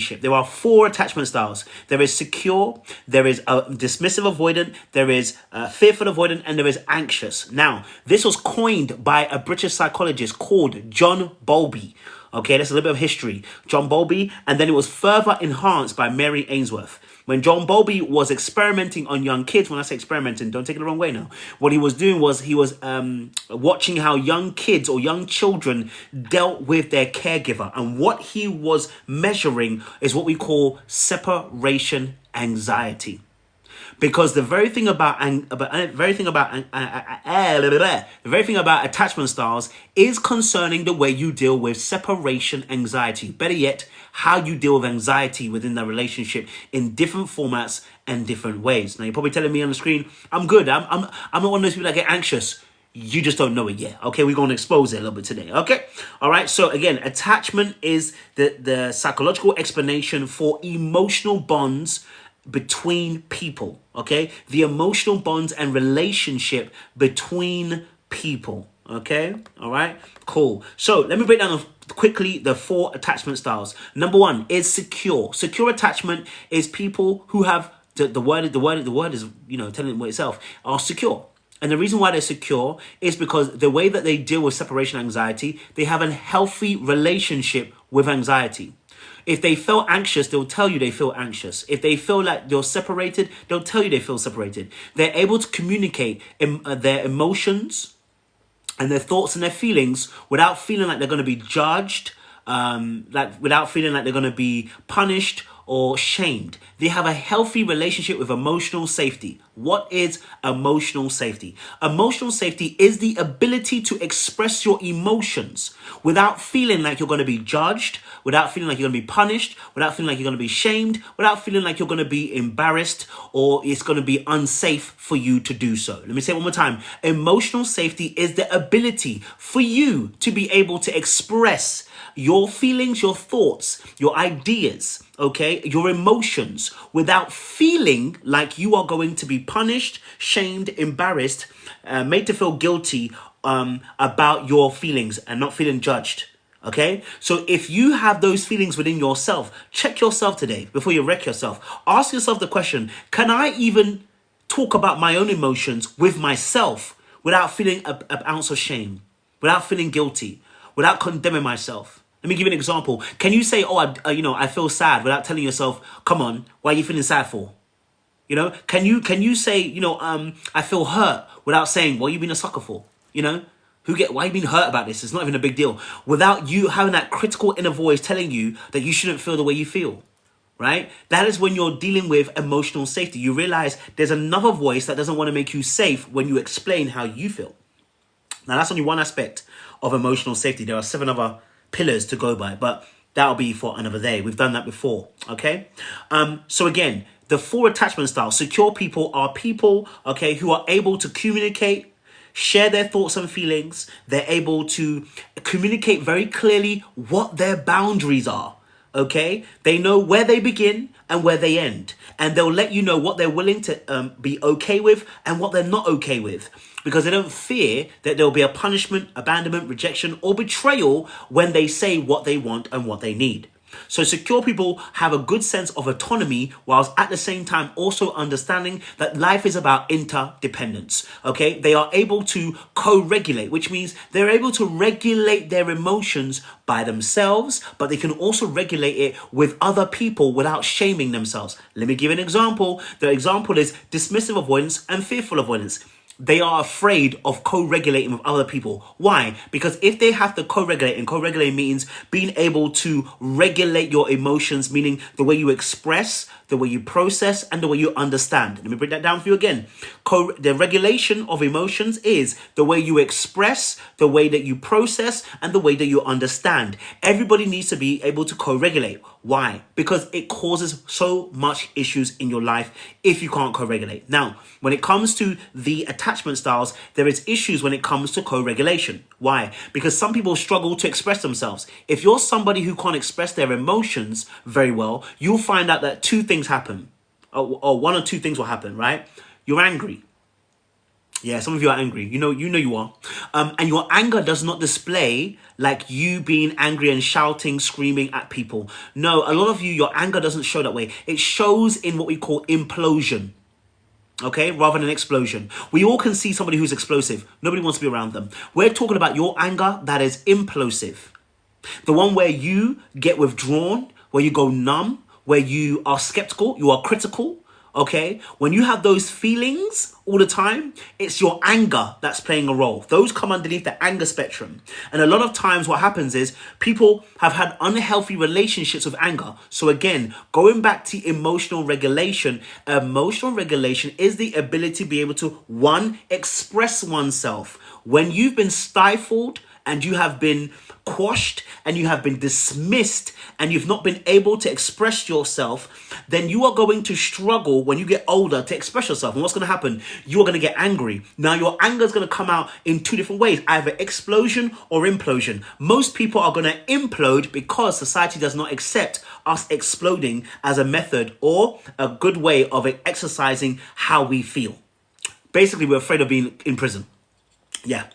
relationship. There are 4 attachment styles. There is secure, there is dismissive avoidant, there is fearful avoidant, and there is anxious. Now, this was coined by a British psychologist called John Bowlby. Okay, that's a little bit of history. John Bowlby, and then it was further enhanced by Mary Ainsworth. When John Bowlby was experimenting on young kids, when I say experimenting, don't take it the wrong way now. What he was doing was he was watching how young kids or young children dealt with their caregiver. And what he was measuring is what we call separation anxiety. Because the very thing about attachment styles is concerning the way you deal with separation anxiety. Better yet, how you deal with anxiety within the relationship in different formats and different ways. Now, you're probably telling me on the screen, I'm good. I'm not one of those people that get anxious. You just don't know it yet. Okay, we're going to expose it a little bit today. Okay, all right. So again, attachment is the psychological explanation for emotional bonds between people. Okay, the emotional bonds and relationship between people. Okay, all right, cool. So let me break down quickly the 4 attachment styles. Number 1 is secure. Secure attachment is people who have the word is, you know, telling it itself, are secure. And the reason why they're secure is because the way that they deal with separation anxiety, they have a healthy relationship with anxiety. If they feel anxious, they'll tell you they feel anxious. If they feel like they're separated, they'll tell you they feel separated. They're able to communicate their emotions and their thoughts and their feelings without feeling like they're going to be judged, without feeling like they're going to be punished or shamed. They have a healthy relationship with emotional safety. What is emotional safety? Emotional safety is the ability to express your emotions without feeling like you're going to be judged, without feeling like you're going to be punished, without feeling like you're going to be shamed, without feeling like you're going to be embarrassed or it's going to be unsafe for you to do so. Let me say it one more time. Emotional safety is the ability for you to be able to express your feelings, your thoughts, your ideas, okay, your emotions without feeling like you are going to be punished, shamed, embarrassed, made to feel guilty about your feelings and not feeling judged. Okay, so if you have those feelings within yourself, check yourself today before you wreck yourself. Ask yourself the question, can I even talk about my own emotions with myself without feeling an ounce of shame, without feeling guilty, without condemning myself? Let me give you an example. Can you say, I feel sad without telling yourself, come on, why are you feeling sad for? You know, can you say, I feel hurt without saying, what are you being a sucker for? You know, why are you being hurt about this? It's not even a big deal. Without you having that critical inner voice telling you that you shouldn't feel the way you feel, right? That is when you're dealing with emotional safety. You realize there's another voice that doesn't want to make you safe when you explain how you feel. Now, that's only one aspect of emotional safety. There are 7 other pillars to go by, but that'll be for another day. We've done that before, okay? So again, the 4 attachment styles. Secure people are people, okay, who are able to communicate, share their thoughts and feelings. They're able to communicate very clearly what their boundaries are, okay? They know where they begin and where they end, and they'll let you know what they're willing to be okay with and what they're not okay with, because they don't fear that there'll be a punishment, abandonment, rejection, or betrayal when they say what they want and what they need. So secure people have a good sense of autonomy, whilst at the same time also understanding that life is about interdependence. Okay, they are able to co-regulate, which means they're able to regulate their emotions by themselves, but they can also regulate it with other people without shaming themselves. Let me give an example. The example is dismissive avoidance and fearful avoidance. They are afraid of co-regulating with other people. Why? Because if they have to co-regulate, and co-regulate means being able to regulate your emotions, meaning the way you express, the way you process, and the way you understand. Let me break that down for you again. The regulation of emotions is the way you express, the way that you process, and the way that you understand. Everybody needs to be able to co-regulate. Why? Because it causes so much issues in your life if you can't co-regulate. Now, when it comes to the attachment styles, there is issues when it comes to co-regulation. Why? Because some people struggle to express themselves. If you're somebody who can't express their emotions very well, you'll find out that 2 things happen, or 1 or 2 things will happen, right? You're angry. Yeah, some of you are angry. You are. And your anger does not display like you being angry and shouting, screaming at people. No, a lot of you, your anger doesn't show that way. It shows in what we call implosion. Okay, rather than explosion. We all can see somebody who's explosive. Nobody wants to be around them. We're talking about your anger that is implosive. The one where you get withdrawn, where you go numb, where you are skeptical, you are critical. Okay, when you have those feelings all the time, it's your anger that's playing a role. Those come underneath the anger spectrum. And a lot of times what happens is people have had unhealthy relationships with anger. So again, going back to emotional regulation is the ability to be able to, one, express oneself. When you've been stifled and you have been quashed and you have been dismissed and you've not been able to express yourself, then you are going to struggle when you get older to express yourself. And what's going to happen? You're going to get angry. Now, your anger is going to come out in two different ways, either explosion or implosion. Most people are going to implode because society does not accept us exploding as a method or a good way of exercising how we feel. Basically, we're afraid of being in prison. Yeah,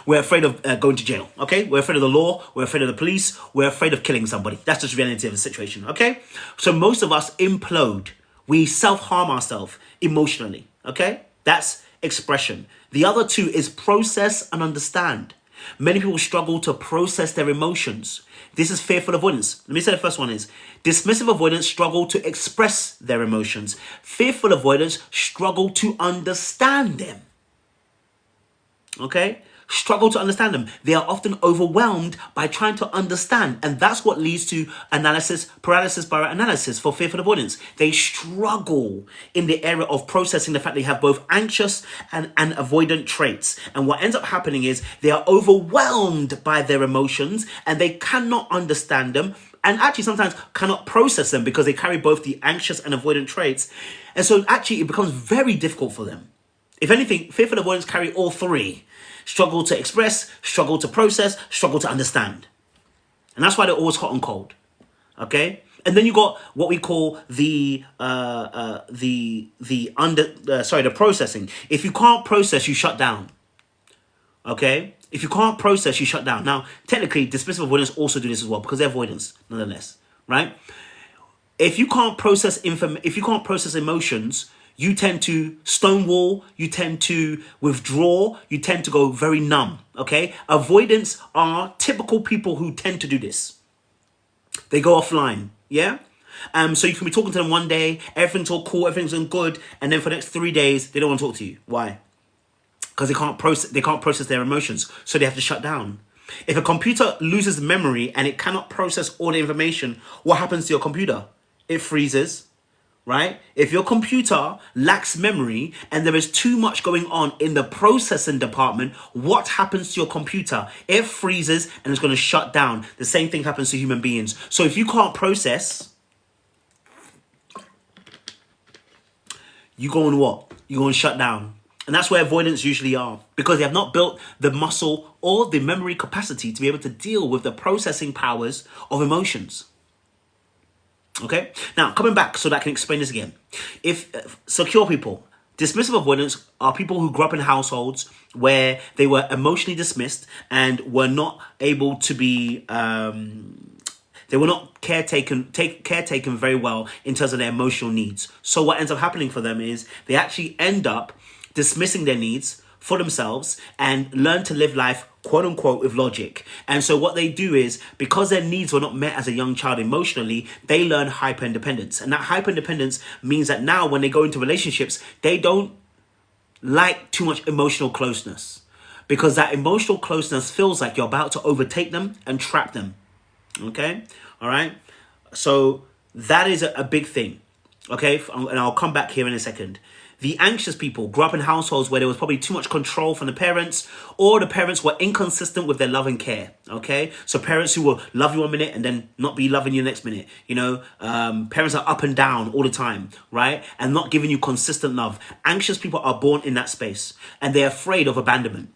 we're afraid of going to jail, okay? We're afraid of the law, we're afraid of the police, we're afraid of killing somebody. That's just the reality of the situation, okay? So most of us implode. We self-harm ourselves emotionally, okay? That's expression. The other two is process and understand. Many people struggle to process their emotions. This is fearful avoidance. Let me say the first one is dismissive avoidance struggle to express their emotions. Fearful avoidance struggle to understand them. Okay? Struggle to understand them. They are often overwhelmed by trying to understand. And that's what leads to analysis, paralysis by analysis for fearful avoidance. They struggle in the area of processing the fact they have both anxious and avoidant traits. And what ends up happening is they are overwhelmed by their emotions and they cannot understand them. And actually sometimes cannot process them because they carry both the anxious and avoidant traits. And so actually it becomes very difficult for them. If anything, fearful avoidance carry all three. Struggle to express, struggle to process, struggle to understand. And that's why they're always hot and cold. Okay? And then you got what we call the processing. If you can't process, you shut down. Okay? If you can't process, you shut down. Now, technically, dismissive avoidance also do this as well because they're avoidance, nonetheless. Right? If you can't process emotions, you tend to stonewall, you tend to withdraw, you tend to go very numb, okay? Avoidance are typical people who tend to do this. They go offline, yeah? So you can be talking to them one day, everything's all cool, everything's all good, and then for the next 3 days, they don't want to talk to you. Why? Because they can't process their emotions, so they have to shut down. If a computer loses memory and it cannot process all the information, what happens to your computer? It freezes. Right? If your computer lacks memory and there is too much going on in the processing department, what happens to your computer? It freezes and it's going to shut down. The same thing happens to human beings. So if you can't process, you go on what? You go and shut down. And that's where avoidance usually are, because they have not built the muscle or the memory capacity to be able to deal with the processing powers of emotions. Okay, now coming back so that I can explain this again. If secure people, dismissive avoidance are people who grew up in households where they were emotionally dismissed and were not able to be, they were not caretaken very well in terms of their emotional needs. So what ends up happening for them is they actually end up dismissing their needs for themselves and learn to live life, quote unquote, with logic. And so what they do is, because their needs were not met as a young child emotionally, they learn hyper-independence. And that hyper-independence means that now when they go into relationships, they don't like too much emotional closeness, because that emotional closeness feels like you're about to overtake them and trap them. Okay? All right? So that is a big thing. Okay? And I'll come back here in a second. The anxious people grew up in households where there was probably too much control from the parents, or the parents were inconsistent with their love and care, okay? So parents who will love you 1 minute and then not be loving you the next minute, you know? Parents are up and down all the time, right? And not giving you consistent love. Anxious people are born in that space, and they're afraid of abandonment.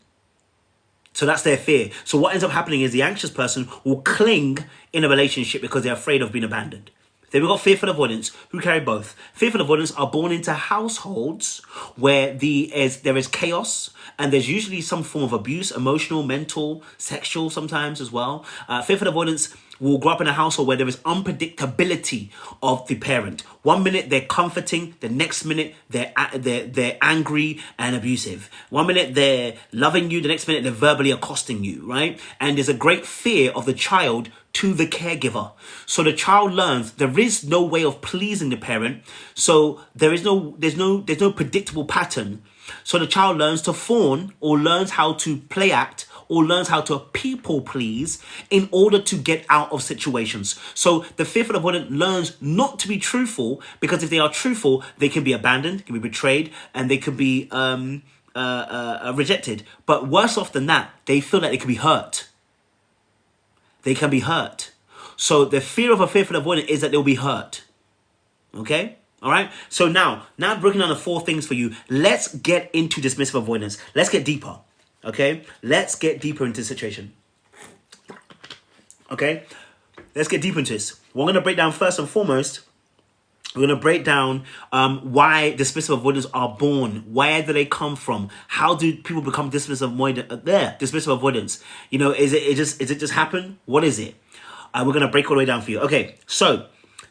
So that's their fear. So what ends up happening is the anxious person will cling in a relationship because they're afraid of being abandoned. Then we've got fearful avoidance, who carry both. Fearful avoidance are born into households where there is chaos, and there's usually some form of abuse, emotional, mental, sexual sometimes as well. Fearful avoidance will grow up in a household where there is unpredictability of the parent. 1 minute they're comforting, the next minute they're angry and abusive. 1 minute they're loving you, the next minute they're verbally accosting you, right? And there's a great fear of the child to the caregiver. So the child learns there is no way of pleasing the parent. So there's no predictable pattern. So the child learns to fawn, or learns how to play act, or learns how to people please in order to get out of situations. So the fearful avoidant learns not to be truthful, because if they are truthful, they can be abandoned, can be betrayed, and they can be rejected. But worse off than that, they feel that they can be hurt. They can be hurt. So the fear of a fearful avoidant is that they'll be hurt. Okay? All right? So now breaking down the 4 things for you, let's get into dismissive avoidance. Let's get deeper. Okay? Let's get deeper into the situation. Okay? Let's get deeper into this. We're going to break down first and foremost, we're going to break down why dismissive avoidance are born. Where do they come from? How do people become dismissive avoidance? You know, is it just happen? What is it? We're going to break all the way down for you. Okay, so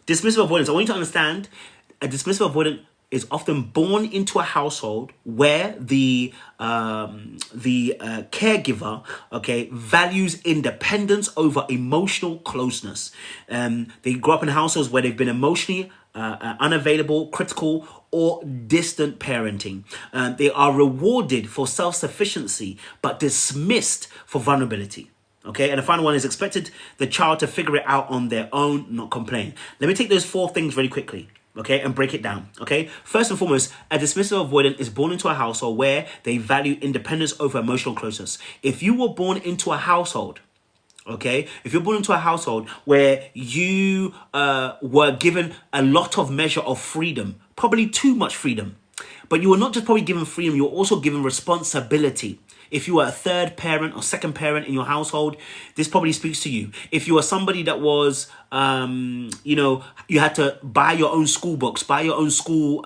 dismissive avoidance. I want you to understand a dismissive avoidant is often born into a household where the caregiver, okay, values independence over emotional closeness. They grow up in households where they've been emotionally unavailable, critical, or distant parenting. They are rewarded for self-sufficiency, but dismissed for vulnerability. Okay, and the final one is expected the child to figure it out on their own, not complain. Let me take those 4 things very quickly, okay, and break it down, okay? First and foremost, a dismissive avoidant is born into a household where they value independence over emotional closeness. If you were born into a household, okay, if you're born into a household where you were given a lot of measure of freedom, probably too much freedom, but you were not just probably given freedom, you were also given responsibility. If you were a third parent or second parent in your household, this probably speaks to you. If you were somebody that was, you had to buy your own school books, buy your own school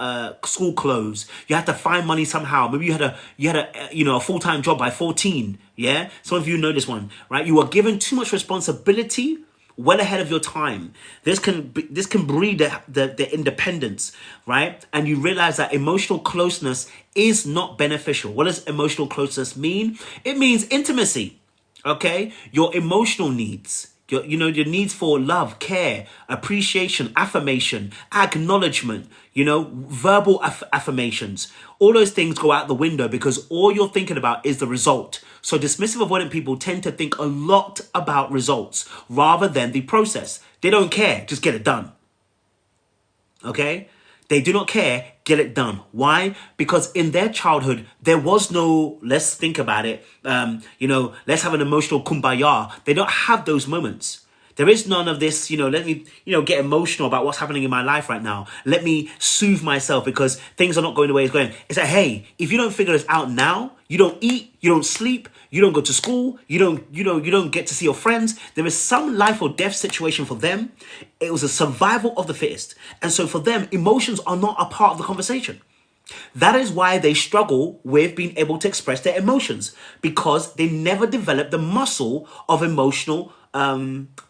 clothes. You had to find money somehow. Maybe you had a full-time job by 14. Yeah, some of you know this one, right? You were given too much responsibility well ahead of your time. This can breed the independence, right? And you realize that emotional closeness is not beneficial. What does emotional closeness mean? It means intimacy, okay? Your emotional needs, your needs for love, care, appreciation, affirmation, acknowledgement, verbal affirmations. All those things go out the window because all you're thinking about is the result. So dismissive avoidant people tend to think a lot about results rather than the process. They don't care, just get it done. Okay? They do not care, get it done. Why? Because in their childhood, there was no, let's think about it, let's have an emotional kumbaya. They don't have those moments. There is none of this, let me, get emotional about what's happening in my life right now. Let me soothe myself because things are not going the way it's going. It's like, hey, if you don't figure this out now, you don't eat, you don't sleep, you don't go to school, you don't get to see your friends. There is some life or death situation for them. It was a survival of the fittest. And so for them, emotions are not a part of the conversation. That is why they struggle with being able to express their emotions, because they never develop the muscle of emotional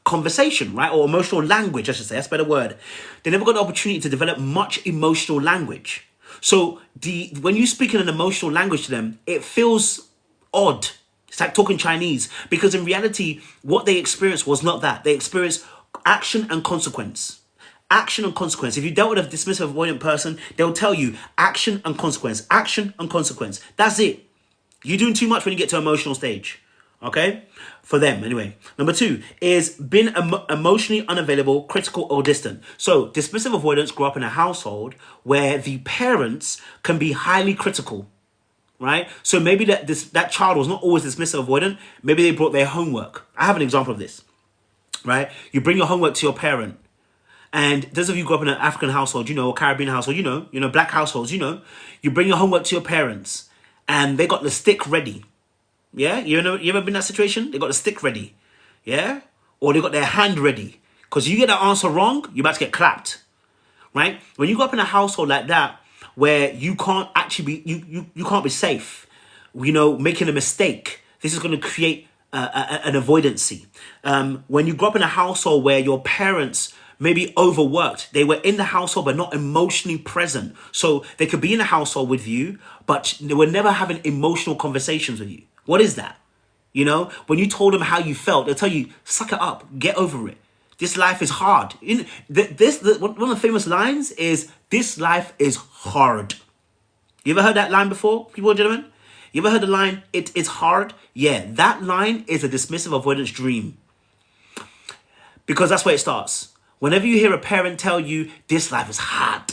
conversation, right? Or emotional language, I should say. That's a better word. They never got the opportunity to develop much emotional language. So when you speak in an emotional language to them, it feels odd. It's like talking Chinese, because in reality, what they experienced was not that. They experienced action and consequence. Action and consequence. If you dealt with a dismissive avoidant person, they'll tell you action and consequence, action and consequence. That's it. You're doing too much when you get to emotional stage. Okay? For them, anyway. Number 2 is being emotionally unavailable, critical, or distant. So dismissive avoidants grow up in a household where the parents can be highly critical, right? So maybe that child was not always dismissive avoidant. Maybe they brought their homework. I have an example of this, right? You bring your homework to your parent. And those of you who grew up in an African household, or Caribbean household, black households, you bring your homework to your parents and they got the stick ready. Yeah? You ever been in that situation? They got the stick ready. Yeah? Or they got their hand ready. Because you get that answer wrong, you're about to get clapped, right? When you grow up in a household like that, where you can't actually be, you can't be safe, making a mistake, this is going to create an avoidancy. When you grow up in a household where your parents maybe overworked, they were in the household but not emotionally present. So they could be in the household with you, but they were never having emotional conversations with you. What is that? When you told them how you felt, they'll tell you, suck it up, get over it. This life is hard. One of the famous lines is, this life is hard. You ever heard that line before, people and gentlemen? You ever heard the line, it is hard? Yeah, that line is a dismissive avoidance dream. Because that's where it starts. Whenever you hear a parent tell you, this life is hard,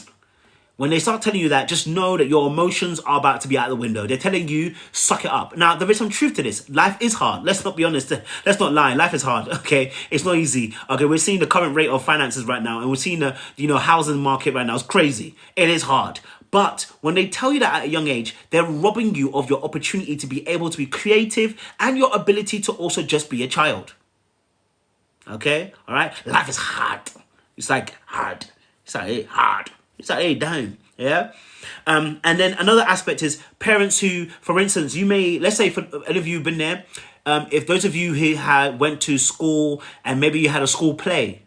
when they start telling you that, just know that your emotions are about to be out the window. They're telling you, suck it up. Now, there is some truth to this. Life is hard. Let's not be honest. Let's not lie. Life is hard, okay? It's not easy. Okay, we're seeing the current rate of finances right now, and we're seeing the, housing market right now. It's crazy. It is hard. But when they tell you that at a young age, they're robbing you of your opportunity to be able to be creative and your ability to also just be a child. Okay? All right? Life is hard. It's like hard. It's like, hey, hard. It's like, hey, damn. Yeah? And then another aspect is parents who, for instance, let's say for any of you who've been there, if those of you who went to school and maybe you had a school play,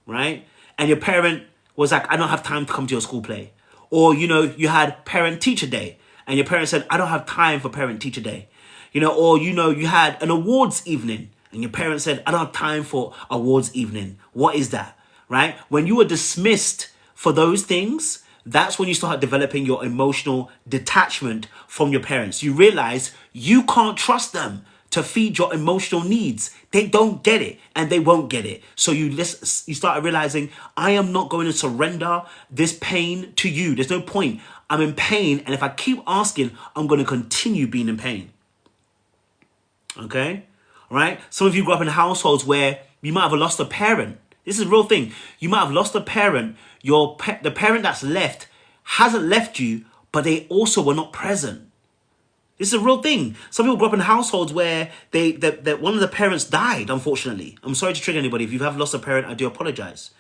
right? And your parent was like, I don't have time to come to your school play. Or, you had parent-teacher day and your parent said, I don't have time for parent-teacher day. Or, you had an awards evening and your parent said, I don't have time for awards evening. What is that, right? When you were dismissed for those things, that's when you start developing your emotional detachment from your parents. You realize you can't trust them to feed your emotional needs. They don't get it and they won't get it. So you start realizing, I am not going to surrender this pain to you. There's no point. I'm in pain. And if I keep asking, I'm going to continue being in pain. Okay? All right? Some of you grew up in households where you might have lost a parent. This is a real thing. You might have lost a parent. The parent that's left hasn't left you, but they also were not present. This is a real thing. Some people grew up in households where that one of the parents died, unfortunately. I'm sorry to trigger anybody. If you have lost a parent, I do apologize.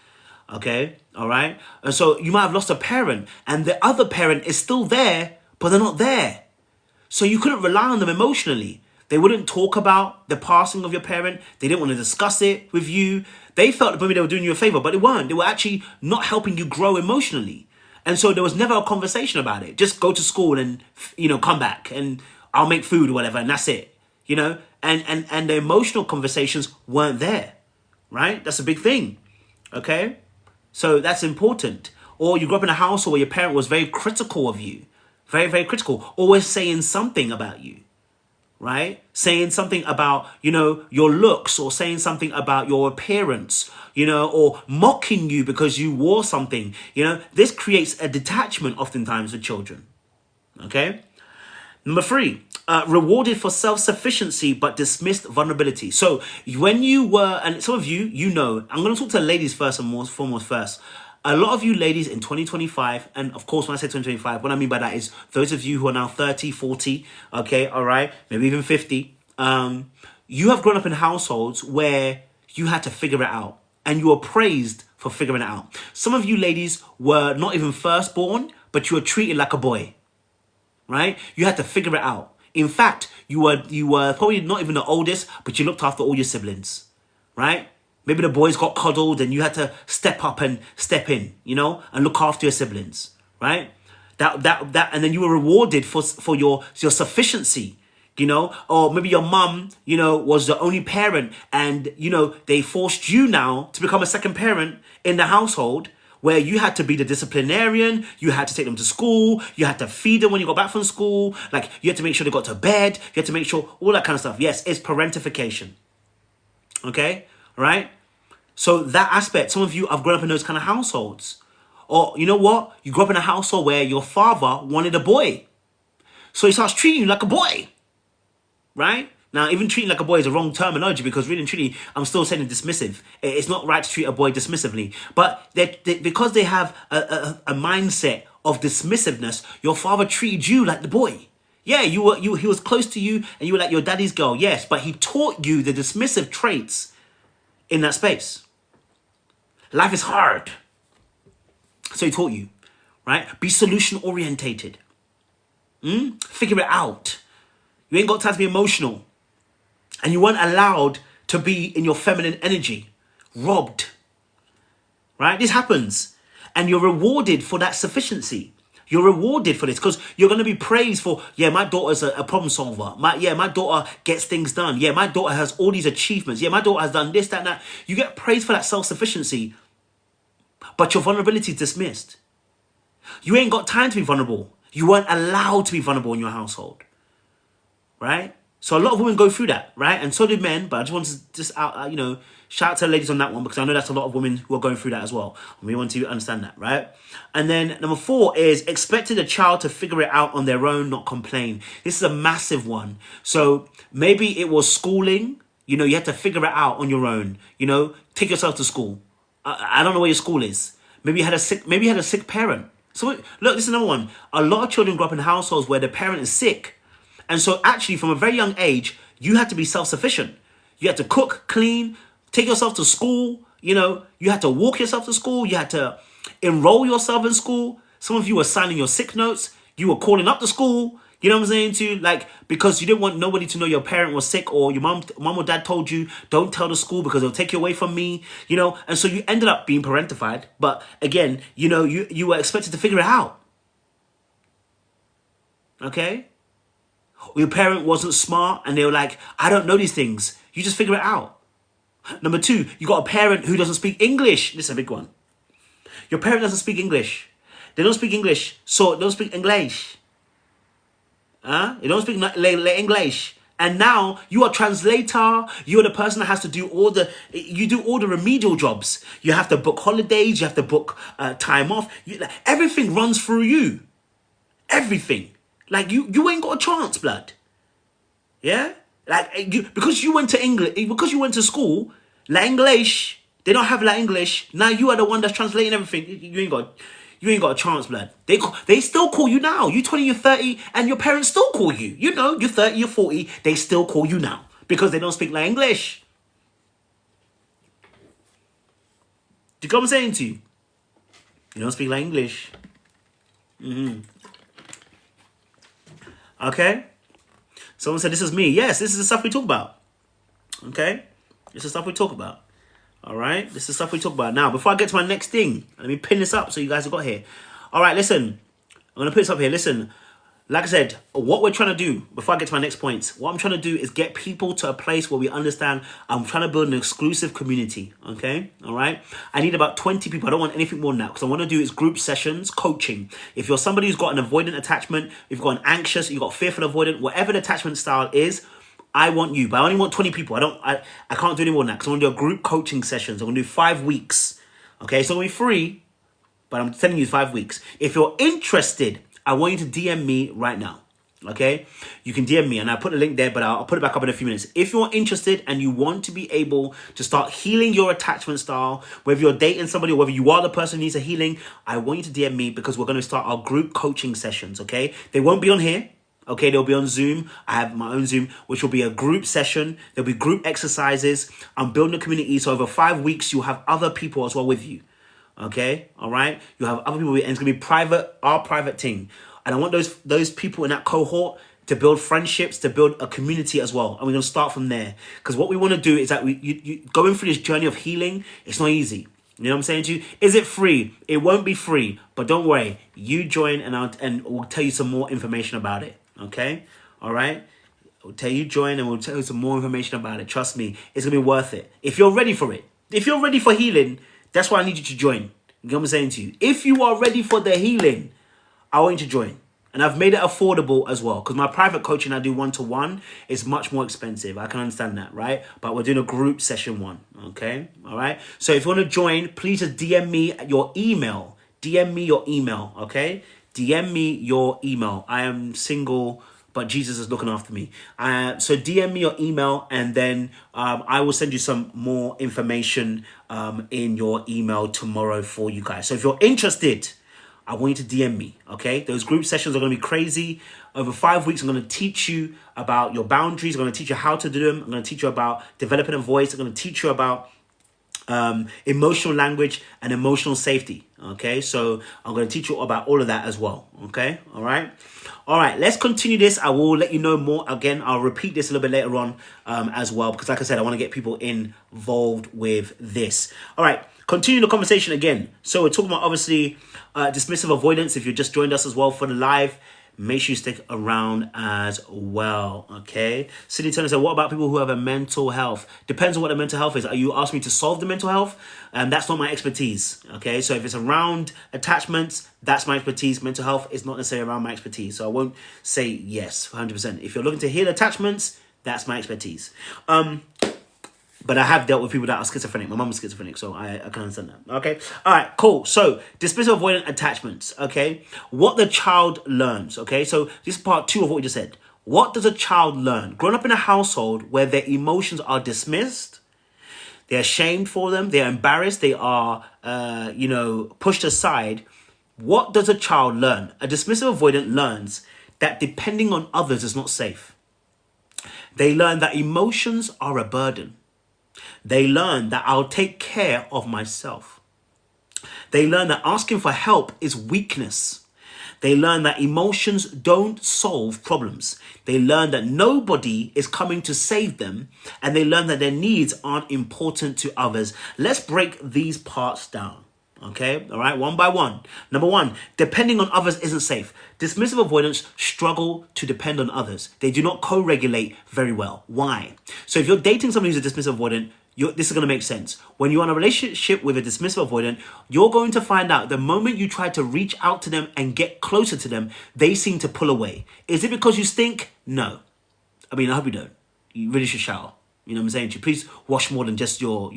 Okay? All right? And so you might have lost a parent and the other parent is still there, but they're not there. So you couldn't rely on them emotionally. They wouldn't talk about the passing of your parent. They didn't want to discuss it with you. They felt maybe they were doing you a favor, but they weren't. They were actually not helping you grow emotionally. And so there was never a conversation about it. Just go to school and, come back and I'll make food or whatever. And that's it, and the emotional conversations weren't there, right? That's a big thing. Okay. So that's important. Or you grew up in a household where your parent was very critical of you, very, very critical, always saying something about you. Right? Saying something about, your looks or saying something about your appearance, or mocking you because you wore something. This creates a detachment oftentimes with children. Okay? Number 3, rewarded for self-sufficiency but dismissed vulnerability. So when you were, and some of you, I'm going to talk to the ladies first and foremost first. A lot of you ladies in 2025, and of course when I say 2025, what I mean by that is those of you who are now 30, 40, okay, all right, maybe even 50, you have grown up in households where you had to figure it out and you were praised for figuring it out. Some of you ladies were not even firstborn, but you were treated like a boy, right? You had to figure it out. In fact, you were probably not even the oldest, but you looked after all your siblings, right? Maybe the boys got coddled and you had to step up and step in, and look after your siblings, right? And then you were rewarded for your sufficiency, or maybe your mum, was the only parent and, they forced you now to become a second parent in the household where you had to be the disciplinarian, you had to take them to school, you had to feed them when you got back from school, like you had to make sure they got to bed, you had to make sure all that kind of stuff. Yes, it's parentification. Okay? Right? So that aspect, some of you have grown up in those kind of households. Or you know what? You grew up in a household where your father wanted a boy. So he starts treating you like a boy. Right? Now, even treating like a boy is a wrong terminology because really and truly, I'm still saying dismissive. It's not right to treat a boy dismissively. But because they have a mindset of dismissiveness, your father treated you like the boy. Yeah, he was close to you and you were like your daddy's girl. Yes, but he taught you the dismissive traits in that space. Life is hard. So he taught you, right? Be solution orientated. Figure it out. You ain't got time to be emotional. And you weren't allowed to be in your feminine energy. Robbed. Right? This happens. And you're rewarded for that sufficiency. You're rewarded for this because you're going to be praised for, yeah, my daughter's a problem solver. My daughter gets things done. Yeah, my daughter has all these achievements. Yeah, my daughter has done this, that, and that. You get praised for that self-sufficiency, but your vulnerability is dismissed. You ain't got time to be vulnerable. You weren't allowed to be vulnerable in your household. Right? So a lot of women go through that, right? And so do men, but I just want to shout out to the ladies on that one because I know that's a lot of women who are going through that as well. And we want to understand that, right? And then number 4 is expecting a child to figure it out on their own, not complain. This is a massive one. So maybe it was schooling, you had to figure it out on your own, take yourself to school. I don't know where your school is. Maybe you had a sick parent. So look, this is another one. A lot of children grow up in households where the parent is sick. And so actually from a very young age, you had to be self-sufficient. You had to cook, clean, take yourself to school. You had to walk yourself to school. You had to enroll yourself in school. Some of you were signing your sick notes. You were calling up the school. You know what I'm saying? Because you didn't want nobody to know your parent was sick or your mom or dad told you, don't tell the school because they'll take you away from me. And so you ended up being parentified. But again, you were expected to figure it out. Okay? Your parent wasn't smart and they were like, I don't know these things. You just figure it out. Number 2, you got a parent who doesn't speak English. This is a big one. Your parent doesn't speak English. They don't speak English, so they don't speak English. They don't speak English. And now you are translator. You're the person that has to do all the remedial jobs. You have to book holidays. You have to book time off. Everything runs through you. Everything. You ain't got a chance, blood. Yeah? Because you went to English, because you went to school, La English, they don't have La English. Now you are the one that's translating everything. You ain't got a chance, blood. They still call you now. You 20, you're 30, and your parents still call you. You're 30, you're 40, they still call you now. Because they don't speak La English. Do you get what I'm saying to you? You don't speak La English. Okay? Someone said, this is me. Yes, this is the stuff we talk about. Okay? This is stuff we talk about. All right? This is stuff we talk about. Now, before I get to my next thing, let me pin this up so you guys have got here. All right, listen. I'm going to put this up here. Listen. Like I said, what we're trying to do, before I get to my next points, what I'm trying to do is get people to a place where we understand I'm trying to build an exclusive community, okay? All right? I need about 20 people. I don't want anything more than that because I want to do is group sessions, coaching. If you're somebody who's got an avoidant attachment, if you've got an anxious, you've got fearful avoidant, whatever the attachment style is, I want you. But I only want 20 people. I can't do any more than that because I want to do a group coaching sessions. I'm going to do 5 weeks, okay? It's not going to be free, but I'm telling you 5 weeks. If you're interested, I want you to DM me right now, okay? You can DM me, and I'll put a link there, but I'll put it back up in a few minutes. If you're interested and you want to be able to start healing your attachment style, whether you're dating somebody or whether you are the person who needs a healing, I want you to DM me because we're going to start our group coaching sessions, okay? They won't be on here, okay? They'll be on Zoom. I have my own Zoom, which will be a group session. There'll be group exercises. I'm building a community, so over 5 weeks, you'll have other people as well with you. Okay, all right. You have other people, and it's gonna be private, our private team, and I want those people in that cohort to build friendships, to build a community as well. And we're gonna start from there because what we want to do is that you going through this journey of healing. It's not easy. You know what I'm saying to you? Is it free? It won't be free, but don't worry. You join, and we'll tell you some more information about it. Okay, all right. We'll tell you join, and we'll tell you some more information about it. Trust me, it's gonna be worth it if you're ready for it. If you're ready for healing. That's why I need you to join. You know what I'm saying to you? If you are ready for the healing, I want you to join. And I've made it affordable as well. Because my private coaching I do one-to-one is much more expensive. I can understand that, right? But we're doing a group session one. Okay? All right? So if you want to join, please just DM me your email. DM me your email. Okay? DM me your email. I am single, but Jesus is looking after me. So DM me your email, and then I will send you some more information in your email tomorrow for you guys. So if you're interested, I want you to DM me, okay? Those group sessions are going to be crazy. Over 5 weeks, I'm going to teach you about your boundaries. I'm going to teach you how to do them. I'm going to teach you about developing a voice. I'm going to teach you about emotional language, and emotional safety. Okay, so I'm going to teach you about all of that as well. Okay, all right, let's continue this. I will let you know more. Again, I'll repeat this a little bit later on as well, because like I said, I want to get people involved with this. All right, continue the conversation again. So we're talking about, obviously, dismissive avoidance. If you just joined us as well for the live, make sure you stick around as well, okay? Cindy Turner said, what about people who have a mental health? Depends on what the mental health is. Are you asking me to solve the mental health? That's not my expertise, okay? So if it's around attachments, that's my expertise. Mental health is not necessarily around my expertise. So I won't say yes, 100%. If you're looking to heal attachments, that's my expertise. But I have dealt with people that are schizophrenic. My mom is schizophrenic, so I can understand that. Okay? All right, cool. So, dismissive avoidant attachments, okay? What the child learns, okay? So, this is part 2 of what we just said. What does a child learn? Growing up in a household where their emotions are dismissed, they're ashamed for them, they're embarrassed, they are, pushed aside. What does a child learn? A dismissive avoidant learns that depending on others is not safe. They learn that emotions are a burden. They learn that I'll take care of myself. They learn that asking for help is weakness. They learn that emotions don't solve problems. They learn that nobody is coming to save them. And they learn that their needs aren't important to others. Let's break these parts down. Okay, all right, one by one. Number 1, depending on others isn't safe. Dismissive avoidants struggle to depend on others. They do not co-regulate very well. Why? So if you're dating somebody who's a dismissive avoidant, this is going to make sense. When you're in a relationship with a dismissive avoidant, you're going to find out the moment you try to reach out to them and get closer to them, they seem to pull away. Is it because you stink? No. I mean, I hope you don't. You really should shower. You know what I'm saying to you? Please wash more than just your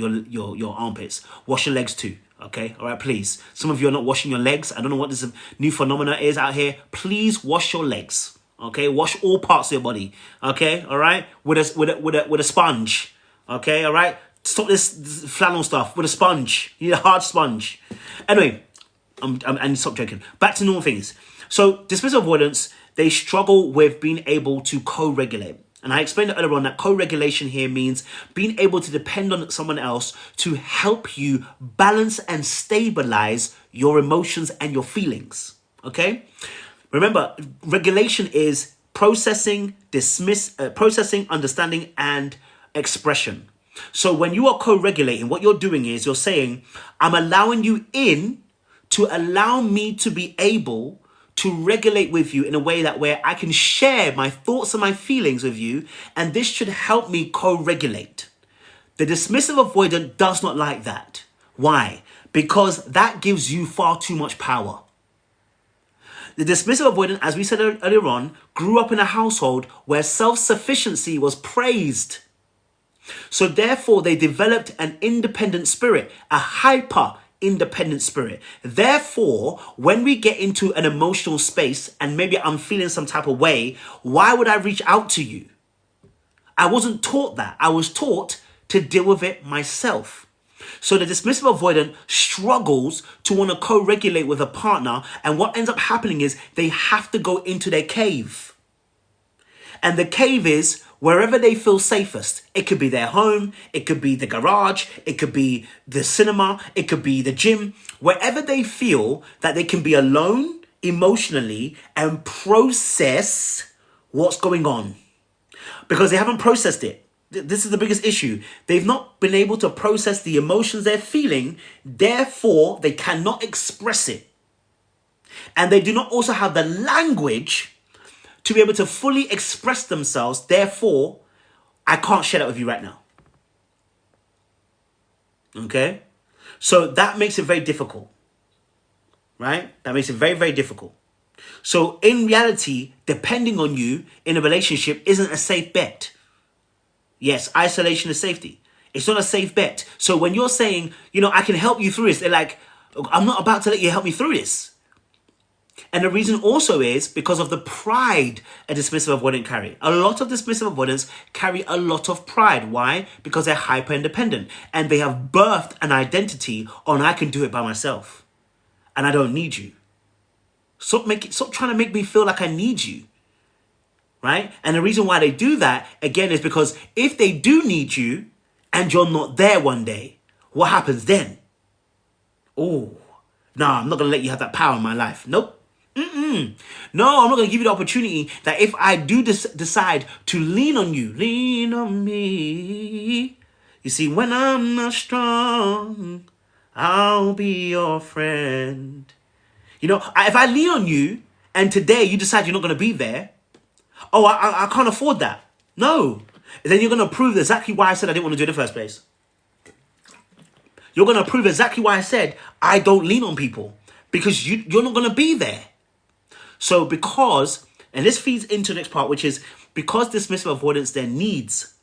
armpits. Wash your legs too. Okay, all right, please. Some of you are not washing your legs. I don't know what this new phenomena is out here. Please wash your legs. Okay, wash all parts of your body. Okay, all right, with a sponge. Okay, all right. Stop this flannel stuff with a sponge. You need a hard sponge. Anyway, and stop joking. Back to normal things. So dismissive avoidance, they struggle with being able to co-regulate. And I explained earlier on that co-regulation here means being able to depend on someone else to help you balance and stabilize your emotions and your feelings. Okay? Remember, regulation is processing, understanding, and expression. So when you are co-regulating, what you're doing is you're saying, I'm allowing you in to allow me to be able to regulate with you in a way that where I can share my thoughts and my feelings with you, and this should help me co-regulate. The dismissive avoidant does not like that. Why? Because that gives you far too much power. The dismissive avoidant, as we said earlier on, grew up in a household where self-sufficiency was praised. So therefore, they developed an independent spirit, a hyper-independent spirit. Therefore, when we get into an emotional space and maybe I'm feeling some type of way, why would I reach out to you? I wasn't taught that. I was taught to deal with it myself. So the dismissive avoidant struggles to want to co-regulate with a partner, and what ends up happening is they have to go into their cave. And the cave is wherever they feel safest. It could be their home, it could be the garage, it could be the cinema, it could be the gym. Wherever they feel that they can be alone emotionally and process what's going on. Because they haven't processed it. This is the biggest issue. They've not been able to process the emotions they're feeling, therefore they cannot express it. And they do not also have the language to be able to fully express themselves. Therefore, I can't share that with you right now. Okay? So that makes it very difficult. Right? That makes it very, very difficult. So in reality, depending on you in a relationship isn't a safe bet. Yes, isolation is safety. It's not a safe bet. So when you're saying, I can help you through this, they're like, I'm not about to let you help me through this. And the reason also is because of the pride a dismissive avoidant carry. A lot of dismissive avoidants carry a lot of pride. Why? Because they're hyper-independent and they have birthed an identity on I can do it by myself and I don't need you. Stop trying to make me feel like I need you. Right? And the reason why they do that, again, is because if they do need you and you're not there one day, what happens then? Oh, no, I'm not going to let you have that power in my life. Nope. No, I'm not going to give you the opportunity that if I do decide to lean on you, lean on me. You see, when I'm not strong, I'll be your friend. You know, if I lean on you and today you decide you're not going to be there, oh, I can't afford that. No. Then you're going to prove exactly why I said I didn't want to do it in the first place. You're going to prove exactly why I said I don't lean on people. Because you're not going to be there. So because, and this feeds into the next part, which is because dismissive avoidance, their needs,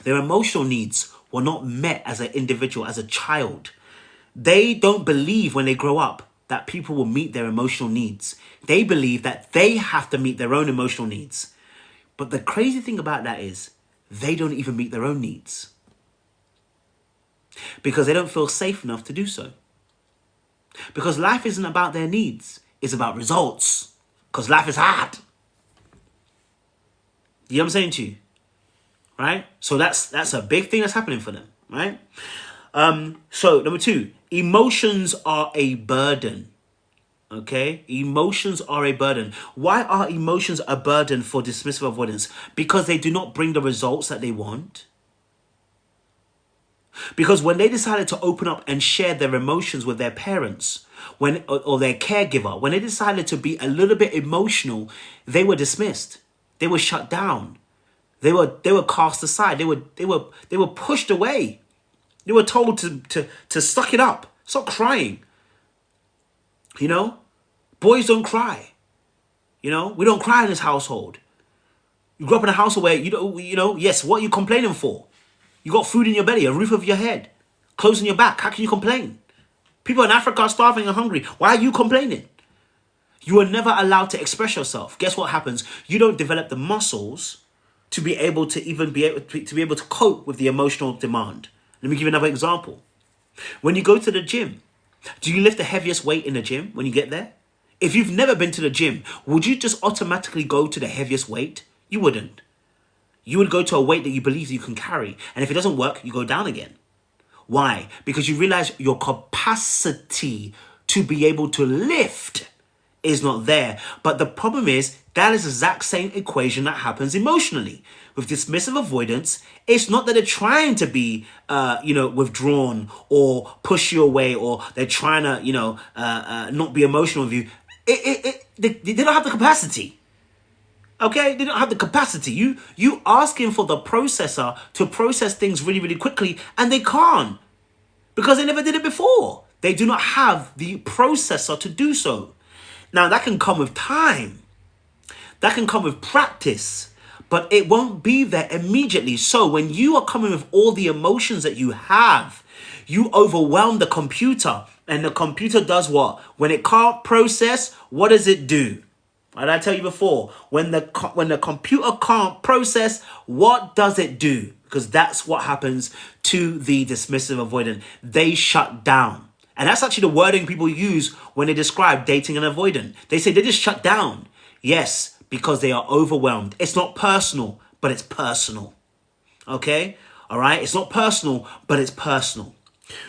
their emotional needs were not met as an individual, as a child. They don't believe when they grow up that people will meet their emotional needs. They believe that they have to meet their own emotional needs. But the crazy thing about that is they don't even meet their own needs. Because they don't feel safe enough to do so. Because life isn't about their needs. It's about results. Because life is hard. You know what I'm saying to you? Right? So that's a big thing that's happening for them. Right? So number 2, emotions are a burden. Okay? Emotions are a burden. Why are emotions a burden for dismissive avoidance? Because they do not bring the results that they want. Because when they decided to open up and share their emotions with their parents, or their caregiver, when they decided to be a little bit emotional, they were dismissed. They were shut down. They were cast aside. They were pushed away. They were told to suck it up, stop crying. You know, boys don't cry. You know, we don't cry in this household. You grew up in a household where yes, what are you complaining for? You got food in your belly, a roof over your head, clothes on your back. How can you complain? People in Africa are starving and hungry. Why are you complaining? You were never allowed to express yourself. Guess what happens? You don't develop the muscles to be able to be able to cope with the emotional demand. Let me give you another example. When you go to the gym, do you lift the heaviest weight in the gym when you get there? If you've never been to the gym, would you just automatically go to the heaviest weight? You wouldn't. You would go to a weight that you believe you can carry. And if it doesn't work, you go down again. Why? Because you realize your capacity to be able to lift is not there. But the problem is that is the exact same equation that happens emotionally. With dismissive avoidance, it's not that they're trying to be, withdrawn or push you away, or they're trying to, not be emotional with you. They don't have the capacity. Okay, they don't have the capacity. You asking for the processor to process things really, really quickly, and they can't because they never did it before. They do not have the processor to do so. Now, that can come with time. That can come with practice, but it won't be there immediately. So when you are coming with all the emotions that you have, you overwhelm the computer, and the computer does what? When it can't process, what does it do? What did I tell you before? When the computer can't process, what does it do? Because that's what happens to the dismissive avoidant. They shut down. And that's actually the wording people use when they describe dating an avoidant. They say they just shut down. Yes, because they are overwhelmed. It's not personal, but it's personal. Okay? All right? It's not personal, but it's personal.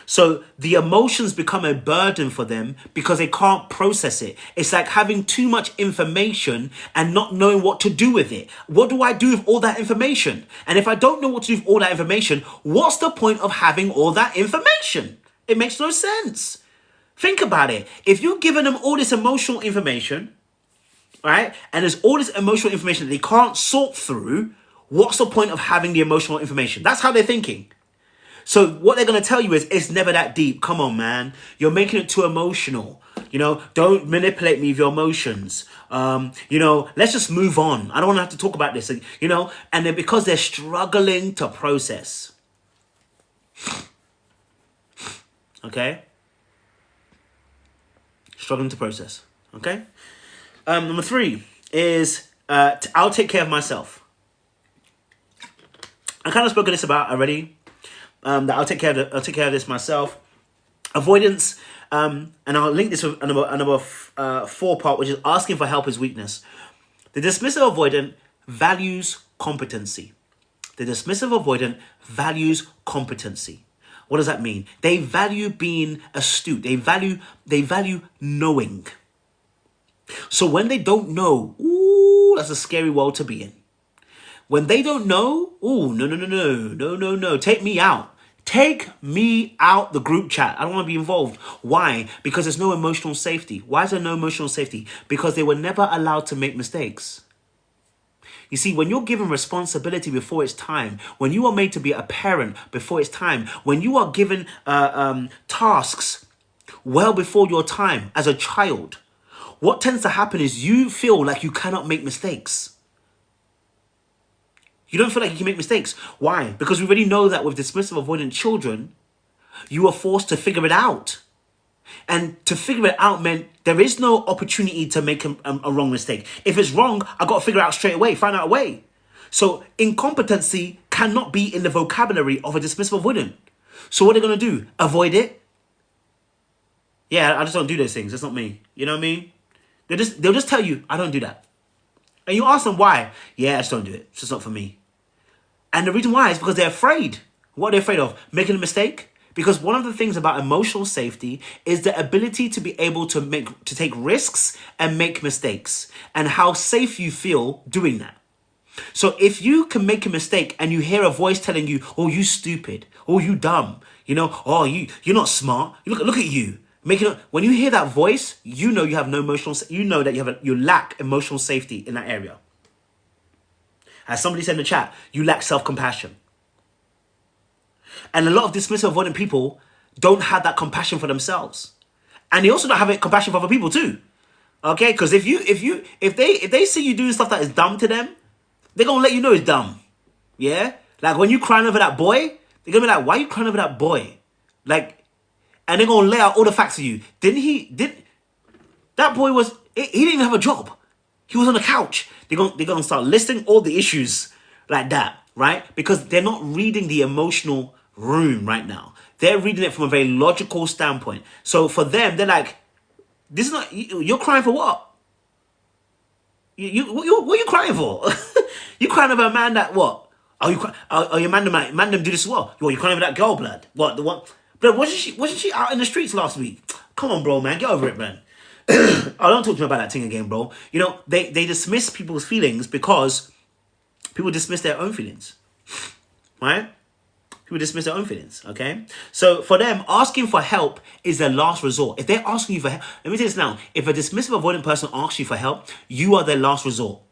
So the emotions become a burden for them because they can't process it. It's like having too much information and not knowing what to do with it. What do I do with all that information? And if I don't know what to do with all that information, what's the point of having all that information? It makes no sense. Think about it. If you're giving them all this emotional information, right, and there's all this emotional information that they can't sort through, what's the point of having the emotional information? That's how they're thinking. So what they're going to tell you is, it's never that deep. Come on, man. You're making it too emotional. Don't manipulate me with your emotions. Let's just move on. I don't want to have to talk about this. And then because they're struggling to process. Okay? Struggling to process. Okay? Number 3 is, I'll take care of myself. I kind of spoke of this about already. That I'll take care of this myself. Avoidance, and I'll link this with another 4 part, which is asking for help is weakness. The dismissive avoidant values competency. What What does that mean? They value being astute. They value knowing. So when they don't know, ooh, that's a scary world to be in. When they don't know, ooh, no. Take me out. Take me out the group chat. I don't want to be involved. Why? Because there's no emotional safety. Why is there no emotional safety? Because they were never allowed to make mistakes. You see, when you're given responsibility before it's time, when you are made to be a parent before it's time, when you are given tasks well before your time as a child, what tends to happen is you feel like you cannot make mistakes. You don't feel like you can make mistakes. Why? Because we already know that with dismissive avoidant children, you are forced to figure it out. And to figure it out meant there is no opportunity to make a wrong mistake. If it's wrong, I got to figure it out straight away, find out a way. So incompetency cannot be in the vocabulary of a dismissive avoidant. So what are they going to do? Avoid it? Yeah, I just don't do those things. That's not me. You know what I mean? They'll just tell you, I don't do that. And you ask them why. Yeah, I just don't do it. It's just not for me. And the reason why is because they're afraid. What are they afraid of? Making a mistake? Because one of the things about emotional safety is the ability to be able to take risks and make mistakes, and how safe you feel doing that. So if you can make a mistake and you hear a voice telling you, oh, you stupid, oh, you dumb, oh, you're not smart. Look at you. When you hear that voice, you know you have no emotional, you know that you lack emotional safety in that area. As somebody said in the chat, you lack self-compassion. And a lot of dismissive avoidant people don't have that compassion for themselves. And they also don't have compassion for other people too. Okay? Because if they see you doing stuff that is dumb to them, they're going to let you know it's dumb. Yeah? Like when you crying over that boy, they're going to be like, why are you crying over that boy? Like, and they're going to lay out all the facts to you. That boy he didn't even have a job. He was on the couch. They're going to start listing all the issues like that, right? Because they're not reading the emotional room right now. They're reading it from a very logical standpoint. So for them, they're like, this is not, you're crying for what? What are you crying for? You crying over a man that what? Your man them do this as well. You crying over that girl, blood? What? The one? Blood, wasn't she out in the streets last week? Come on, bro, man. Get over it, man. I don't talk to me about that thing again, bro. They dismiss people's feelings because people dismiss their own feelings. Right? People dismiss their own feelings, okay? So for them, asking for help is their last resort. If they're asking you for help, let me tell you this now. If a dismissive avoidant person asks you for help, you are their last resort.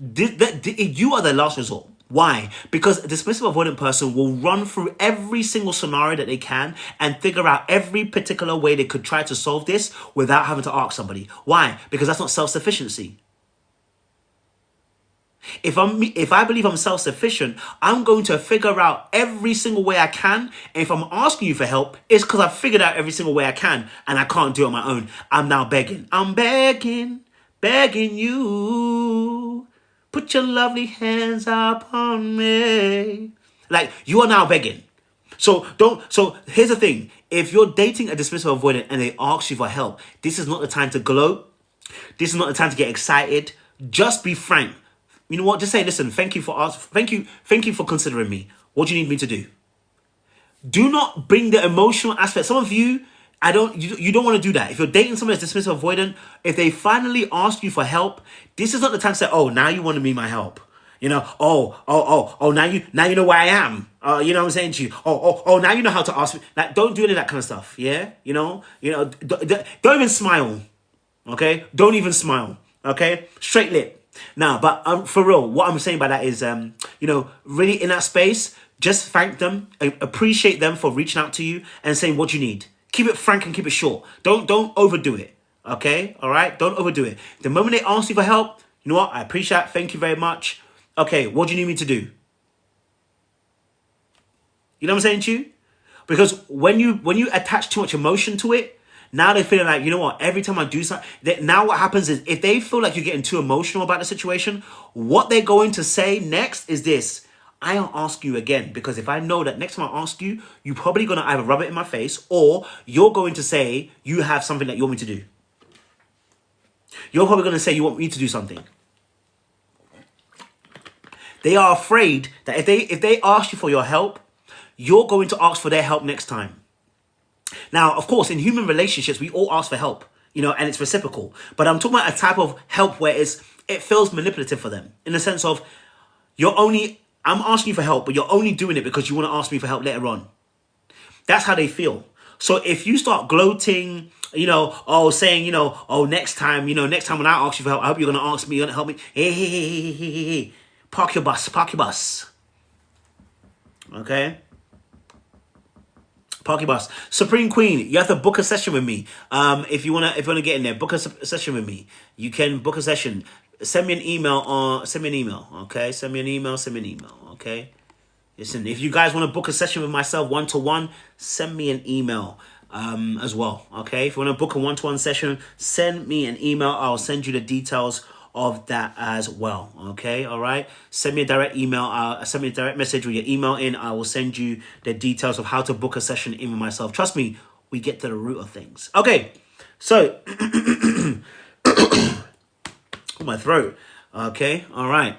You are their last resort. Why? Because a dismissive avoidant person will run through every single scenario that they can and figure out every particular way they could try to solve this without having to ask somebody. Why? Because that's not self-sufficiency. If I believe I'm self-sufficient, I'm going to figure out every single way I can. And if I'm asking you for help, it's because I've figured out every single way I can and I can't do it on my own. I'm now begging. I'm begging you. Put your lovely hands up on me. Like, you are now begging. So here's the thing. If you're dating a dismissive avoidant and they ask you for help, this is not the time to gloat. This is not the time to get excited. Just be frank. You know what? Just say, listen, thank you for considering me. What do you need me to do? Do not bring the emotional aspect. Some of you, you don't want to do that. If you're dating someone that's dismissive avoidant, if they finally ask you for help, this is not the time to say, oh, now you want to be my help. Oh, now you know where I am. You know what I'm saying to you? Oh, now you know how to ask me. Like, don't do any of that kind of stuff. Yeah? Don't even smile. Okay? Don't even smile. Okay? Straight lip. Now, but for real, what I'm saying by that is, really in that space, just thank them, appreciate them for reaching out to you and saying what you need. Keep it frank and keep it short. Don't overdo it. Okay? All right? Don't overdo it. The moment they ask you for help, you know what? I appreciate it. Thank you very much. Okay, what do you need me to do? You know what I'm saying to you? Because when you attach too much emotion to it, now they're feeling like, you know what, every time I do something, now what happens is if they feel like you're getting too emotional about the situation, what they're going to say next is this: I'll ask you again, because if I know that next time I ask you, you're probably going to either rub it in my face or you're going to say you have something that you want me to do. You're probably going to say you want me to do something. They are afraid that if they ask you for your help, you're going to ask for their help next time. Now, of course, in human relationships, we all ask for help, and it's reciprocal. But I'm talking about a type of help where it feels manipulative for them, in the sense of I'm asking you for help, but you're only doing it because you want to ask me for help later on. That's how they feel. So if you start gloating, saying, next time when I ask you for help, I hope you're going to ask me, you're going to help me. Hey, park your bus. Okay? Park your bus. Supreme Queen, you have to book a session with me. If you wanna get in there, book a session with me. You can book a session. Send me an email, okay? Send me an email, okay? Listen, if you guys want to book a session with myself one-to-one, send me an email as well, okay? If you want to book a one-to-one session, send me an email. I'll send you the details of that as well, okay? All right? Send me a direct email. Send me a direct message with your email in. I will send you the details of how to book a session in with myself. Trust me, we get to the root of things. Okay, so... my throat. Okay, all right.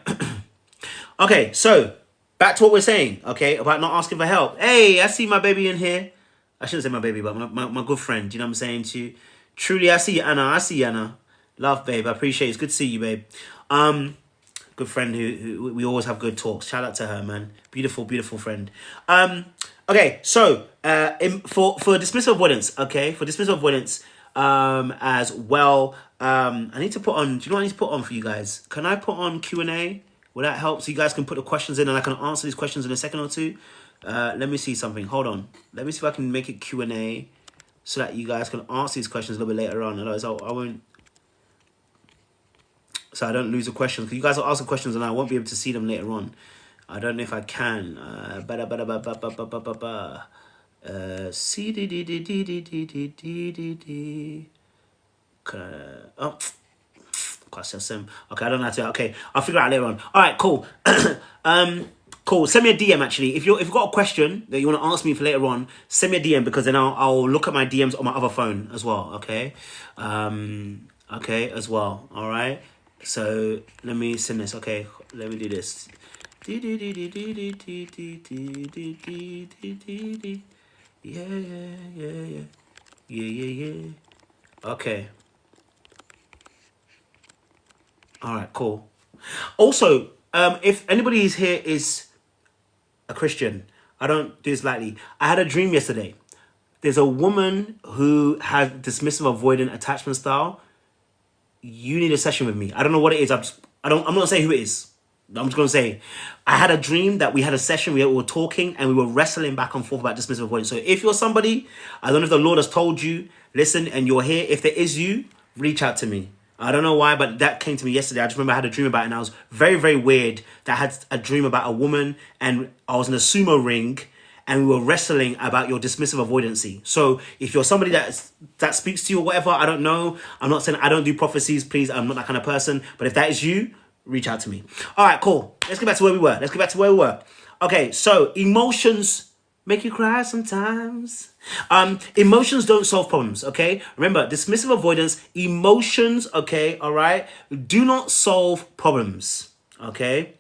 Okay, so back to what we're saying, okay, about not asking for help. Hey, I see my baby in here. I shouldn't say my baby, but my good friend, you know what I'm saying to you? Truly, I see you, Anna. I see you, Anna. Love, babe. I appreciate it. It's good to see you, babe. Good friend who we always have good talks. Shout out to her, man. Beautiful, beautiful friend. Okay, so for dismissive avoidance, okay, as well, I need to put on, do you know what I need to put on for you guys? Can I put on Q&A? Will that help? So you guys can put the questions in and I can answer these questions in a second or two. Let me see something. Hold on. Let me see if I can make it Q&A so that you guys can answer these questions a little bit later on. Otherwise, I won't. So I don't lose the questions. Because you guys will ask the questions and I won't be able to see them later on. I don't know if I can. Okay, I don't know how to. Okay, I'll figure it out later on. All right, cool. Cool. Send me a DM actually. If you've got a question that you want to ask me for later on, send me a DM because then I'll look at my DMs on my other phone as well. Okay. Okay, as well. All right. So let me send this. Okay, let me do this. Yeah. Okay. All right, cool. Also, if anybody is here is a Christian, I don't do this lightly. I had a dream yesterday. There's a woman who has dismissive avoidant attachment style. You need a session with me. I don't know what it is. I'm not gonna say who it is. I'm just gonna say I had a dream that we had a session. We were talking and we were wrestling back and forth about dismissive avoidance. So if you're somebody, I don't know if the Lord has told you, listen, and you're here. If there is you, reach out to me. I don't know why, but that came to me yesterday. I just remember I had a dream about it, and I was very, very weird that I had a dream about a woman, and I was in a sumo ring, and we were wrestling about your dismissive avoidancy. So if you're somebody that speaks to you or whatever, I don't know. I'm not saying I don't do prophecies, please. I'm not that kind of person. But if that is you, reach out to me. All right, cool. Let's get back to where we were. Okay, so emotions make you cry sometimes. Emotions don't solve problems, okay? Remember, dismissive avoidance, emotions, okay, all right, do not solve problems, okay?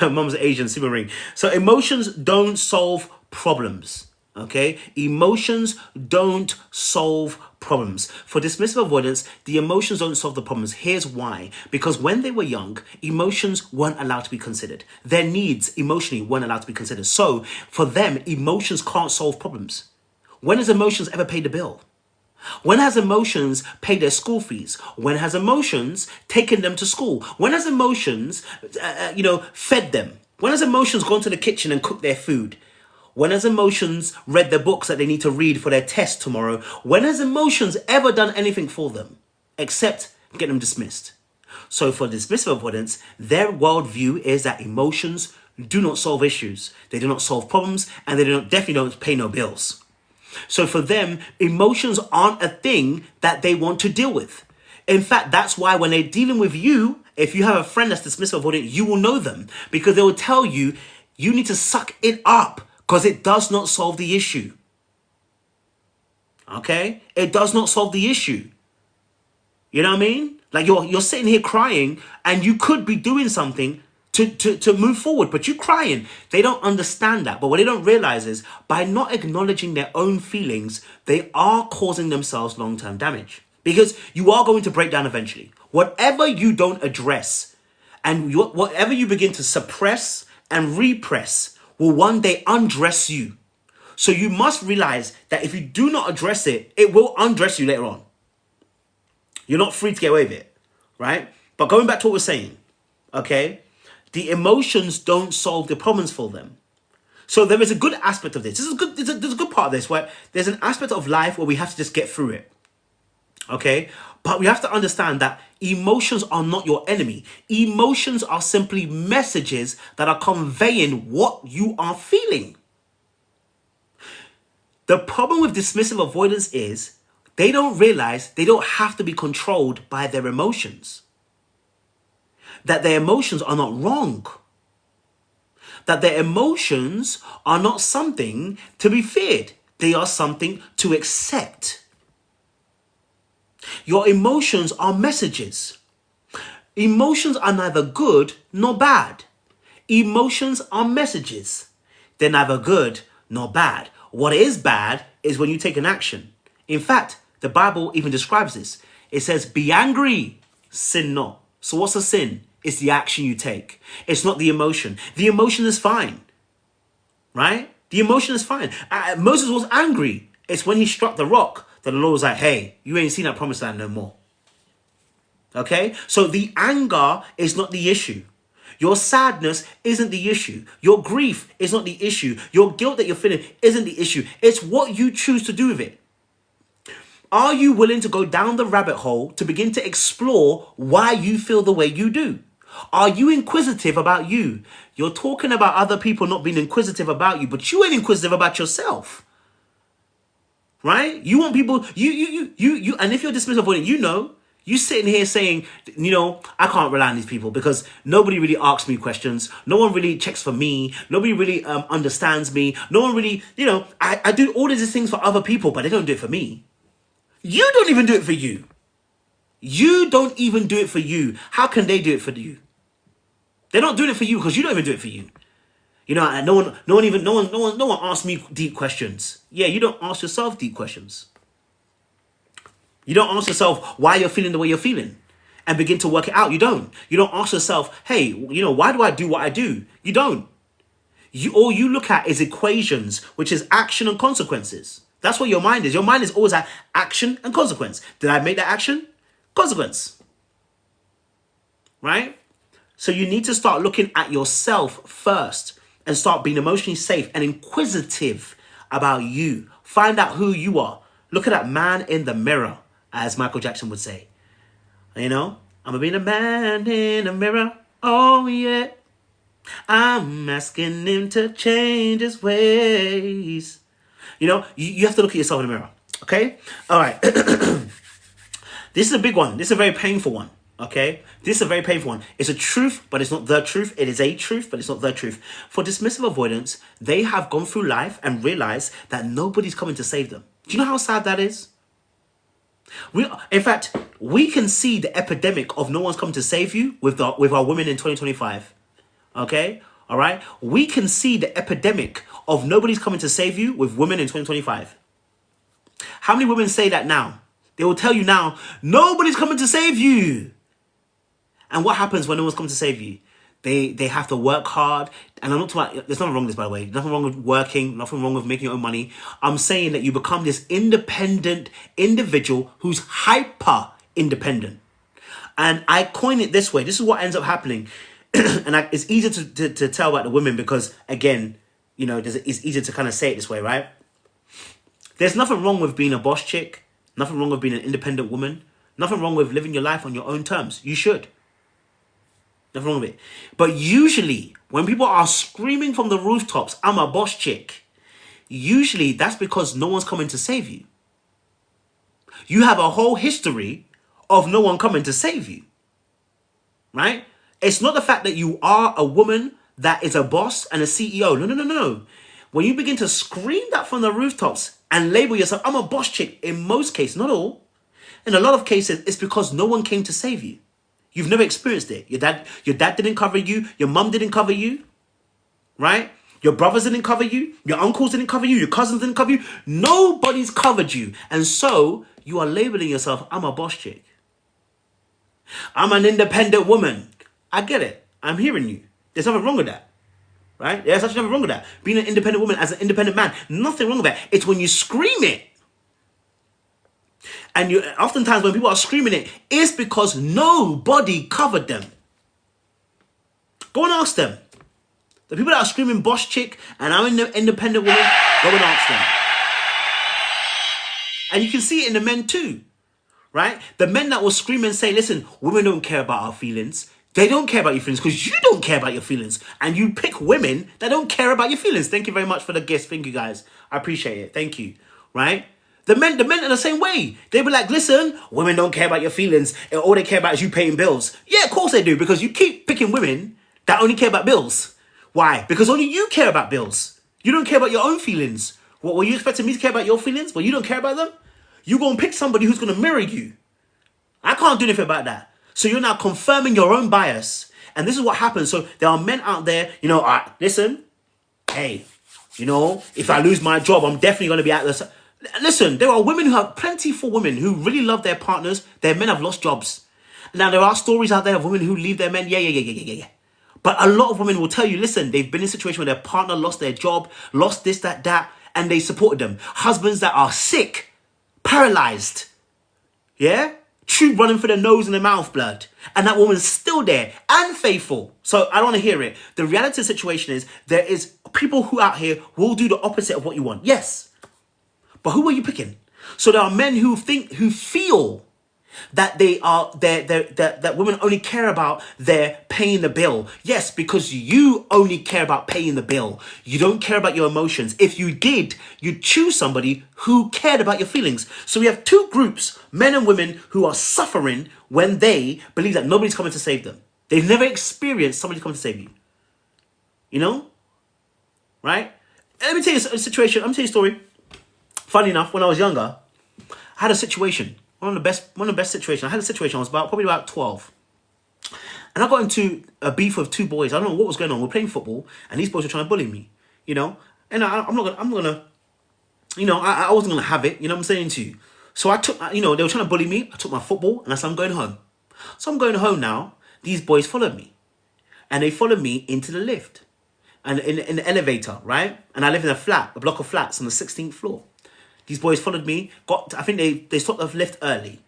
Mom's Asian, super ring. So emotions don't solve problems, okay? Emotions don't solve problems. For dismissive avoidance, the emotions don't solve the problems. Here's why. Because when they were young, emotions weren't allowed to be considered. Their needs emotionally weren't allowed to be considered. So for them, emotions can't solve problems. When has emotions ever paid a bill? When has emotions paid their school fees? When has emotions taken them to school? When has emotions, fed them? When has emotions gone to the kitchen and cooked their food? When has emotions read the books that they need to read for their test tomorrow? When has emotions ever done anything for them except get them dismissed? So for dismissive avoidance, their worldview is that emotions do not solve issues. They do not solve problems, and they definitely don't pay no bills. So for them, emotions aren't a thing that they want to deal with. In fact, that's why when they're dealing with you, if you have a friend that's dismissive avoidant, you will know them because they will tell you, you need to suck it up because it does not solve the issue. Okay? It does not solve the issue. You know what I mean? Like you're sitting here crying and you could be doing something to move forward, but you crying. They don't understand that. But what they don't realize is by not acknowledging their own feelings, they are causing themselves long-term damage, because you are going to break down eventually. Whatever you don't address and whatever you begin to suppress and repress will one day undress you. So you must realize that if you do not address it, it will undress you later on. You're not free to get away with it, right? But going back to what we're saying, okay? The emotions don't solve the problems for them. So there is a good aspect of this. This is good. There's a good part of this where there's an aspect of life where we have to just get through it, okay? But we have to understand that emotions are not your enemy. Emotions are simply messages that are conveying what you are feeling. The problem with dismissive avoidance is they don't realize they don't have to be controlled by their emotions. That their emotions are not wrong. That their emotions are not something to be feared. They are something to accept. Your emotions are messages. Emotions are neither good nor bad. Emotions are messages. They're neither good nor bad. What is bad is when you take an action. In fact, the Bible even describes this. It says, be angry, sin not. So what's a sin? It's the action you take. It's not the emotion. The emotion is fine, right? The emotion is fine. Moses was angry. It's when he struck the rock that the Lord was like, hey, you ain't seen that promised land no more. Okay? So the anger is not the issue. Your sadness isn't the issue. Your grief is not the issue. Your guilt that you're feeling isn't the issue. It's what you choose to do with it. Are you willing to go down the rabbit hole to begin to explore why you feel the way you do? Are you inquisitive about you? You're talking about other people not being inquisitive about you, but you ain't inquisitive about yourself. Right? You want people, and if you're dismissive avoidant, you sitting here saying, I can't rely on these people because nobody really asks me questions. No one really checks for me. Nobody really understands me. No one really, I do all of these things for other people, but they don't do it for me. You don't even do it for you. You don't even do it for you. How can they do it for you? They're not doing it for you because you don't even do it for you. And no one asks me deep questions. Yeah, you don't ask yourself deep questions. You don't ask yourself why you're feeling the way you're feeling and begin to work it out. You don't. You don't ask yourself, hey, why do I do what I do? You don't. All you look at is equations, which is action and consequences. That's what your mind is. Your mind is always at action and consequence. Did I make that action? Consequence. Right? So you need to start looking at yourself first and start being emotionally safe and inquisitive about you. Find out who you are. Look at that man in the mirror, as Michael Jackson would say. I'm being a man in the mirror. Oh, yeah. I'm asking him to change his ways. You have to look at yourself in the mirror. Okay? All right. This is a big one. This is a very painful one. Okay? This is a very painful one. It's a truth, but it's not the truth. It is a truth, but it's not the truth. For dismissive avoidance, they have gone through life and realized that nobody's coming to save them. Do you know how sad that is? In fact, we can see the epidemic of no one's coming to save you with our women in 2025. Okay? All right? We can see the epidemic of nobody's coming to save you with women in 2025. How many women say that now? They will tell you now, nobody's coming to save you. And what happens when no one's coming to save you? They have to work hard. And I'm not talking about, there's nothing wrong with this, by the way. Nothing wrong with working. Nothing wrong with making your own money. I'm saying that you become this independent individual who's hyper independent. And I coin it this way. This is what ends up happening. And it's easier to tell about the women because, again, it's easier to kind of say it this way, right? There's nothing wrong with being a boss chick. Nothing wrong with being an independent woman. Nothing wrong with living your life on your own terms. You should. Nothing wrong with it. But usually, when people are screaming from the rooftops, I'm a boss chick, usually that's because no one's coming to save you. You have a whole history of no one coming to save you. Right? It's not the fact that you are a woman that is a boss and a CEO. No. When you begin to scream that from the rooftops and label yourself, I'm a boss chick, in most cases, not all, in a lot of cases, it's because no one came to save you. You've never experienced it. Your dad didn't cover you. Your mum didn't cover you, right? Your brothers didn't cover you. Your uncles didn't cover you. Your cousins didn't cover you. Nobody's covered you. And so you are labeling yourself, I'm a boss chick. I'm an independent woman. I get it. I'm hearing you. There's nothing wrong with that. Right? There's actually nothing wrong with that. Being an independent woman as an independent man, nothing wrong with that. It's when you scream it. And oftentimes when people are screaming it, it's because nobody covered them. Go and ask them. The people that are screaming boss chick and I'm an independent woman, go and ask them. And you can see it in the men too. Right? The men that will scream and say, listen, women don't care about our feelings. They don't care about your feelings because you don't care about your feelings. And you pick women that don't care about your feelings. Thank you very much for the gifts. Thank you, guys. I appreciate it. Thank you. Right? The men are the same way. They be like, listen, women don't care about your feelings. All they care about is you paying bills. Yeah, of course they do. Because you keep picking women that only care about bills. Why? Because only you care about bills. You don't care about your own feelings. What, were you expecting me to care about your feelings? Well, you don't care about them? You go and pick somebody who's going to mirror you. I can't do anything about that. So you're now confirming your own bias. And this is what happens. So there are men out there, listen, hey, if I lose my job, I'm definitely going to be out there. Listen, there are women who have plenty for women who really love their partners. Their men have lost jobs. Now, there are stories out there of women who leave their men. Yeah. But a lot of women will tell you, listen, they've been in a situation where their partner lost their job, lost this, that, and they supported them. Husbands that are sick, paralyzed, yeah? Tube running for the nose and the mouth blood. And that woman's still there and faithful. So I don't want to hear it. The reality of the situation is there is people who out here will do the opposite of what you want. Yes. But who are you picking? So there are men who feel that that women only care about their paying the bill. Yes, because you only care about paying the bill. You don't care about your emotions. If you did, you'd choose somebody who cared about your feelings. So we have two groups, men and women, who are suffering when they believe that nobody's coming to save them. They've never experienced somebody coming to save you. Right? Let me tell you a situation. Let me tell you a story. Funny enough, when I was younger, I had a situation. One of the best situations. I had a situation. I was probably about 12. And I got into a beef with two boys. I don't know what was going on. We're playing football and these boys were trying to bully me, And I wasn't going to have it, what I'm saying to you. So I took, they were trying to bully me. I took my football and I said, I'm going home. So I'm going home now. These boys followed me. And they followed me into the lift. And in the elevator, right? And I live in a block of flats on the 16th floor. These boys followed me. I think they stopped the lift early.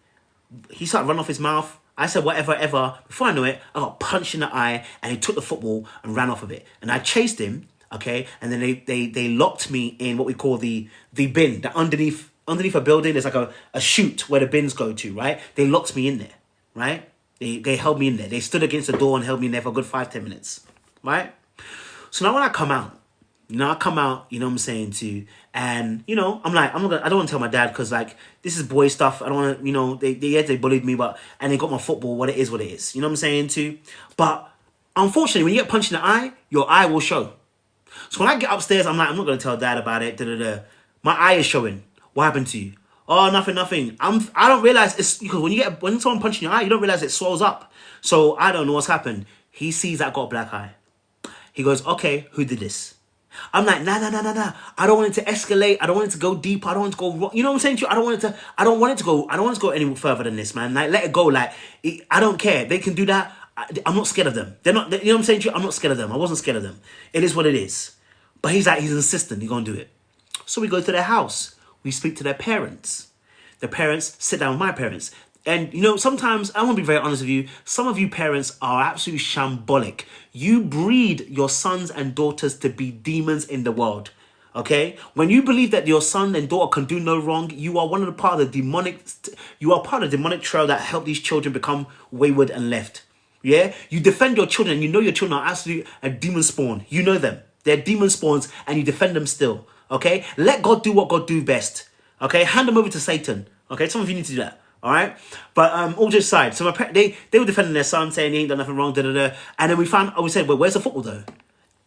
He started running off his mouth. I said, whatever, ever. Before I know it, I got punched in the eye and he took the football and ran off of it. And I chased him, okay? And then they locked me in what we call the bin. That underneath a building, there's like a chute where the bins go to, right? They locked me in there, right? They held me in there. They stood against the door and held me in there for a good 5-10 minutes, right? So now when I come out, you know what I'm saying to you, and I'm like, I don't want to tell my dad because like this is boy stuff. I don't want to, they bullied me, and they got my football. What it is, you know what I'm saying to you. But unfortunately, when you get punched in the eye, your eye will show. So when I get upstairs, I'm like, I'm not gonna tell dad about it. My eye is showing. What happened to you? Oh, nothing. I don't realize it's because when someone punches your eye, you don't realize it swells up. So I don't know what's happened. He sees that I got a black eye. He goes, okay, who did this? I'm like, nah. I don't want it to escalate. I don't want it to go deep. I don't want it to go wrong. You know what I'm saying to you? I don't want it to go any further than this, man. Like, let it go. Like, I don't care. They can do that. I'm not scared of them. They're not, you know what I'm saying to you? I'm not scared of them. I wasn't scared of them. It is what it is. But he's insistent. He's going to do it. So we go to their house. We speak to their parents. The parents sit down with my parents. And, sometimes, I want to be very honest with you, some of you parents are absolutely shambolic. You breed your sons and daughters to be demons in the world, okay? When you believe that your son and daughter can do no wrong, you are part of the demonic trail that helped these children become wayward and left, yeah? You defend your children, and your children are absolutely a demon spawn. You know them. They're demon spawns, and you defend them still, okay? Let God do what God do best, okay? Hand them over to Satan, okay? Some of you need to do that. All right, but all just aside, so they were defending their son, saying he ain't done nothing wrong, and then we said, well, where's the football though?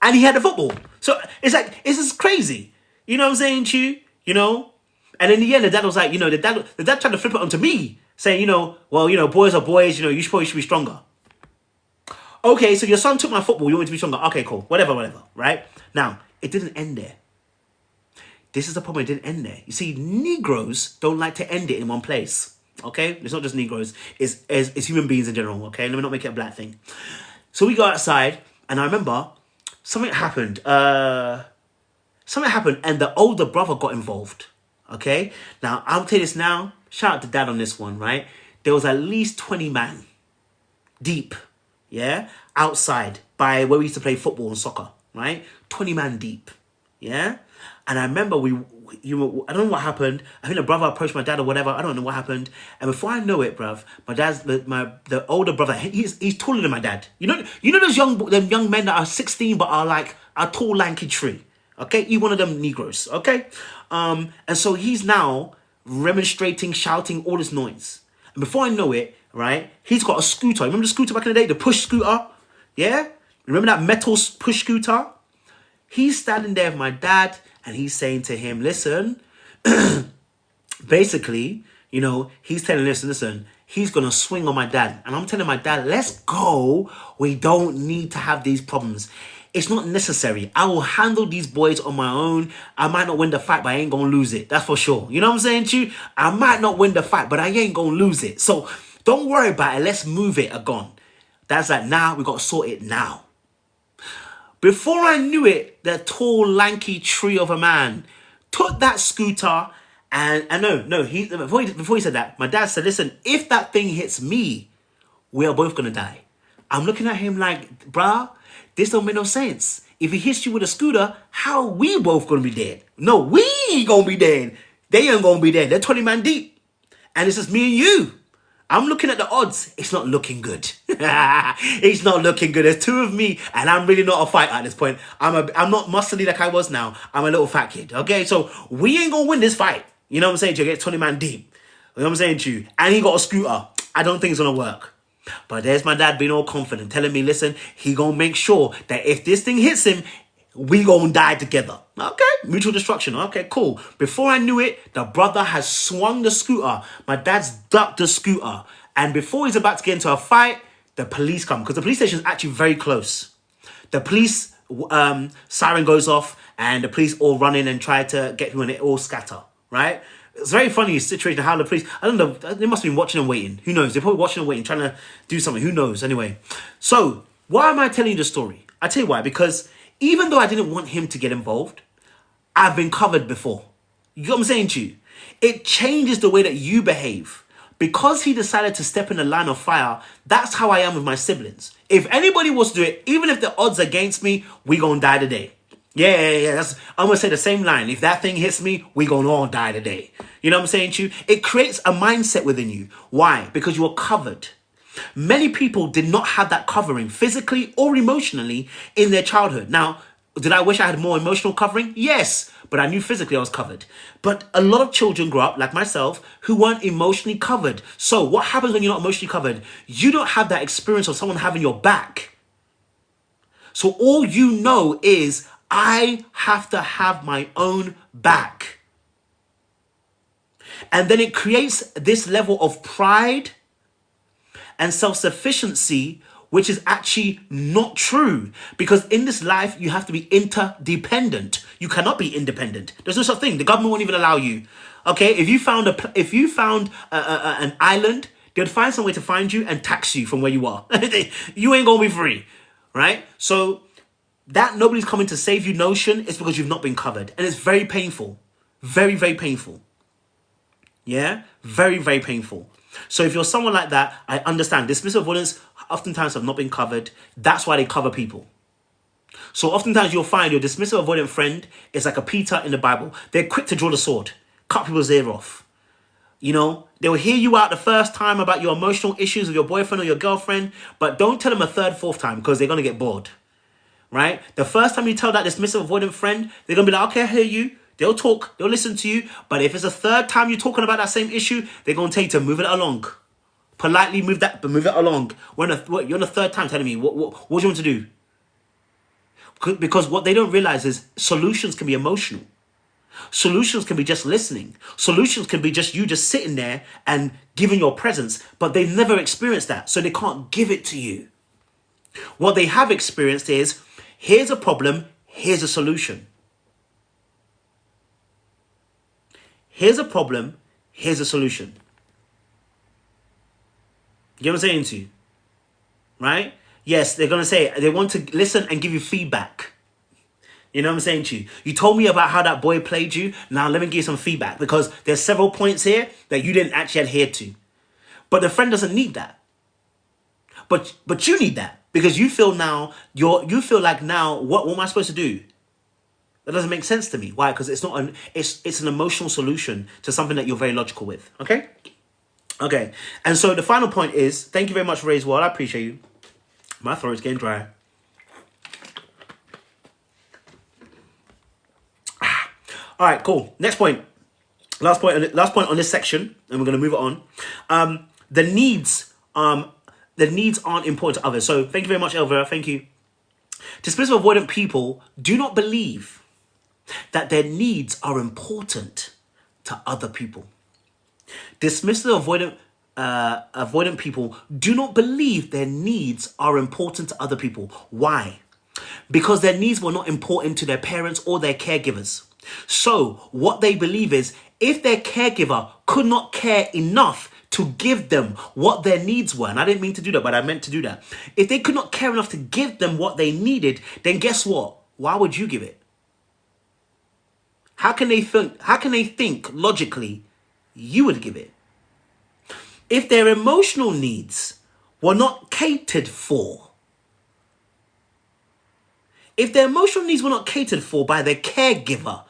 And he had the football. So it's like, it's just crazy. You know what I'm saying to you? And in the end, the dad was like, the dad tried to flip it onto me, saying, boys are boys, you should be stronger. Okay, so your son took my football. You want me to be stronger? Okay, cool. Whatever, right? Now, it didn't end there. This is the problem. It didn't end there. You see, Negroes don't like to end it in one place. Okay? It's not just Negroes. It's human beings in general. Okay? Let me not make it a black thing. So we go outside, and I remember something happened. Something happened, and the older brother got involved. Okay? Now, I'll tell you this now. Shout out to Dad on this one, right? There was at least 20 man deep, yeah? Outside by where we used to play football and soccer, right? 20 man deep, yeah? And I remember I don't know what happened. I think the brother approached my dad or whatever. I don't know what happened. And before I know it, bruv, my dad's the older brother. He's taller than my dad. You know those young men that are 16 but are like a tall, lanky tree. Okay, he one of them Negroes. Okay, and so he's now remonstrating, shouting, all this noise. And before I know it, right, he's got a scooter. Remember the scooter back in the day, the push scooter? Yeah, remember that metal push scooter? He's standing there with my dad. And he's saying to him, listen, basically, he's telling, listen, he's going to swing on my dad. And I'm telling my dad, let's go. We don't need to have these problems. It's not necessary. I will handle these boys on my own. I might not win the fight, but I ain't going to lose it. That's for sure. You know what I'm saying to you? I might not win the fight, but I ain't going to lose it. So don't worry about it. Let's move it. Gone. That's like, now we got to sort it now. Before I knew it, the tall, lanky tree of a man took that scooter and before he said that, my dad said, listen, if that thing hits me, we are both going to die. I'm looking at him like, bruh, this don't make no sense. If he hits you with a scooter, how we both going to be dead? No, we ain't going to be dead. They ain't going to be dead. They're 20 man deep. And it's just me and you. I'm looking at the odds. It's not looking good. It's not looking good. There's two of me, and I'm really not a fighter at this point. I'm not muscly like I was now. I'm a little fat kid. Okay, so we ain't gonna win this fight. You know what I'm saying? To get 20 man deep. You know what I'm saying to you? And he got a scooter. I don't think it's gonna work. But there's my dad being all confident, telling me, listen, he gonna make sure that if this thing hits him, we gonna die together. Okay, mutual destruction. Okay, cool. Before I knew it, the brother has swung the scooter. My dad's ducked the scooter. And before he's about to get into a fight, the police come. Because the police station is actually very close. The police siren goes off and the police all run in and try to get him and it all scatter. Right? It's a very funny situation how the police, I don't know, they must have been watching and waiting. Who knows? They're probably watching and waiting, trying to do something. Who knows? Anyway. So, why am I telling you the story? I tell you why. Because even though I didn't want him to get involved, I've been covered before. You know what I'm saying to you? It changes the way that you behave. Because he decided to step in the line of fire, that's how I am with my siblings. If anybody was to do it, even if the odds against me, we gonna die today. Yeah. I'm gonna say the same line. If that thing hits me, we gonna all die today. You know what I'm saying to you? It creates a mindset within you. Why? Because you are covered. Many people did not have that covering physically or emotionally in their childhood. Now, did I wish I had more emotional covering? Yes, but I knew physically I was covered. But a lot of children grow up, like myself, who weren't emotionally covered. So what happens when you're not emotionally covered? You don't have that experience of someone having your back. So all you know is, I have to have my own back. And then it creates this level of pride and self-sufficiency, which is actually not true. Because in this life, you have to be interdependent. You cannot be independent. There's no such thing. The government won't even allow you. Okay, if you found an island, they'd find some way to find you and tax you from where you are. You ain't gonna be free, right? So that nobody's coming to save you notion is because you've not been covered. And it's very painful. Very, very painful. Yeah? Very, very painful. So if you're someone like that, I understand. Dismissive avoidance oftentimes have not been covered. That's why they cover people. So oftentimes you'll find your dismissive avoidant friend is like a Peter in the Bible. They're quick to draw the sword, cut people's ear off. You know, they'll hear you out the first time about your emotional issues with your boyfriend or your girlfriend, but don't tell them a third, fourth time because they're going to get bored. Right? The first time you tell that dismissive avoidant friend, they're going to be like, okay, I hear you. They'll talk, they'll listen to you. But if it's a third time you're talking about that same issue, they're going to tell you to move it along. Politely move it along. You're on the third time telling me, what do you want to do? Because what they don't realize is solutions can be emotional. Solutions can be just listening. Solutions can be just you just sitting there and giving your presence. But they've never experienced that. So they can't give it to you. What they have experienced is, here's a problem, here's a solution. Here's a problem, here's a solution. You know what I'm saying to you? Right? Yes, they're going to say, they want to listen and give you feedback. You know what I'm saying to you? You told me about how that boy played you. Now let me give you some feedback, because there's several points here that you didn't actually adhere to. But the friend doesn't need that. But you need that, because you feel now, you feel like now, what am I supposed to do? That doesn't make sense to me. Why? Because it's not it's an emotional solution to something that you're very logical with. Okay? Okay. And so the final point is, thank you very much, Ray's World. I appreciate you. My throat's getting dry. All right, cool. Next point. Last point on this section, and we're going to move it on. The needs aren't important to others. So thank you very much, Elvira. Thank you. Dismissive avoidant people do not believe that their needs are important to other people. Dismissive avoidant people do not believe their needs are important to other people. Why? Because their needs were not important to their parents or their caregivers. So what they believe is, if their caregiver could not care enough to give them what their needs were, and I didn't mean to do that, but I meant to do that. If they could not care enough to give them what they needed, then guess what? Why would you give it? How can they think logically you would give it? If their emotional needs were not catered for, if their emotional needs were not catered for by their caregiver,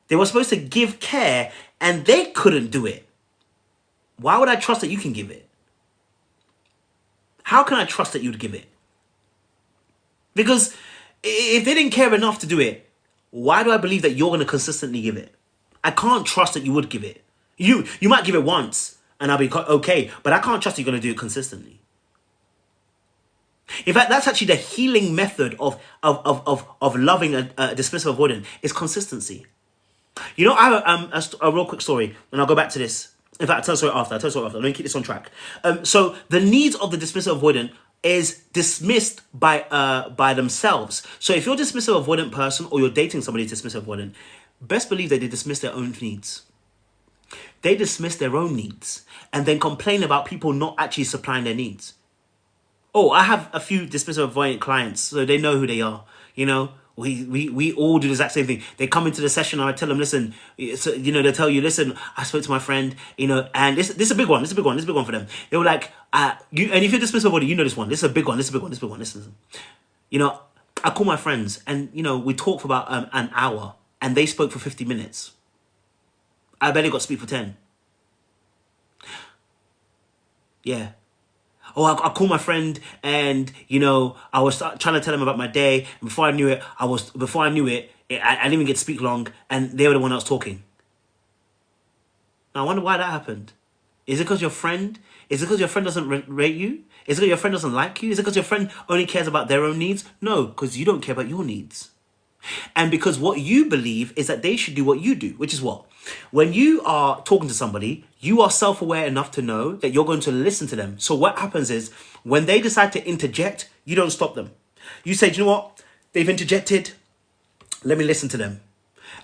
they were supposed to give care and they couldn't do it, why would I trust that you can give it? How can I trust that you'd give it? Because if they didn't care enough to do it, why do I believe that you're going to consistently give it? I can't trust that you would give it. You might give it once and I'll be okay, but I can't trust you're going to do it consistently. In fact, that's actually the healing method of loving a dismissive avoidant, is consistency. You know, I have a real quick story, and I'll go back to this. In fact, I'll tell a story after. Let me keep this on track. So the needs of the dismissive avoidant is dismissed by themselves. So if you're a dismissive avoidant person, or you're dating somebody who's dismissive avoidant, best believe that they dismiss their own needs. They dismiss their own needs and then complain about people not actually supplying their needs. Oh, I have a few dismissive avoidant clients, so they know who they are. You know, we all do the exact same thing. They come into the session and I tell them, listen, so, you know, they'll tell you, listen, I spoke to my friend, you know, and this is a big one. This is a big one for them. They were like, and if you're dismissive avoidant, you know this one. This is a big one. Listen. You know, I call my friends and, you know, we talk for about an hour and they spoke for 50 minutes. I barely got to speak for 10. Yeah. Oh, I called my friend and, you know, I was trying to tell him about my day. And before I knew it, I didn't even get to speak long, and they were the one that was talking. Now, I wonder why that happened. Is it because your friend doesn't rate you? Is it because your friend doesn't like you? Is it because your friend only cares about their own needs? No, because you don't care about your needs. And because what you believe is that they should do what you do, which is what? When you are talking to somebody, you are self-aware enough to know that you're going to listen to them. So what happens is, when they decide to interject, you don't stop them. You say, do you know what? They've interjected. Let me listen to them.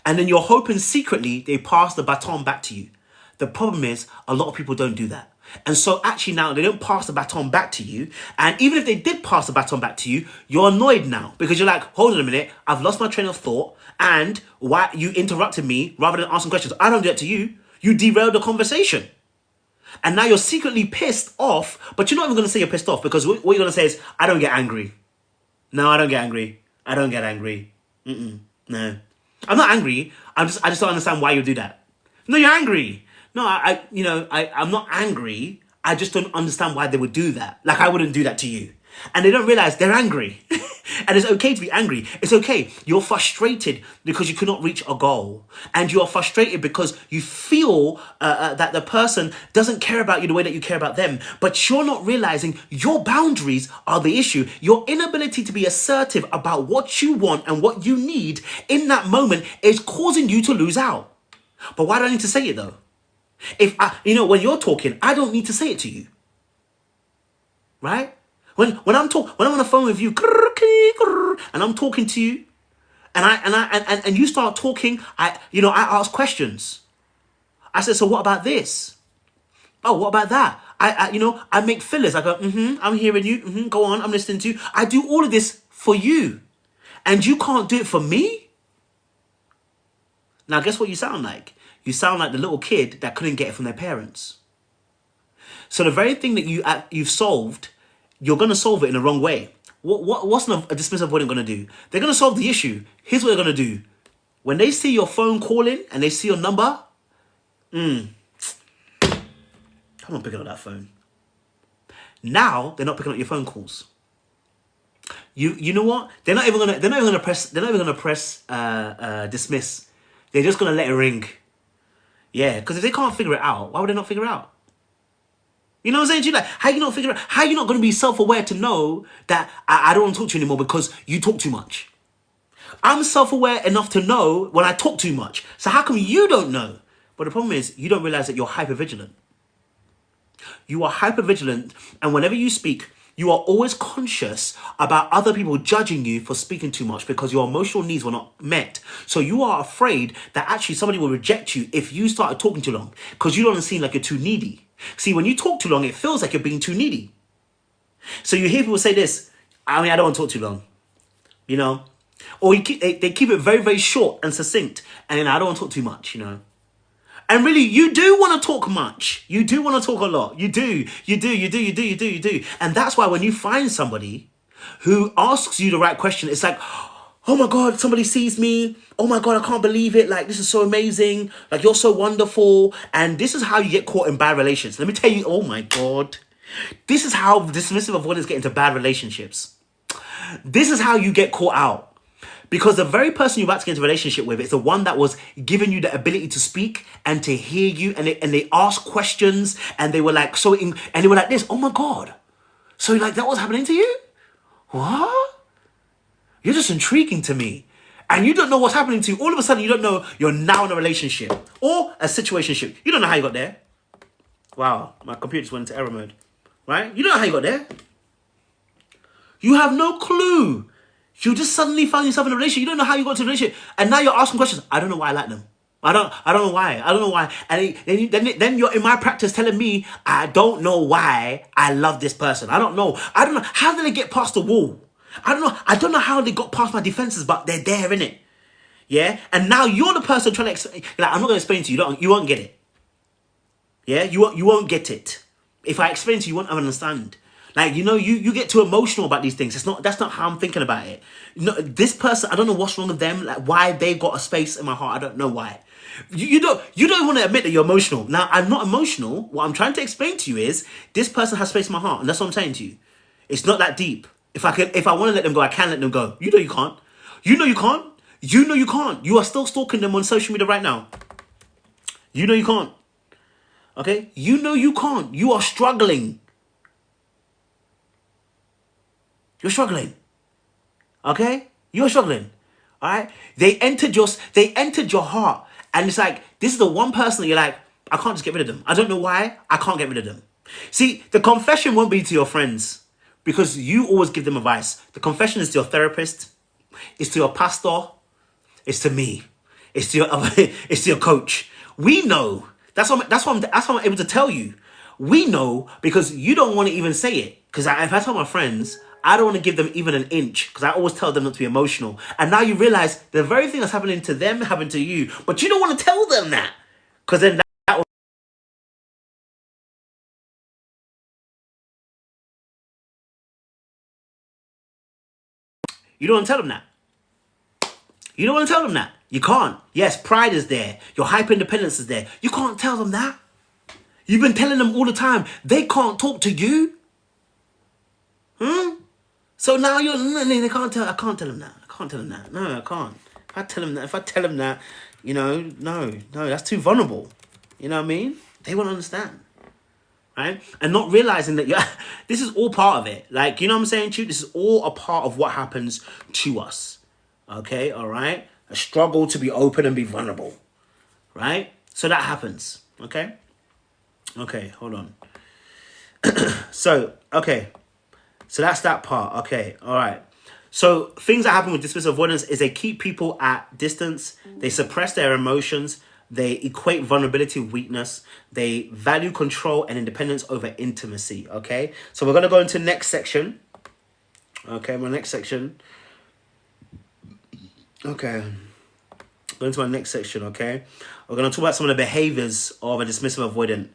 And then you're hoping secretly they pass the baton back to you. The problem is, a lot of people don't do that. And so actually now they don't pass the baton back to you. And even if they did pass the baton back to you, you're annoyed now because you're like, hold on a minute, I've lost my train of thought. And why you interrupted me rather than asking questions. I don't do that to you. You derailed the conversation. And now you're secretly pissed off, but you're not even going to say you're pissed off, because what you're going to say is, I don't get angry. No, I don't get angry. I don't get angry. No. I'm not angry. I just don't understand why you do that. No, you're angry. No, I'm not angry. I just don't understand why they would do that. Like, I wouldn't do that to you. And they don't realize they're angry. And it's okay to be angry. It's okay. You're frustrated because you could not reach a goal. And you are frustrated because you feel that the person doesn't care about you the way that you care about them. But you're not realizing your boundaries are the issue. Your inability to be assertive about what you want and what you need in that moment is causing you to lose out. But why do I need to say it though? If when you're talking, I don't need to say it to you. Right? When I'm on the phone with you, and I'm talking to you, and you start talking, I ask questions. I said, so what about this? Oh, what about that? I make fillers. I go, I'm hearing you. Go on, I'm listening to you. I do all of this for you, and you can't do it for me. Now, guess what you sound like? You sound like the little kid that couldn't get it from their parents. So the very thing that you've solved, you're going to solve it in the wrong way. What's a dismissive avoidant going to do? They're going to solve the issue. Here's what they're going to do. When they see your phone calling and they see your number, come on, picking up that phone. Now they're not picking up your phone calls. You know what? They're not even gonna press dismiss. They're just gonna let it ring. Yeah, because if they can't figure it out, why would they not figure it out? You know what I'm saying to you? Like, how you not figure out? How you not going to be self-aware to know that I don't want to talk to you anymore because you talk too much? I'm self-aware enough to know when I talk too much. So how come you don't know? But the problem is you don't realize that you're hypervigilant. You are hypervigilant, and whenever you speak, you are always conscious about other people judging you for speaking too much because your emotional needs were not met. So you are afraid that actually somebody will reject you if you started talking too long because you don't seem like you're too needy. See, when you talk too long, it feels like you're being too needy. So you hear people say this, I don't want to talk too long, Or they keep it very, very short and succinct, and then I don't want to talk too much, And really, you do want to talk much. You do want to talk a lot. You do. And that's why when you find somebody who asks you the right question, it's like, oh my God, somebody sees me. Oh my God, I can't believe it. Like, this is so amazing. Like, you're so wonderful. And this is how you get caught in bad relations. Let me tell you, oh my God. This is how dismissive avoidants get into bad relationships. This is how you get caught out. Because the very person you're about to get into a relationship with is the one that was giving you the ability to speak and to hear you, and they asked questions, and they were like and they were like this, oh my God. So like that was happening to you? What? You're just intriguing to me. And you don't know what's happening to you. All of a sudden you don't know you're now in a relationship or a situationship. You don't know how you got there. Wow, my computer just went into error mode. Right? You don't know how you got there. You have no clue. You just suddenly found yourself in a relationship. You don't know how you got to a relationship. And now you're asking questions. I don't know why I like them. I don't know why. And then you're in my practice telling me, I don't know why I love this person. I don't know. How did they get past the wall? I don't know how they got past my defenses, but they're there, innit? Yeah? And now you're the person trying to explain. Like, I'm not going to explain to you. You won't get it. Yeah? You won't get it. If I explain to you, you won't understand. Like, you get too emotional about these things. That's not how I'm thinking about it. This person, I don't know what's wrong with them, like why they've got a space in my heart. I don't know why. You don't want to admit that you're emotional. Now, I'm not emotional. What I'm trying to explain to you is this person has space in my heart, and that's what I'm saying to you. It's not that deep. If I want to let them go, I can let them go. You know you can't. You know you can't. You know you can't. You are still stalking them on social media right now. You know you can't. Okay? You know you can't. You are struggling. You're struggling. Okay? You're struggling. All right? They entered your heart. And it's like, this is the one person that you're like, I can't just get rid of them. I don't know why. I can't get rid of them. See, the confession won't be to your friends because you always give them advice. The confession is to your therapist. It's to your pastor. It's to me. It's to your coach. We know. That's why I'm able to tell you. We know because you don't want to even say it. Because if I tell my friends, I don't want to give them even an inch because I always tell them not to be emotional. And now you realize the very thing that's happening to them happened to you. But you don't want to tell them that. Because then that will... You don't want to tell them that. You don't want to tell them that. You can't. Yes, pride is there. Your hyper-independence is there. You can't tell them that. You've been telling them all the time. They can't talk to you. So now they can't tell. I can't tell them that. I can't tell them that. No, I can't. If I tell them that, no, that's too vulnerable. You know what I mean? They won't understand. Right? And not realizing that this is all part of it. Like, you know what I'm saying to you? This is all a part of what happens to us. Okay? All right? A struggle to be open and be vulnerable. Right? So that happens. Okay? Okay, hold on. So So that's that part. Okay. All right. So things that happen with dismissive avoidance is they keep people at distance. They suppress their emotions. They equate vulnerability with weakness. They value control and independence over intimacy. Okay. So we're going to go into next section. Okay. My next section. Okay. Going to my next section. Okay. We're going to talk about some of the behaviors of a dismissive avoidant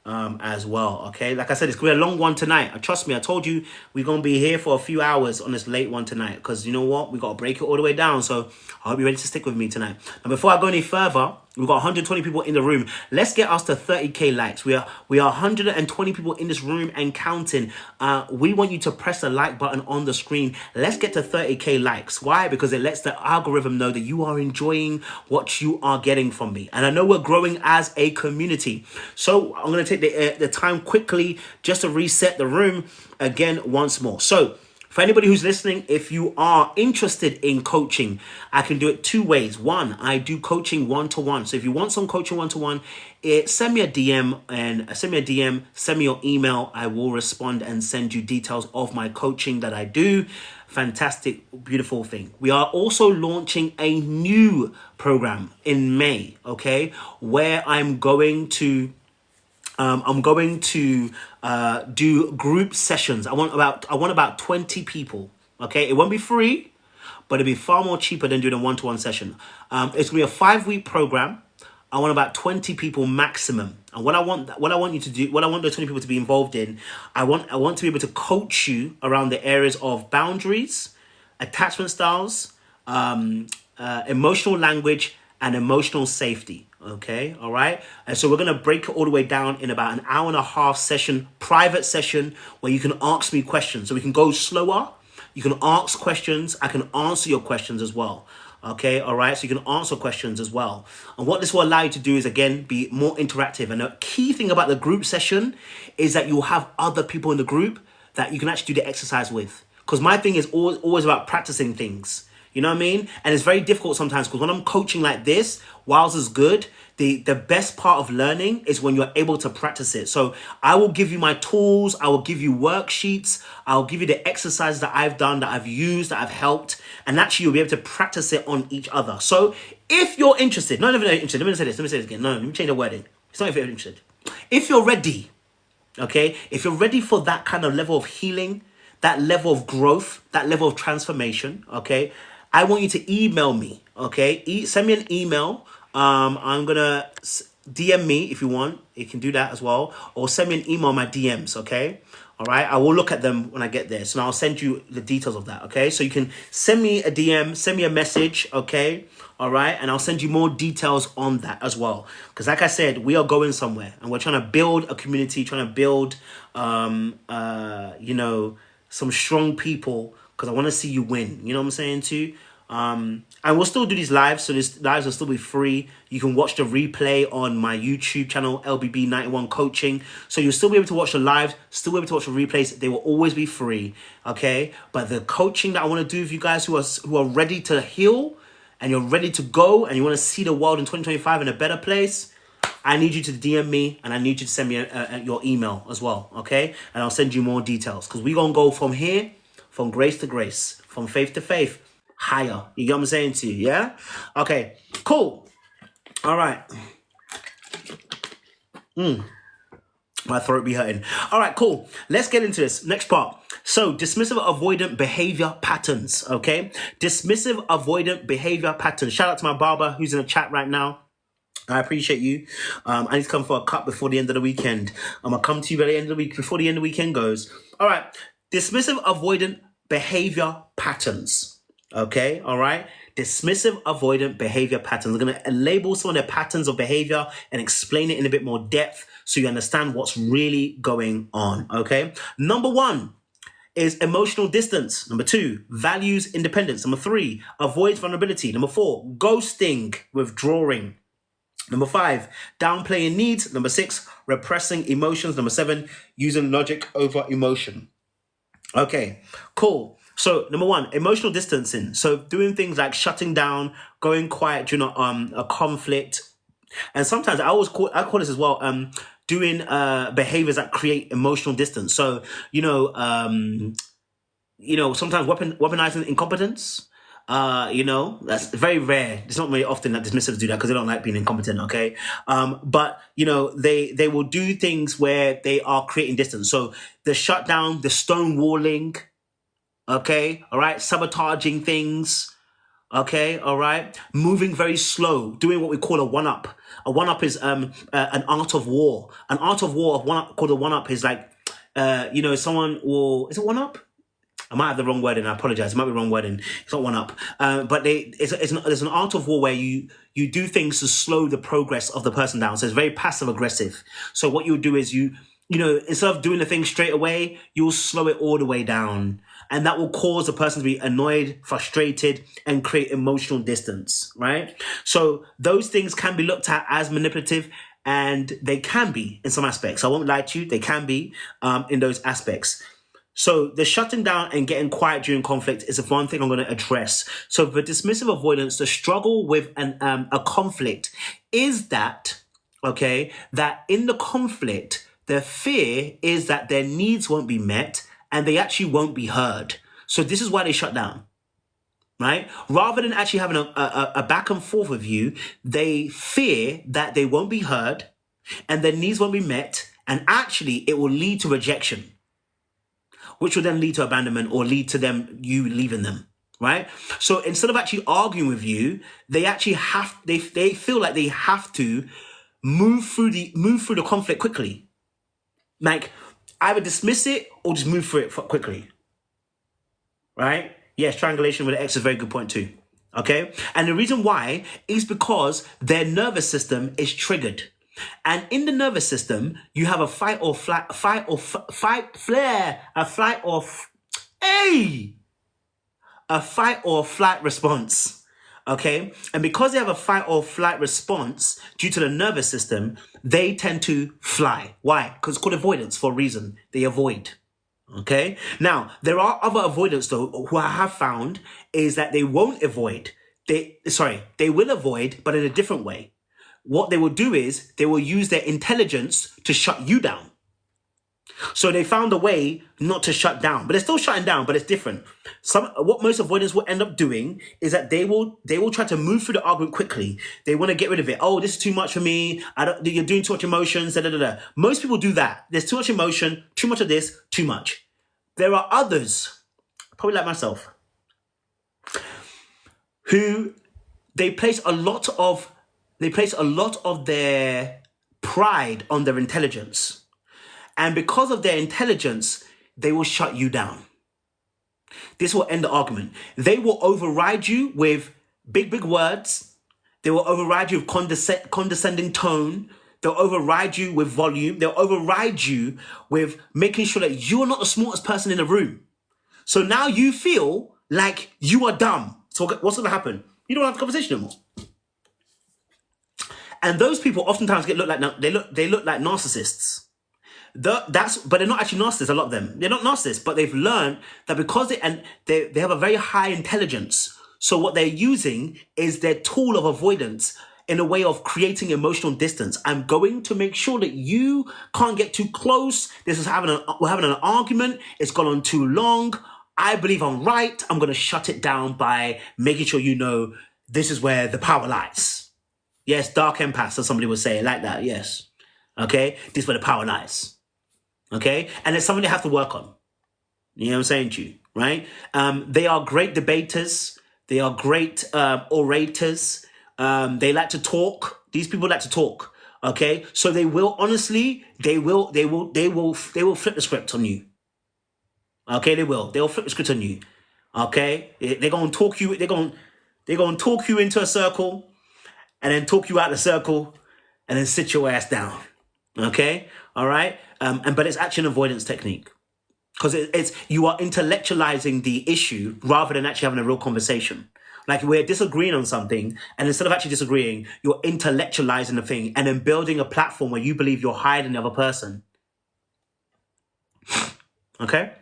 as well. Okay, like I said, it's gonna be a long one tonight. Trust me, I told you we're gonna be here for a few hours on this late one tonight, because you know what, we gotta break it all the way down. So I hope you're ready to stick with me tonight. And before I go any further, we've got 120 people in the room. Let's get us to 30k likes. We are 120 people in this room and counting. We want you to press the like button on the screen. Let's get to 30k likes. Why? Because it lets the algorithm know that you are enjoying what you are getting from me. And I know we're growing as a community. So I'm going to take the time quickly just to reset the room again once more. So for anybody who's listening, if you are interested in coaching, I can do it two ways. One, I do coaching one-to-one. So if you want some coaching one-to-one, send me a DM send me your email. I will respond and send you details of my coaching that I do. Fantastic, beautiful thing. We are also launching a new program in May, okay, where I'm going to do group sessions. I want about 20 people. Okay, it won't be free, but it'll be far more cheaper than doing a one-to-one session. It's gonna be a 5-week program. I want about 20 people maximum. And what I want you to do, what I want those 20 people to be involved in, I want to be able to coach you around the areas of boundaries, attachment styles, emotional language, and emotional safety. Okay, all right. And so we're going to break it all the way down in about an hour and a half session, private session, where you can ask me questions. So we can go slower. You can ask questions. I can answer your questions as well. Okay, all right. So you can answer questions as well. And what this will allow you to do is, again, be more interactive. And the key thing about the group session is that you'll have other people in the group that you can actually do the exercise with. Because my thing is always about practicing things. You know what I mean? And it's very difficult sometimes, because when I'm coaching like this, whilst it's good, the best part of learning is when you're able to practice it. So I will give you my tools. I will give you worksheets. I'll give you the exercises that I've done, that I've used, that I've helped. And actually, you'll be able to practice it on each other. So if you're interested, not even interested, let me say this again. No, let me change the wording. It's not if you're interested. If you're ready, okay? If you're ready for that kind of level of healing, that level of growth, that level of transformation, okay? I want you to email me, okay? Send me an email. I'm going to DM me if you want. You can do that as well. Or send me an email on my DMs, okay? All right? I will look at them when I get there. So now I'll send you the details of that, okay? So you can send me a DM, send me a message, okay? All right? And I'll send you more details on that as well. Because like I said, we are going somewhere. And we're trying to build a community, trying to build, some strong people, because I want to see you win. You know what I'm saying too? And we'll still do these lives, so these lives will still be free. You can watch the replay on my YouTube channel, LBB91 Coaching. So you'll still be able to watch the lives, still be able to watch the replays. They will always be free, okay? But the coaching that I want to do with you guys who are ready to heal, and you're ready to go, and you want to see the world in 2025 in a better place, I need you to DM me, and I need you to send me your email as well, okay? And I'll send you more details, because we're going to go from here, from grace to grace, from faith to faith, higher. You get what I'm saying to you, yeah? Okay, cool. All right. My throat be hurting. All right, cool. Let's get into this. Next part. So, dismissive avoidant behavior patterns, okay? Dismissive avoidant behavior patterns. Shout out to my barber who's in the chat right now. I appreciate you. I need to come for a cut before the end of the weekend. I'm going to come to you by the end of the week, before the end of the weekend goes. All right. Dismissive avoidant behavior patterns. Okay. All right. Dismissive avoidant behavior patterns. I'm going to label some of the patterns of behavior and explain it in a bit more depth so you understand what's really going on. Okay. Number 1 is emotional distance. Number 2, values independence. Number 3, avoids vulnerability. Number 4, ghosting, withdrawing. Number 5, downplaying needs. Number 6, repressing emotions. Number 7, using logic over emotion. Okay, cool. So number 1, emotional distancing. So doing things like shutting down, going quiet during a conflict. And sometimes I call this as well, doing behaviors that create emotional distance. So, sometimes weaponizing incompetence. That's very rare. It's not very often that dismissives do that because they don't like being incompetent. Okay, but they will do things where they are creating distance. So the shutdown, the stonewalling. Okay, all right, sabotaging things. Okay, all right, moving very slow, doing what we call a one-up. A one-up is an art of war. An art of war of one called a one-up is like someone will, is it one-up? I might have the wrong wording. I apologize. It might be wrong wording. It's not one up. But there's an art of war where you do things to slow the progress of the person down. So it's very passive aggressive. So what you do is instead of doing the thing straight away, you'll slow it all the way down. And that will cause the person to be annoyed, frustrated, and create emotional distance, right? So those things can be looked at as manipulative, and they can be in some aspects. I won't lie to you. They can be in those aspects. So the shutting down and getting quiet during conflict is the one thing I'm going to address. So for dismissive avoidance, the struggle with a conflict is that in the conflict, the fear is that their needs won't be met and they actually won't be heard. So this is why they shut down, right? Rather than actually having a back and forth with you, they fear that they won't be heard and their needs won't be met, and actually it will lead to rejection, which will then lead to abandonment or lead to you leaving them, right? So instead of actually arguing with you, they actually they feel like they have to move through the conflict quickly. Like, either dismiss it or just move through it quickly, right? Yes, triangulation with an X is a very good point too, okay? And the reason why is because their nervous system is triggered. And in the nervous system, you have a fight or flight response. Okay. And because they have a fight or flight response due to the nervous system, they tend to fly. Why? Because it's called avoidance for a reason. They avoid. Okay. Now, there are other avoidants though, who I have found is that they won't avoid. They will avoid, but in a different way. What they will do is they will use their intelligence to shut you down. So they found a way not to shut down, but they're still shutting down, but it's different. What most avoidants will end up doing is that they will try to move through the argument quickly. They want to get rid of it. Oh, this is too much for me. You're doing too much emotions. Da, da, da, da. Most people do that. There's too much emotion, too much of this, too much. There are others, probably like myself, who they place a lot of their pride on their intelligence. And because of their intelligence, they will shut you down. This will end the argument. They will override you with big, big words. They will override you with condescending tone. They'll override you with volume. They'll override you with making sure that you're not the smartest person in the room. So now you feel like you are dumb. So what's going to happen? You don't have the conversation anymore. And those people oftentimes look like narcissists. But they're not actually narcissists. A lot of them, they're not narcissists, but they've learned that because they have a very high intelligence. So what they're using is their tool of avoidance in a way of creating emotional distance. I'm going to make sure that you can't get too close. We're having an argument. It's gone on too long. I believe I'm right. I'm going to shut it down by making sure this is where the power lies. Yes, dark empaths, as somebody would say it like that. Yes. Okay. This is where the power lies. Okay. And it's something they have to work on. You know what I'm saying to you, right? They are great debaters. They are great orators. They like to talk. These people like to talk. Okay. So they will they will flip the script on you. Okay. They'll flip the script on you. Okay. They're going to talk you. They're going to talk you into a circle, and then talk you out the circle, and then sit your ass down. Okay? All right? But it's actually an avoidance technique. Because you are intellectualizing the issue rather than actually having a real conversation. Like, we're disagreeing on something, and instead of actually disagreeing, you're intellectualizing the thing and then building a platform where you believe you're higher than the other person. Okay?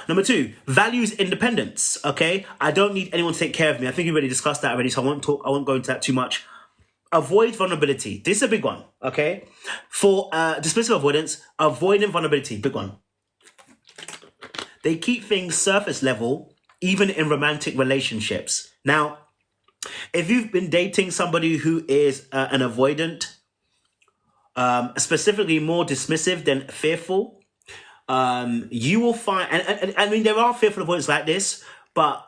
Number 2, values independence. Okay? I don't need anyone to take care of me. I think we already discussed that already, so I won't go into that too much. Avoid vulnerability. This is a big one, okay? For dismissive avoidance, avoiding vulnerability, big one. They keep things surface level, even in romantic relationships. Now, if you've been dating somebody who is an avoidant, specifically more dismissive than fearful, you will find, and I mean, there are fearful avoidants like this, but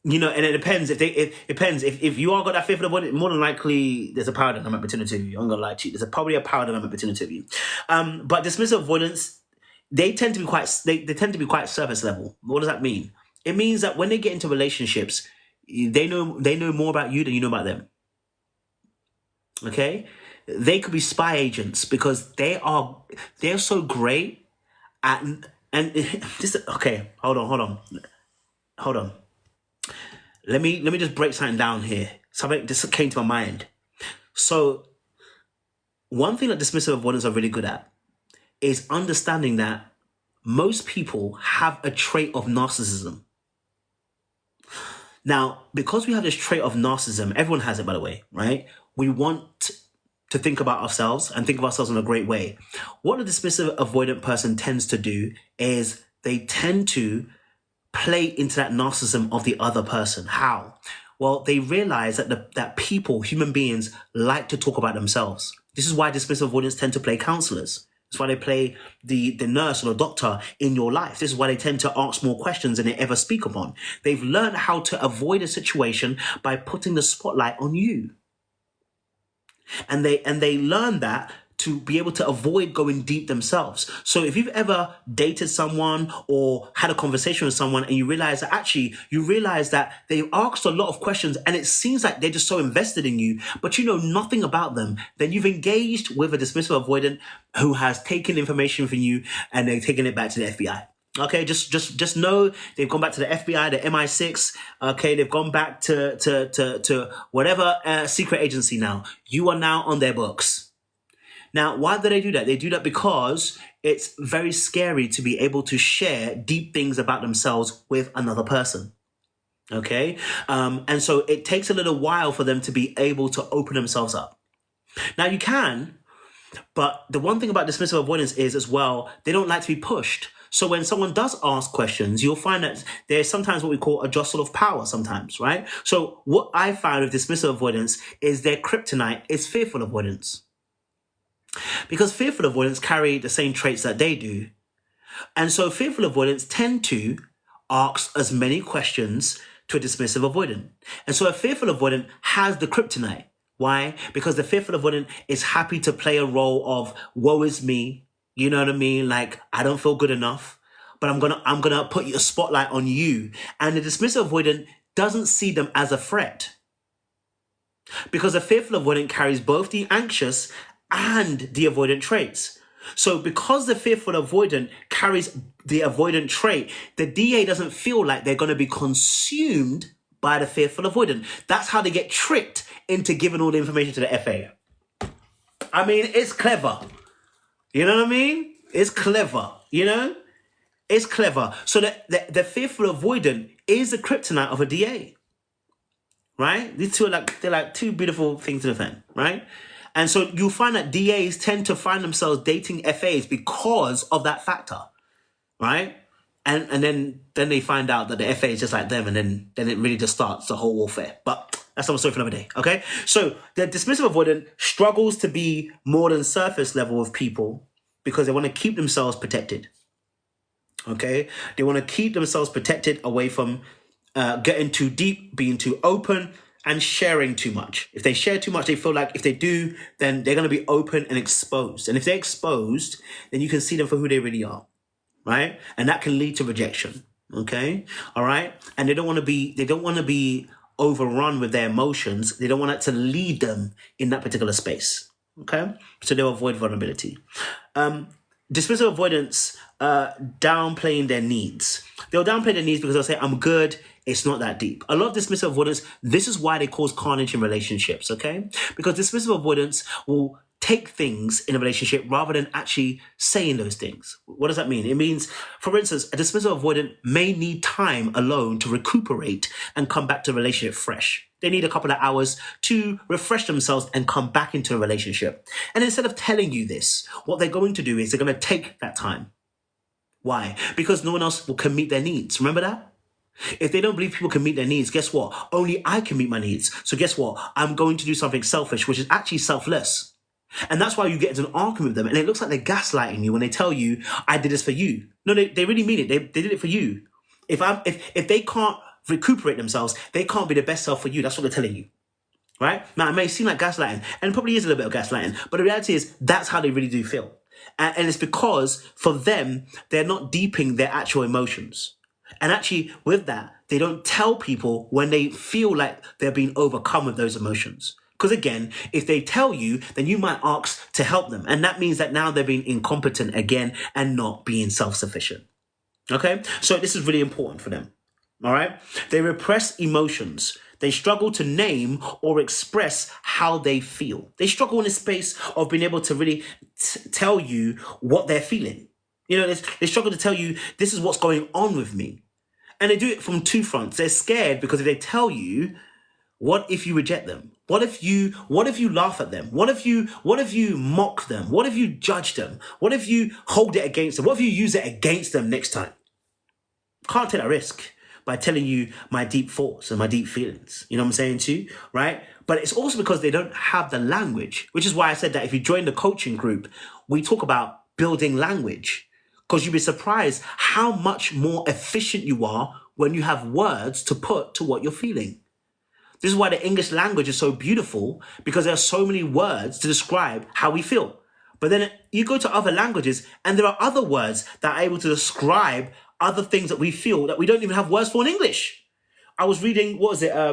and it depends if you are got that fearful avoidance, more than likely there's a power dynamic between the two of you. I'm gonna lie to you. There's probably a power dynamic between the two of you. But dismissive avoidance, they tend to be quite surface level. What does that mean? It means that when they get into relationships, they know more about you than you know about them. Okay? They could be spy agents because they're so great at and this. Okay, hold on. Let me just break something down here. Something just came to my mind. So one thing that dismissive avoidants are really good at is understanding that most people have a trait of narcissism. Now, because we have this trait of narcissism, everyone has it, by the way, right? We want to think about ourselves and think of ourselves in a great way. What a dismissive avoidant person tends to do is they tend to play into that narcissism of the other person. How? Well, they realize that people, human beings, like to talk about themselves. This is why dismissive avoidants tend to play counselors. That's why they play the nurse or the doctor in your life. This is why they tend to ask more questions than they ever speak upon. They've learned how to avoid a situation by putting the spotlight on you. And they learn that to be able to avoid going deep themselves. So if you've ever dated someone or had a conversation with someone and you realize that they asked a lot of questions and it seems like they're just so invested in you, but you know nothing about them, then you've engaged with a dismissive avoidant who has taken information from you and they're taking it back to the FBI. Okay, just know they've gone back to the FBI, the MI6. Okay, they've gone back to whatever secret agency now. You are now on their books. Now, why do they do that? They do that because it's very scary to be able to share deep things about themselves with another person. Okay? And so it takes a little while for them to be able to open themselves up. Now, you can, but the one thing about dismissive avoidance is as well, they don't like to be pushed. So when someone does ask questions, you'll find that there's sometimes what we call a jostle of power sometimes, right? So what I found with dismissive avoidance is their kryptonite is fearful avoidance. Because fearful avoidants carry the same traits that they do. And so fearful avoidants tend to ask as many questions to a dismissive avoidant. And so a fearful avoidant has the kryptonite. Why? Because the fearful avoidant is happy to play a role of woe is me. You know what I mean? Like, I don't feel good enough, but I'm gonna put a spotlight on you. And the dismissive avoidant doesn't see them as a threat. Because a fearful avoidant carries both the anxious and the avoidant traits. So because the fearful avoidant carries the avoidant trait, the DA doesn't feel like they're going to be consumed by the fearful avoidant. That's how they get tricked into giving all the information to the FA. I mean, it's clever. You know what I mean? It's clever, you know? It's clever. So the fearful avoidant is the kryptonite of a DA. Right? These two are they're like two beautiful things to defend, right? And so you'll find that DAs tend to find themselves dating FAs because of that factor, right? And then they find out that the FA is just like them, and then it really just starts the whole warfare. But that's another story for another day, okay? So the dismissive avoidant struggles to be more than surface level with people because they want to keep themselves protected, okay? They want to keep themselves protected away from getting too deep, being too open, and sharing too much. If they share too much, they feel like if they do, then they're going to be open and exposed. And if they're exposed, then you can see them for who they really are, right? And that can lead to rejection, okay? All right? And they don't want to be overrun with their emotions. They don't want it to lead them in that particular space, okay? So they'll avoid vulnerability. Dismissive avoidance, downplaying their needs. They'll downplay their needs because they'll say, I'm good, it's not that deep. A lot of dismissive avoidance, this is why they cause carnage in relationships, okay? Because dismissive avoidance will take things in a relationship rather than actually saying those things. What does that mean? It means, for instance, a dismissive avoidant may need time alone to recuperate and come back to a relationship fresh. They need a couple of hours to refresh themselves and come back into a relationship. And instead of telling you this, what they're going to do is they're going to take that time. Why? Because no one else can meet their needs. Remember that? If they don't believe people can meet their needs, guess what? Only I can meet my needs. So guess what? I'm going to do something selfish, which is actually selfless. And that's why you get into an argument with them. And it looks like they're gaslighting you when they tell you, I did this for you. No, they really mean it. They did it for you. If they can't recuperate themselves, they can't be the best self for you. That's what they're telling you. Right? Now, it may seem like gaslighting, and it probably is a little bit of gaslighting, but the reality is that's how they really do feel. And it's because for them, they're not deeping their actual emotions. And actually, with that, they don't tell people when they feel like they're being overcome with those emotions. Because again, if they tell you, then you might ask to help them. And that means that now they're being incompetent again and not being self-sufficient. Okay? So this is really important for them. All right? They repress emotions. They struggle to name or express how they feel. They struggle in a space of being able to really tell you what they're feeling. You know, they struggle to tell you, this is what's going on with me. And they do it from two fronts. They're scared because if they tell you, what if you reject them? What if you laugh at them? What if you mock them? What if you judge them? What if you hold it against them? What if you use it against them next time? Can't take that risk by telling you my deep thoughts and my deep feelings. You know what I'm saying to you, right? But it's also because they don't have the language, which is why I said that if you join the coaching group, we talk about building language, because you'd be surprised how much more efficient you are when you have words to put to what you're feeling. This is why the English language is so beautiful, because there are so many words to describe how we feel. But then you go to other languages and there are other words that are able to describe other things that we feel that we don't even have words for in English. I was reading, what was it? I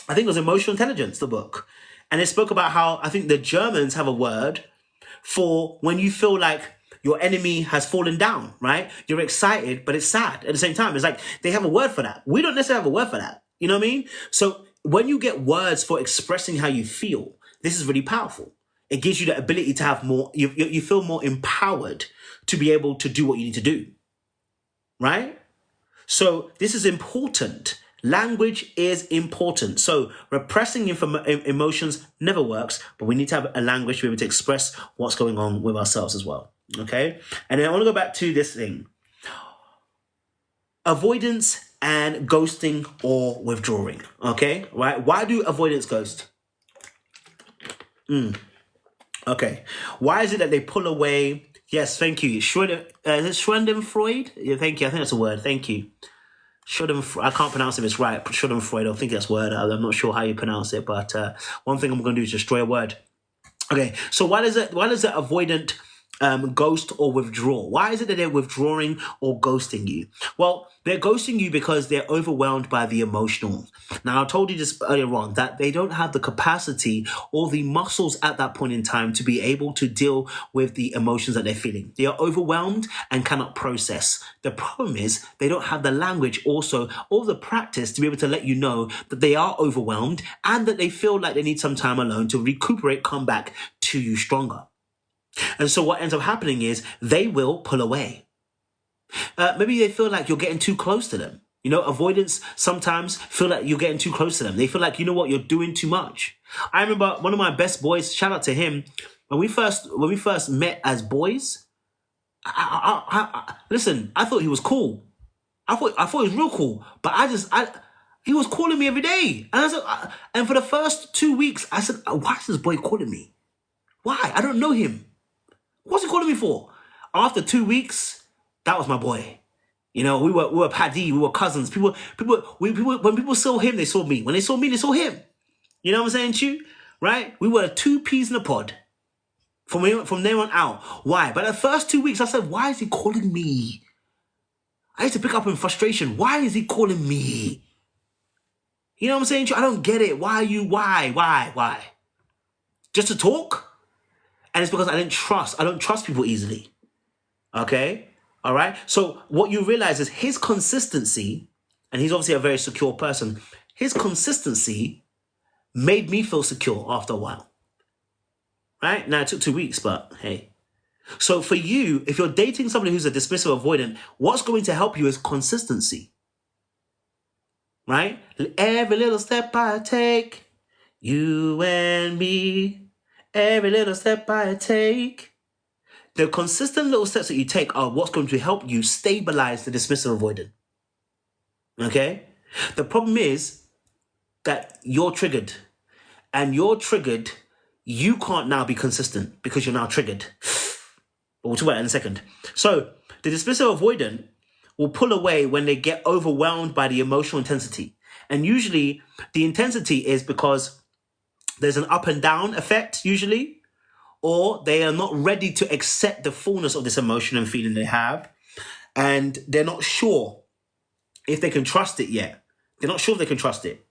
think it was Emotional Intelligence, the book. And it spoke about how I think the Germans have a word for when you feel like your enemy has fallen down, right? You're excited, but it's sad at the same time. It's like they have a word for that. We don't necessarily have a word for that. You know what I mean? So when you get words for expressing how you feel, this is really powerful. It gives you the ability to have more, you feel more empowered to be able to do what you need to do, right? So this is important. Language is important. So repressing emotions never works, but we need to have a language to be able to express what's going on with ourselves as well. Okay? And then I want to go back to this thing. Avoidance and ghosting or withdrawing. Okay? Right? Why do avoidance ghost? Okay. Why is it that they pull away? Yes, thank you. Is it Schadenfreude? Yeah, thank you. I think that's a word. Thank you. I can't pronounce it if it's right. Schadenfreude, I think that's a word. I'm not sure how you pronounce it, but one thing I'm going to do is destroy a word. Okay, so why does it avoidant ghost or withdraw? Why is it that they're withdrawing or ghosting you? Well, they're ghosting you because they're overwhelmed by the emotional. Now, I told you this earlier on, that they don't have the capacity or the muscles at that point in time to be able to deal with the emotions that they're feeling. They are overwhelmed and cannot process. The problem is they don't have the language also or the practice to be able to let you know that they are overwhelmed and that they feel like they need some time alone to recuperate, come back to you stronger. And so what ends up happening is they will pull away. Maybe they feel like you're getting too close to them. You know, avoidance sometimes feel like you're getting too close to them. They feel like, you know what, you're doing too much. I remember one of my best boys, shout out to him, when we first met as boys, listen, I thought he was cool. I thought he was real cool, but he was calling me every day. And I said, and for the first 2 weeks, I said, why is this boy calling me? Why? I don't know him. What's he calling me for? After 2 weeks, that was my boy. You know, we were paddy, we were cousins. People, when people saw him, they saw me. When they saw me, they saw him. You know what I'm saying to you? Right? We were 2 peas in a pod. From there on out. Why? But the first 2 weeks, I said, why is he calling me? I used to pick up in frustration. Why is he calling me? You know what I'm saying to you? I don't get it. Why? Just to talk? And it's because I don't trust people easily. Okay? All right? So what you realize is his consistency, and he's obviously a very secure person, his consistency made me feel secure after a while. Right? Now, it took 2 weeks, but hey. So for you, if you're dating somebody who's a dismissive avoidant, what's going to help you is consistency. Right? Every little step I take, you and me, every little step I take, The consistent little steps that you take are what's going to help you stabilize the dismissive avoidant. Okay? The problem is that you're triggered. And you're triggered, you can't now be consistent because you're now triggered. But we'll talk about it in a second. So the dismissive avoidant will pull away when they get overwhelmed by the emotional intensity. And usually the intensity is because there's an up and down effect, usually, or they are not ready to accept the fullness of this emotion and feeling they have. And they're not sure if they can trust it yet. They're not sure if they can trust it.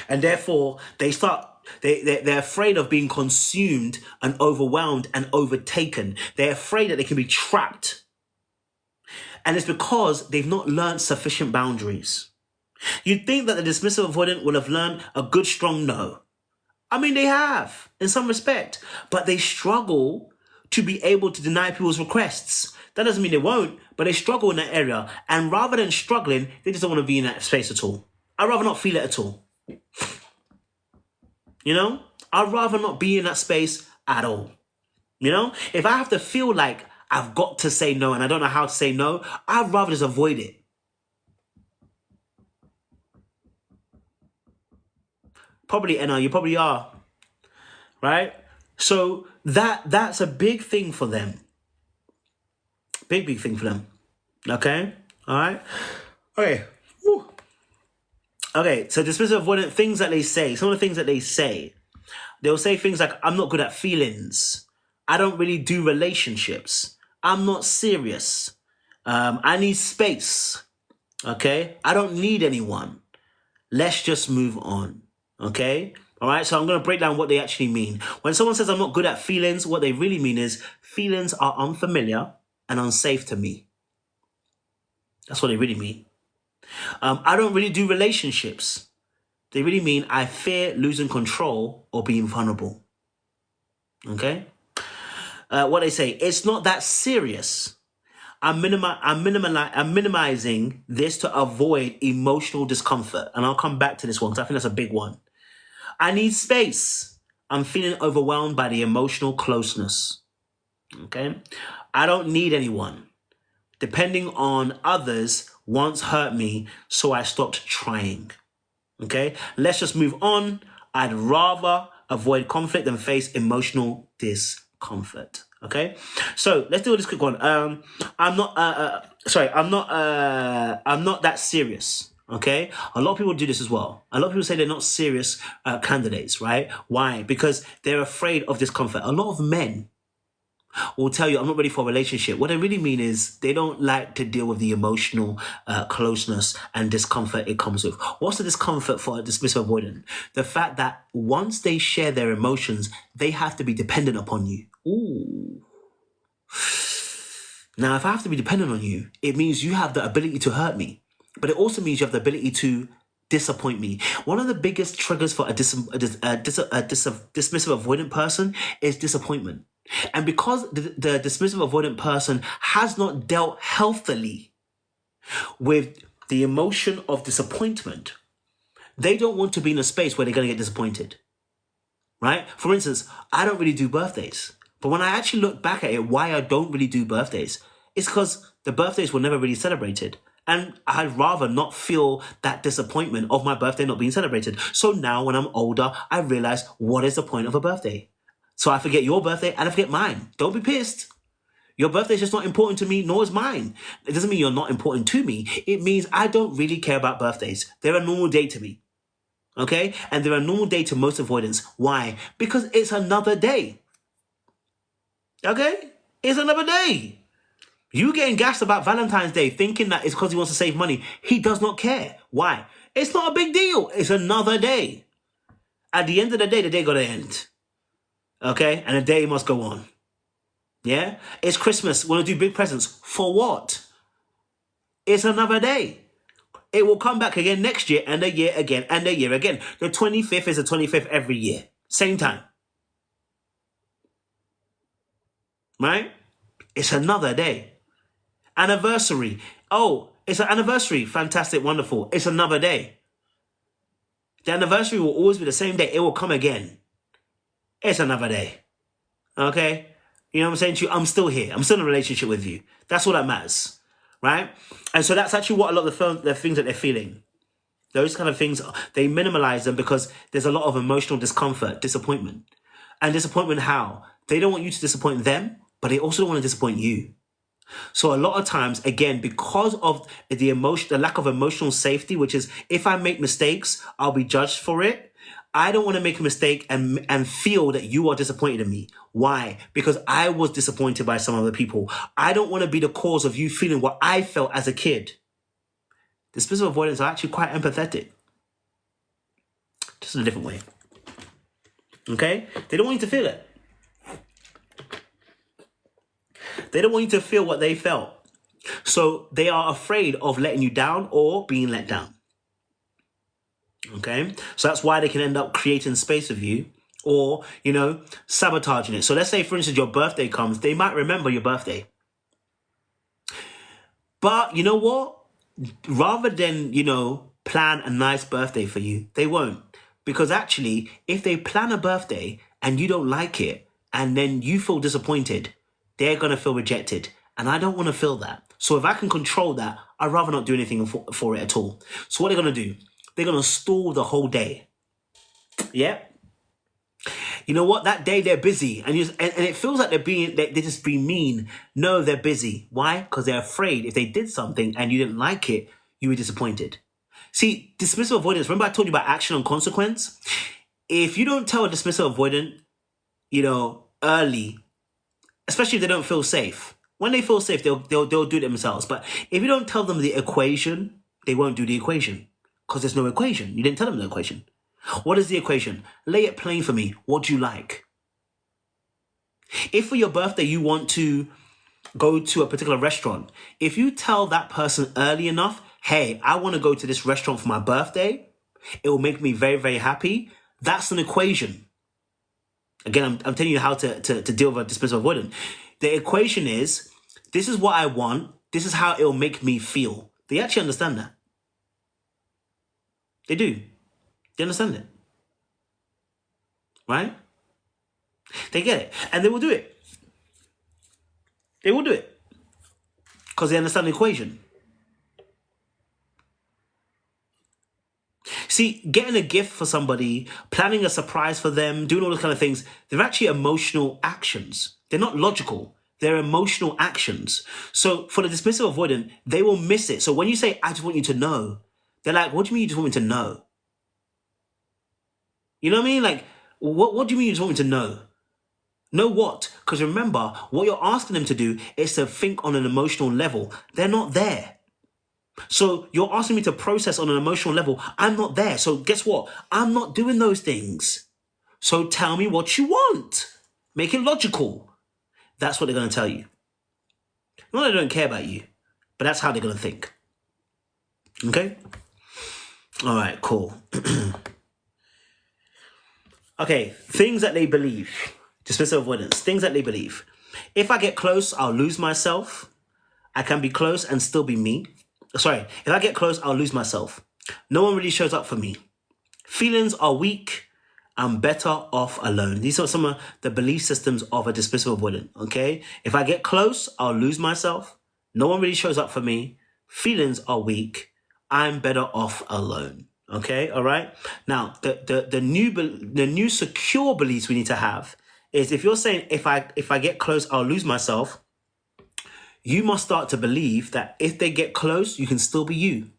And therefore, they're afraid of being consumed and overwhelmed and overtaken. They're afraid that they can be trapped. And it's because they've not learned sufficient boundaries. You'd think that the dismissive avoidant will have learned a good, strong no. I mean, they have, in some respect, but they struggle to be able to deny people's requests. That doesn't mean they won't, but they struggle in that area. And rather than struggling, they just don't want to be in that space at all. I'd rather not feel it at all. You know, I'd rather not be in that space at all. You know, if I have to feel like I've got to say no and I don't know how to say no, I'd rather just avoid it. Probably, Anna, you probably are. Right? So that's a big thing for them. Big thing for them. Okay? All right? Okay. Woo. Okay, so dismissive avoidant, things that they say, some of the things that they say, they'll say things like, I'm not good at feelings. I don't really do relationships. I'm not serious. I need space. Okay? I don't need anyone. Let's just move on. Okay? All right, so I'm going to break down what they actually mean. When someone says I'm not good at feelings, what they really mean is feelings are unfamiliar and unsafe to me. That's what they really mean. I don't really do relationships. They really mean I fear losing control or being vulnerable. Okay? What they say, it's not that serious. I'm minimizing this to avoid emotional discomfort. And I'll come back to this one because I think that's a big one. I need space. I'm feeling overwhelmed by the emotional closeness. Okay? I don't need anyone. Depending on others once hurt me, so I stopped trying. Okay? Let's just move on. I'd rather avoid conflict than face emotional discomfort. Okay? So let's do this quick one. I'm not that serious. Okay? A lot of people do this as well. A lot of people say they're not serious candidates, right? Why? Because they're afraid of discomfort. A lot of men will tell you, I'm not ready for a relationship. What they really mean is they don't like to deal with the emotional closeness and discomfort it comes with. What's the discomfort for a dismissive avoidant? The fact that once they share their emotions, they have to be dependent upon you. Ooh. Now, if I have to be dependent on you, it means you have the ability to hurt me. But it also means you have the ability to disappoint me. One of the biggest triggers for a dismissive avoidant person is disappointment. And because the dismissive avoidant person has not dealt healthily with the emotion of disappointment, they don't want to be in a space where they're going to get disappointed. Right? For instance, I don't really do birthdays. But when I actually look back at it, why I don't really do birthdays, it's because the birthdays were never really celebrated. And I'd rather not feel that disappointment of my birthday not being celebrated. So now when I'm older, I realize what is the point of a birthday? So I forget your birthday and I forget mine. Don't be pissed. Your birthday is just not important to me, nor is mine. It doesn't mean you're not important to me. It means I don't really care about birthdays. They're a normal day to me. Okay? And they're a normal day to most avoidants. Why? Because it's another day. Okay? It's another day. You getting gassed about Valentine's Day thinking that it's because he wants to save money. He does not care. Why? It's not a big deal. It's another day. At the end of the day got to end. Okay? And the day must go on. Yeah? It's Christmas. Want to do big presents. For what? It's another day. It will come back again next year and a year again and a year again. The 25th is the 25th every year. Same time. Right? It's another day. Anniversary. Oh, it's an anniversary. Fantastic, wonderful. It's another day. The anniversary will always be the same day. It will come again. It's another day. Okay? You know what I'm saying to you? I'm still here. I'm still in a relationship with you. That's all that matters, right? And so that's actually what a lot of the things that they're feeling. Those kind of things, they minimalize them because there's a lot of emotional discomfort, disappointment. And disappointment how? They don't want you to disappoint them, but they also don't want to disappoint you. So a lot of times, again, because of the lack of emotional safety, which is if I make mistakes, I'll be judged for it. I don't want to make a mistake and feel that you are disappointed in me. Why? Because I was disappointed by some other people. I don't want to be the cause of you feeling what I felt as a kid. Dismissive avoidance are actually quite empathetic. Just in a different way. Okay? They don't want you to feel it. They don't want you to feel what they felt. So they are afraid of letting you down or being let down. Okay? So that's why they can end up creating space with you or, sabotaging it. So let's say, for instance, your birthday comes. They might remember your birthday. But you know what? Rather than, plan a nice birthday for you, they won't. Because actually, if they plan a birthday and you don't like it and then you feel disappointed, they're going to feel rejected. And I don't want to feel that. So if I can control that, I'd rather not do anything for it at all. So what they're going to do, they're going to stall the whole day. Yeah. You know what? That day they're busy. And it feels like they're just being mean. No, they're busy. Why? Because they're afraid if they did something and you didn't like it, you were disappointed. See, dismissive avoidance, remember I told you about action and consequence? If you don't tell a dismissive avoidant, early, especially if they don't feel safe. When they feel safe, they'll do it themselves. But if you don't tell them the equation, they won't do the equation. Because there's no equation. You didn't tell them the equation. What is the equation? Lay it plain for me. What do you like? If for your birthday you want to go to a particular restaurant, if you tell that person early enough, hey, I want to go to this restaurant for my birthday, it will make me very, very happy. That's an equation. Again, I'm telling you how to deal with a dismissive avoidant. The equation is, this is what I want. This is how it will make me feel. They actually understand that. They do. They understand it. Right? They get it. And they will do it. They will do it. Because they understand the equation. See, getting a gift for somebody, planning a surprise for them, doing all those kind of things, they're actually emotional actions. They're not logical. They're emotional actions. So for the dismissive avoidant, they will miss it. So when you say, I just want you to know, they're like, what do you mean you just want me to know? You know what I mean? Like, what do you mean you just want me to know? Know what? Because remember, what you're asking them to do is to think on an emotional level. They're not there. So you're asking me to process on an emotional level. I'm not there. So guess what? I'm not doing those things. So tell me what you want. Make it logical. That's what they're going to tell you. Not that they don't care about you, but that's how they're going to think. Okay? All right, cool. Okay, things that they believe. Dismissive avoidance. Things that they believe. If I get close, I'll lose myself. I can be close and still be me. Sorry, if I get close, I'll lose myself. No one really shows up for me. Feelings are weak. I'm better off alone. These are some of the belief systems of a dismissive avoidant, okay? If I get close, I'll lose myself. No one really shows up for me. Feelings are weak. I'm better off alone, okay? All right? Now, the new secure beliefs we need to have is if you're saying, if I get close, I'll lose myself, you must start to believe that if they get close, you can still be you.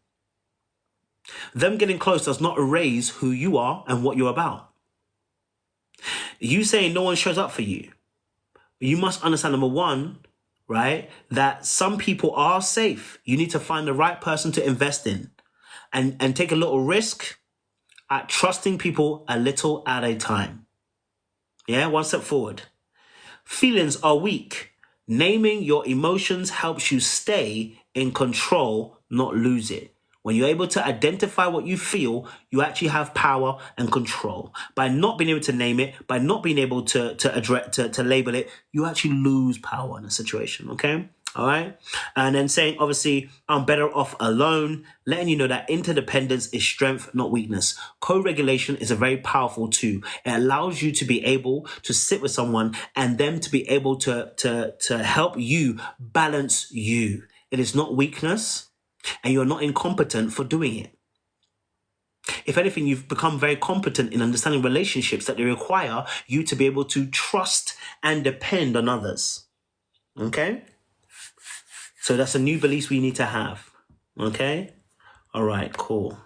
Them getting close does not erase who you are and what you're about. You saying no one shows up for you. You must understand, number one, right, that some people are safe. You need to find the right person to invest in and take a little risk at trusting people a little at a time. Yeah, one step forward. Feelings are weak. Naming your emotions helps you stay in control, not lose it. When you're able to identify what you feel, you actually have power and control. By not being able to name it, by not being able to label it, you actually lose power in a situation, okay? All right. And then saying, obviously, I'm better off alone, letting you know that interdependence is strength, not weakness. Co-regulation is a very powerful tool. It allows you to be able to sit with someone and them to be able to help you balance you. It is not weakness, and you're not incompetent for doing it. If anything, you've become very competent in understanding relationships that they require you to be able to trust and depend on others. Okay? So that's a new belief we need to have. Okay? All right, cool.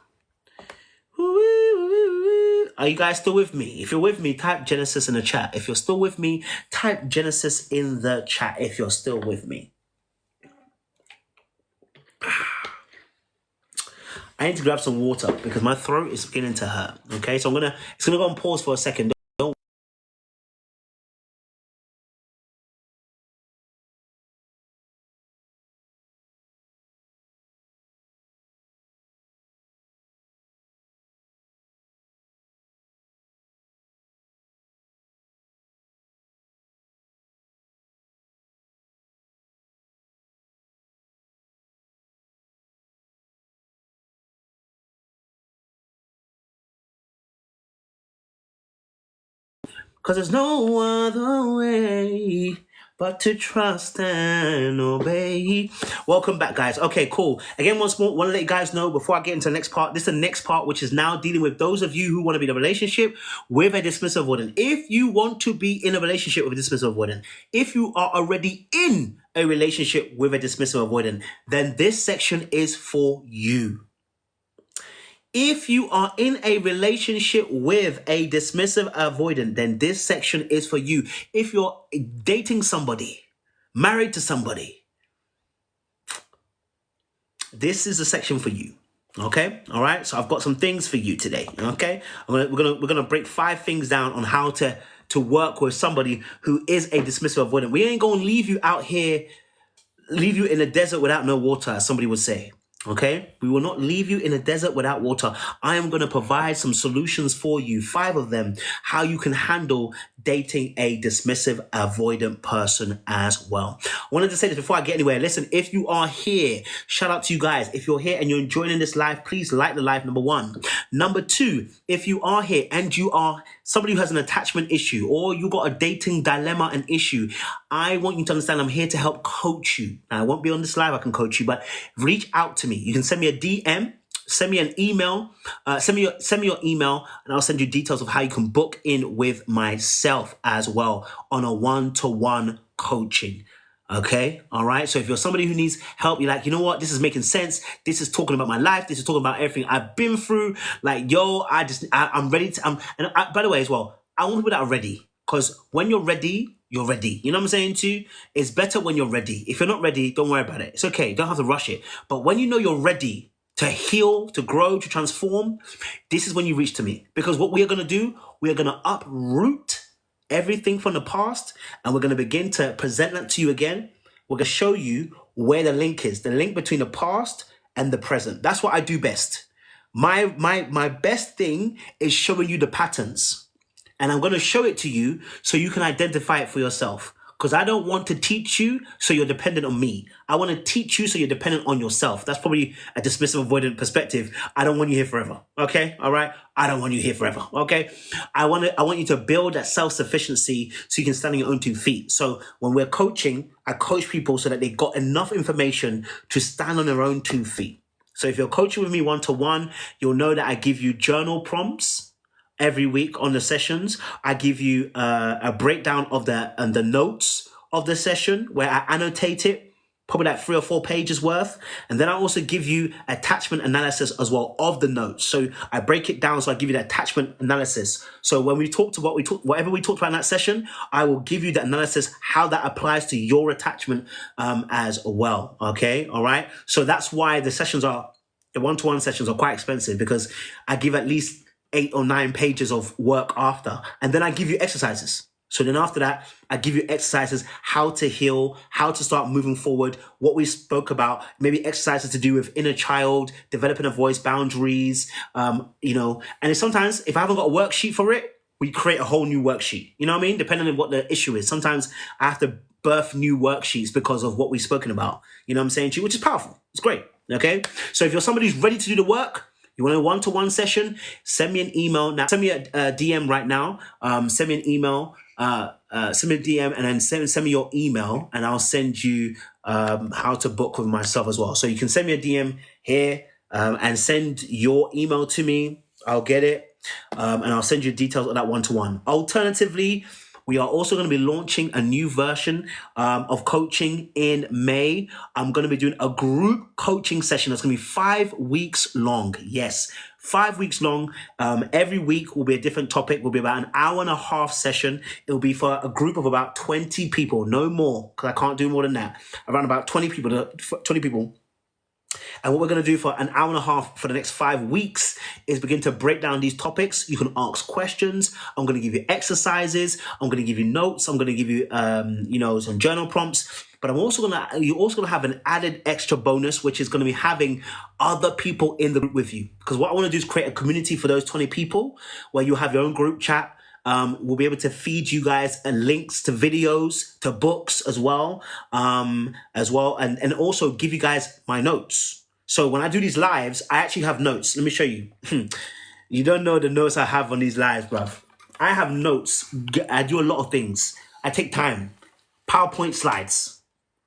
Are you guys still with me? If you're with me, type Genesis in the chat. If you're still with me, type Genesis in the chat if you're still with me. I need to grab some water because my throat is beginning to hurt. Okay, so it's gonna go on pause for a second. Because there's no other way but to trust and obey. Welcome back, guys. Okay, cool. Again, once more, want to let you guys know before I get into the next part, this is the next part, which is now dealing with those of you who want to be in a relationship with a dismissive avoidant. If you want to be in a relationship with a dismissive avoidant, if you are already in a relationship with a dismissive avoidant, then this section is for you. If you are in a relationship with a dismissive avoidant, then this section is for you. If you're dating somebody, married to somebody, this is the section for you. Okay, all right. So I've got some things for you today. Okay, we're gonna break 5 things down on how to work with somebody who is a dismissive avoidant. We ain't gonna leave you out here, leave you in a desert without no water, as somebody would say. Okay, we will not leave you in a desert without water. I am going to provide some solutions for you, 5 of them, how you can handle dating a dismissive avoidant person as well. I wanted to say this before I get anywhere. Listen, if you are here, shout out to you guys. If you're here and you're enjoying this live, please like the live, number 1. Number 2, if you are here and you are somebody who has an attachment issue or you got a dating dilemma and issue, I want you to understand I'm here to help coach you. Now, I won't be on this live, I can coach you, but reach out to me. You can send me a DM, send me an email, send me your email, and I'll send you details of how you can book in with myself as well on a one-to-one coaching. Okay, all right. So if you're somebody who needs help, you're like, you know what, this is making sense. This is talking about my life. This is talking about everything I've been through. Like, yo, I'm ready to. By the way, as well, I want people that are ready, because when you're ready, you're ready. You know what I'm saying too? It's better when you're ready. If you're not ready, don't worry about it. It's okay. You don't have to rush it. But when you know you're ready to heal, to grow, to transform, this is when you reach to me. Because what we are going to do, we are going to uproot everything from the past, and we're going to begin to present that to you again. We're going to show you where the link is, the link between the past and the present. That's what I do best. My best thing is showing you the patterns. And I'm going to show it to you so you can identify it for yourself. Because I don't want to teach you so you're dependent on me. I want to teach you so you're dependent on yourself. That's probably a dismissive avoidant perspective. I don't want you here forever. Okay? All right? I don't want you here forever. Okay? I want you to build that self-sufficiency so you can stand on your own 2 feet. So when we're coaching, I coach people so that they got enough information to stand on their own 2 feet. So if you're coaching with me one-to-one, you'll know that I give you journal prompts every week on the sessions. I give you a breakdown of the notes of the session where I annotate it, probably like 3 or 4 pages worth. And then I also give you attachment analysis as well of the notes. So I break it down. So I give you the attachment analysis. So when we talk to whatever we talked about in that session, I will give you the analysis, how that applies to your attachment as well. Okay. All right. So that's why the one-to-one sessions are quite expensive, because I give at least 8 or 9 pages of work after. And then I give you exercises. So then after that, I give you exercises, how to heal, how to start moving forward, what we spoke about, maybe exercises to do with inner child, developing a voice, boundaries, and it's sometimes if I haven't got a worksheet for it, we create a whole new worksheet. You know what I mean? Depending on what the issue is. Sometimes I have to birth new worksheets because of what we've spoken about. You know what I'm saying to you? Which is powerful. It's great. Okay. So if you're somebody who's ready to do the work, you want a one-to-one session, send me an email now. Send me a DM right now. Send me an email. Send me a DM and then send me your email, and I'll send you how to book with myself as well. So you can send me a DM here and send your email to me. I'll get it, and I'll send you details of that one-to-one. Alternatively, we are also going to be launching a new version of coaching in May. I'm going to be doing a group coaching session that's going to be 5 weeks long. Yes, 5 weeks long. Every week will be a different topic. Will be about an hour and a half session. It'll be for a group of about 20 people, no more, because I can't do more than that. Around about 20 people. 20 people. And what we're going to do for an hour and a half for the next 5 weeks is begin to break down these topics. You can ask questions. I'm going to give you exercises. I'm going to give you notes. I'm going to give you, some journal prompts. But you're also going to have an added extra bonus, which is going to be having other people in the group with you. Because what I want to do is create a community for those 20 people where you have your own group chat. We'll be able to feed you guys links to videos, to books as well, and also give you guys my notes. So when I do these lives, I actually have notes. Let me show you. You don't know the notes I have on these lives, bruv. I have notes. I do a lot of things. I take time. PowerPoint slides.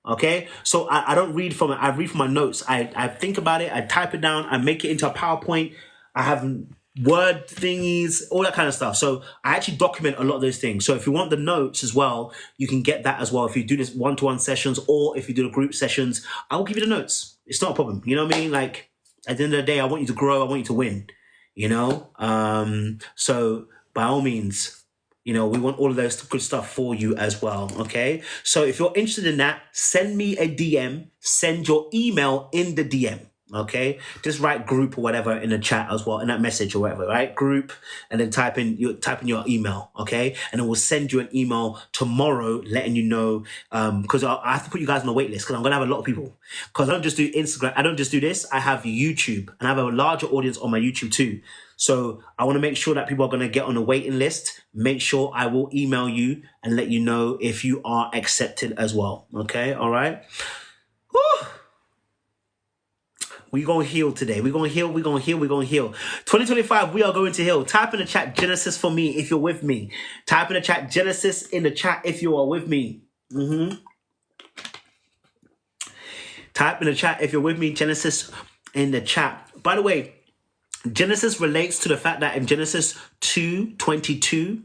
Okay? So I don't read from it. I read from my notes. I think about it. I type it down. I make it into a PowerPoint. I have word thingies, all that kind of stuff. So I actually document a lot of those things. So if you want the notes as well, you can get that as well. If you do this one-to-one sessions or if you do the group sessions, I will give you the notes. It's not a problem. You know what I mean? Like at the end of the day, I want you to grow. I want you to win, So by all means, we want all of those good stuff for you as well. Okay. So if you're interested in that, send me a DM, send your email in the DM. Okay, just write group or whatever in the chat as well, in that message or whatever, right? Group, and then type in your email, okay? And then we'll send you an email tomorrow letting you know, because I have to put you guys on the wait list because I'm gonna have a lot of people. Because I don't just do Instagram, I don't just do this, I have YouTube, and I have a larger audience on my YouTube too. So I want to make sure that people are going to get on the waiting list. Make sure I will email you and let you know if you are accepted as well. Okay, all right. Woo! We're going to heal today. We're going to heal. 2025, we are going to heal. Type in the chat Genesis for me if you're with me. Type in the chat Genesis in the chat if you are with me. Type in the chat if you're with me, Genesis in the chat. By the way, Genesis relates to the fact that in Genesis 2:22,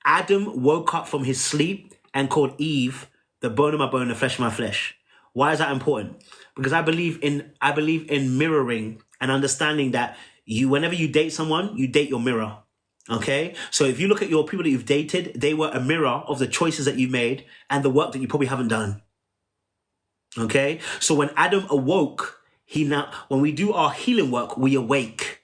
Adam woke up from his sleep and called Eve the bone of my bone, the flesh of my flesh. Why is that important? Because I believe in mirroring and understanding that whenever you date someone, you date your mirror. Okay? So if you look at your people that you've dated, they were a mirror of the choices that you made and the work that you probably haven't done. Okay? So when Adam awoke, when we do our healing work, we awake.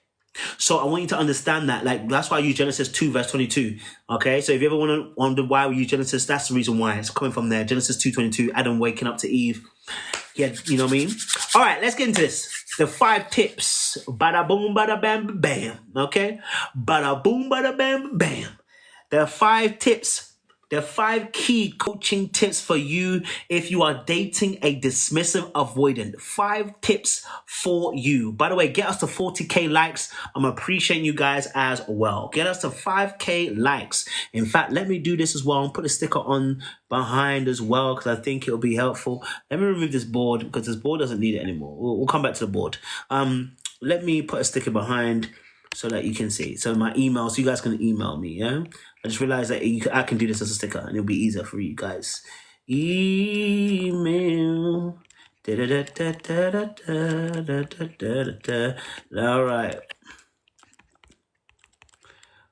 So I want you to understand that. Like, that's why I use Genesis 2 verse 22. Okay? So if you ever want to wonder why we use Genesis, that's the reason why. It's coming from there. Genesis 2:22, Adam waking up to Eve. Yeah, you know what I mean? All right, let's get into this. The 5 tips. Bada boom, bada bam, bam. Okay? Bada boom, bada bam, bam. There are 5 tips. There are 5 key coaching tips for you if you are dating a dismissive avoidant. 5 tips for you. By the way, get us to 40K likes. I'm appreciating you guys as well. Get us to 5K likes. In fact, let me do this as well and put a sticker on behind as well because I think it'll be helpful. Let me remove this board because this board doesn't need it anymore. We'll come back to the board. Let me put a sticker behind so that you can see. So my email, so you guys can email me, yeah? I just realized that I can do this as a sticker and it'll be easier for you guys. Email. All right.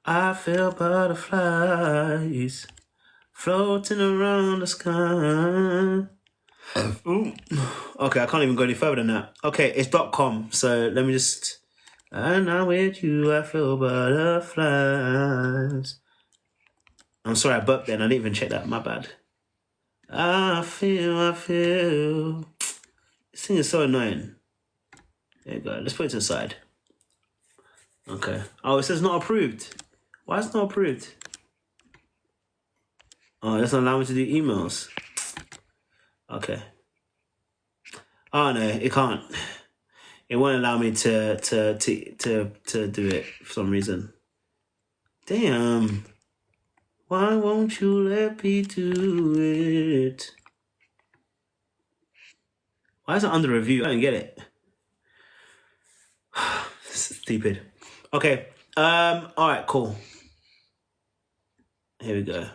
I feel butterflies floating around the sky. Ooh. Okay, I can't even go any further than that. Okay, it's .com. So let me just... And now with you, I feel butterflies. I'm sorry, I burped then. I didn't even check that. My bad. I feel. This thing is so annoying. There you go. Let's put it to the side. Okay. Oh, it says not approved. Why is it not approved? Oh, it doesn't allow me to do emails. Okay. Oh no, it can't. It won't allow me to do it for some reason. Damn. Why won't you let me do it? Why is it under review? I don't get it. Stupid. Okay. All right. Cool. Here we go.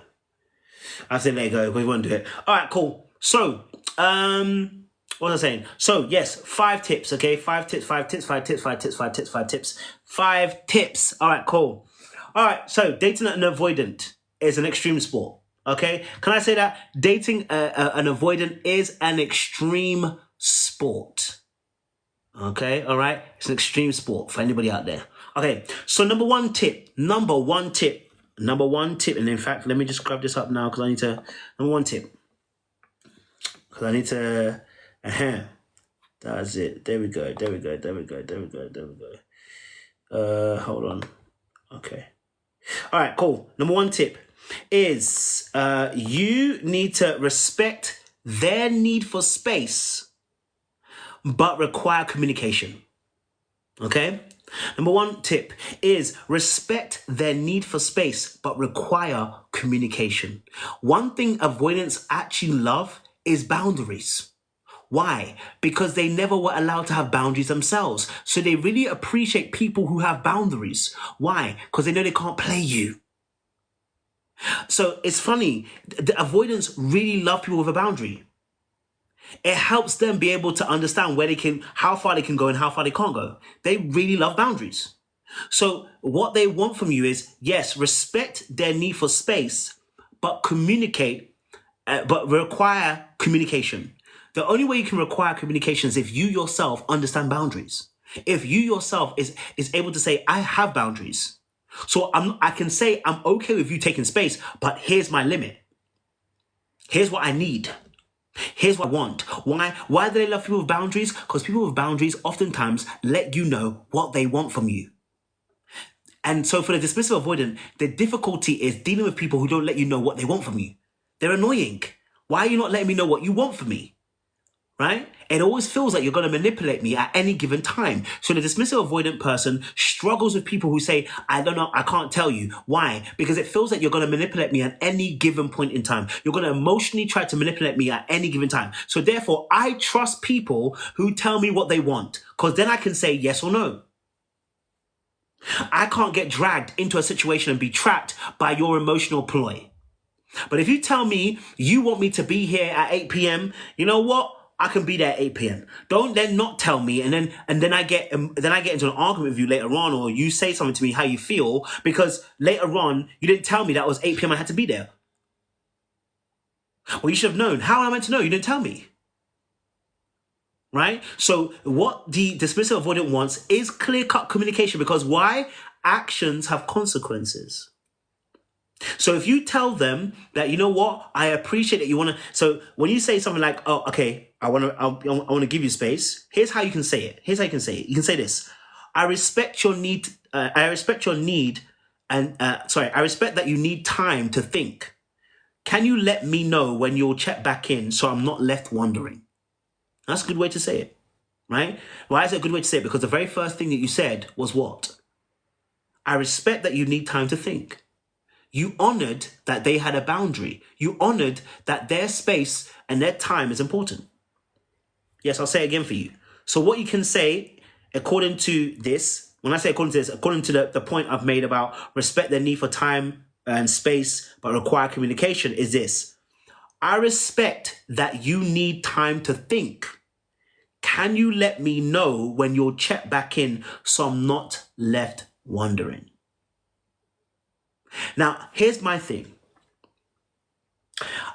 I said let it go because we won't do it. All right. Cool. So, what was I saying? So yes, 5 tips. Okay, 5 tips. 5 tips. 5 tips. 5 tips. 5 tips. 5 tips. 5 tips. All right. Cool. All right. So dating an avoidant is an extreme sport. Okay. Can I say that dating an avoidant is an extreme sport? Okay, all right. It's an extreme sport for anybody out there. Okay, so number one tip, and in fact, let me just grab this up now because I need to, number one tip, because I need to, that's it. There we go. Hold on. Okay. All right, cool. Number one tip is you need to respect their need for space but require communication. Okay? Number one tip is respect their need for space, but require communication. One thing avoidants actually love is boundaries. Why? Because they never were allowed to have boundaries themselves. So they really appreciate people who have boundaries. Why? Because they know they can't play you. So it's funny, the avoidants really love people with a boundary. It helps them be able to understand how far they can go and how far they can't go. They really love boundaries. So what they want from you is, yes, respect their need for space, but but require communication. The only way you can require communication is if you yourself understand boundaries. If you yourself is able to say, I have boundaries. So I can say, I'm okay with you taking space, but here's my limit. Here's what I need. Here's what I want. Why do they love people with boundaries? Because people with boundaries oftentimes let you know what they want from you. And so for the dismissive avoidant, the difficulty is dealing with people who don't let you know what they want from you. They're annoying. Why are you not letting me know what you want from me? Right? It always feels like you're going to manipulate me at any given time. So the dismissive avoidant person struggles with people who say, I don't know, I can't tell you. Why? Because it feels like you're going to manipulate me at any given point in time. You're going to emotionally try to manipulate me at any given time. So therefore, I trust people who tell me what they want, because then I can say yes or no. I can't get dragged into a situation and be trapped by your emotional ploy. But if you tell me you want me to be here at 8 p.m., you know what? I can be there at 8 p.m. Don't then not tell me, and then I get into an argument with you later on, or you say something to me how you feel because later on you didn't tell me that it was 8 p.m. I had to be there. Well, you should have known. How am I meant to know? You didn't tell me. Right? So what the dismissive avoidant wants is clear-cut communication, because why? Actions have consequences. So if you tell them that, you know what, I appreciate that you want to, so when you say something like, oh, okay, I want to give you space. Here's how you can say it. You can say this. I respect your need. I respect that you need time to think. Can you let me know when you'll check back in so I'm not left wondering? That's a good way to say it, right? Why is it a good way to say it? Because the very first thing that you said was what? I respect that you need time to think. You honored that they had a boundary. You honored that their space and their time is important. Yes, I'll say it again for you. So what you can say, according to this, when I say according to this, according to the point I've made about respect their need for time and space, but require communication, is this. I respect that you need time to think. Can you let me know when you'll check back in so I'm not left wondering? Now, here's my thing.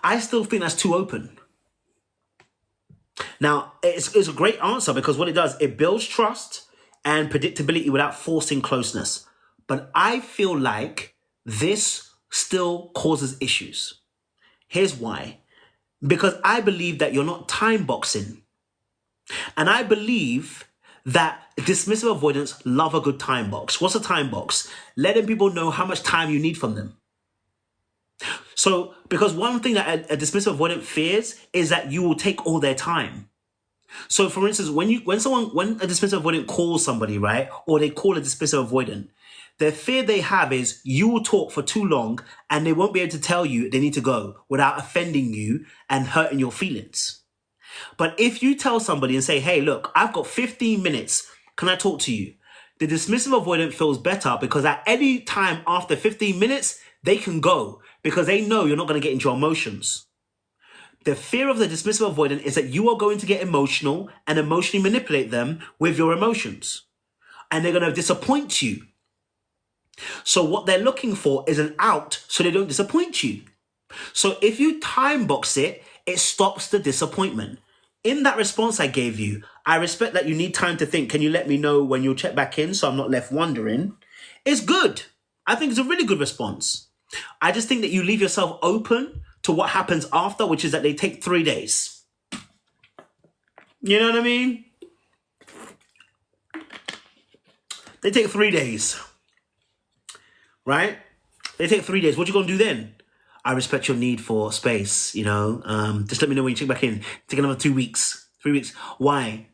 I still think that's too open. Now, it's a great answer because what it does, it builds trust and predictability without forcing closeness. But I feel like this still causes issues. Here's why. Because I believe that you're not time boxing. And I believe that dismissive avoidants love a good time box. What's a time box? Letting people know how much time you need from them. So, because one thing that a dismissive avoidant fears is that you will take all their time. So, for instance, when a dismissive avoidant calls somebody, right, or they call a dismissive avoidant, the fear they have is you will talk for too long and they won't be able to tell you they need to go without offending you and hurting your feelings. But if you tell somebody and say, hey, look, I've got 15 minutes, can I talk to you? The dismissive avoidant feels better because at any time after 15 minutes, they can go because they know you're not going to get into your emotions. The fear of the dismissive avoidant is that you are going to get emotional and emotionally manipulate them with your emotions. And they're going to disappoint you. So what they're looking for is an out so they don't disappoint you. So if you time box it, it stops the disappointment. In that response I gave you, I respect that you need time to think. Can you let me know when you'll check back in so I'm not left wondering? It's good. I think it's a really good response. I just think that you leave yourself open to what happens after, which is that they take 3 days. You know what I mean? They take 3 days. Right? They take 3 days. What you gonna do then? I respect your need for space, you know. Just let me know when you check back in. Take another 2 weeks, 3 weeks. Why?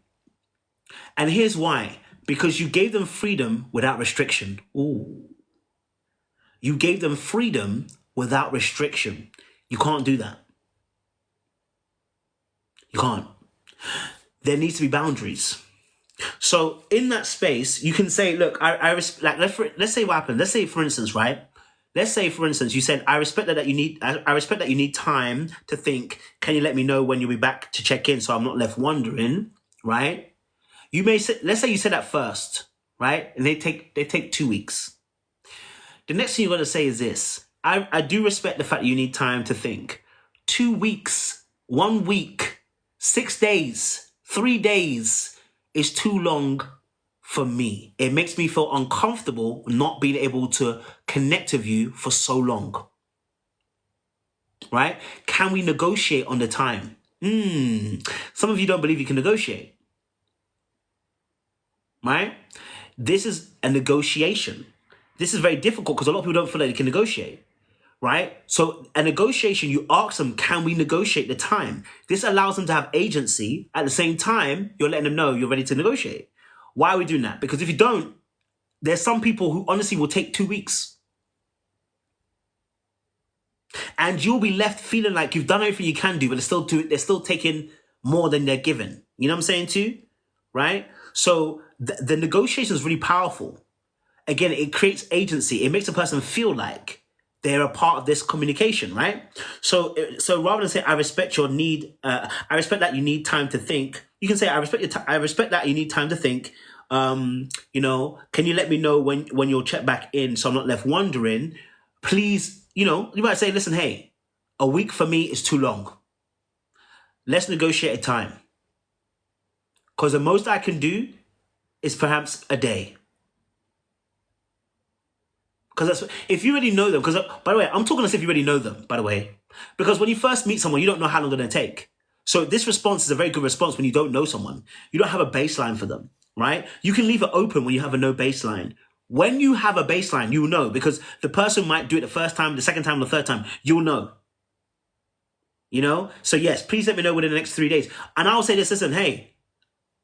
And here's why. Because you gave them freedom without restriction. Ooh. You gave them freedom without restriction. You can't do that. You can't. There needs to be boundaries. So in that space, you can say, look, let's say what happened. Let's say, for instance, right? Let's say, for instance, you said, I respect that you need time to think. Can you let me know when you'll be back to check in so I'm not left wondering, right? You may say, let's say you said that first, right? And they take 2 weeks. The next thing you're going to say is this. I do respect the fact that you need time to think. 2 weeks, 1 week, 6 days, 3 days is too long for me. It makes me feel uncomfortable not being able to connect with you for so long. Right? Can we negotiate on the time? Some of you don't believe you can negotiate. Right? This is a negotiation. This is very difficult because a lot of people don't feel like they can negotiate. Right? So a negotiation, you ask them, can we negotiate the time? This allows them to have agency. At the same time, you're letting them know you're ready to negotiate. Why are we doing that? Because if you don't, there's some people who honestly will take 2 weeks. And you'll be left feeling like you've done everything you can do, but they're still taking more than they're given. You know what I'm saying too? Right? So the negotiation is really powerful. Again, it creates agency. It makes a person feel like they're a part of this communication, right? So rather than say, I respect your need, I respect that you need time to think. You can say, I respect that you need time to think. You know, can you let me know when you'll check back in so I'm not left wondering? Please, you know, you might say, listen, hey, a week for me is too long. Let's negotiate a time. Because the most I can do is perhaps a day. Because that's if you already know them. Because by the way, I'm talking as if you already know them. By the way, because when you first meet someone, you don't know how long they're going to take. So this response is a very good response when you don't know someone. You don't have a baseline for them, right? You can leave it open when you have a no baseline. When you have a baseline, you'll know because the person might do it the first time, the second time, the third time. You'll know. You know. So yes, please let me know within the next 3 days. And I'll say this: listen, hey,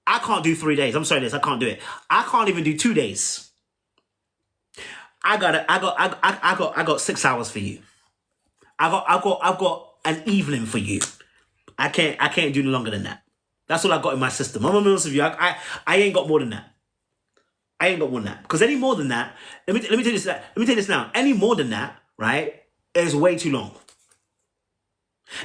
I can't do 3 days. I'm sorry, I can't do it. I can't even do 2 days. I got 6 hours for you. I've got an evening for you. I can't do no longer than that. That's all I got in my system. I'm honest with you. I ain't got more than that. I ain't got more than that. Because any more than that, let me tell you this. Let me tell you this now. Any more than that, right, is way too long.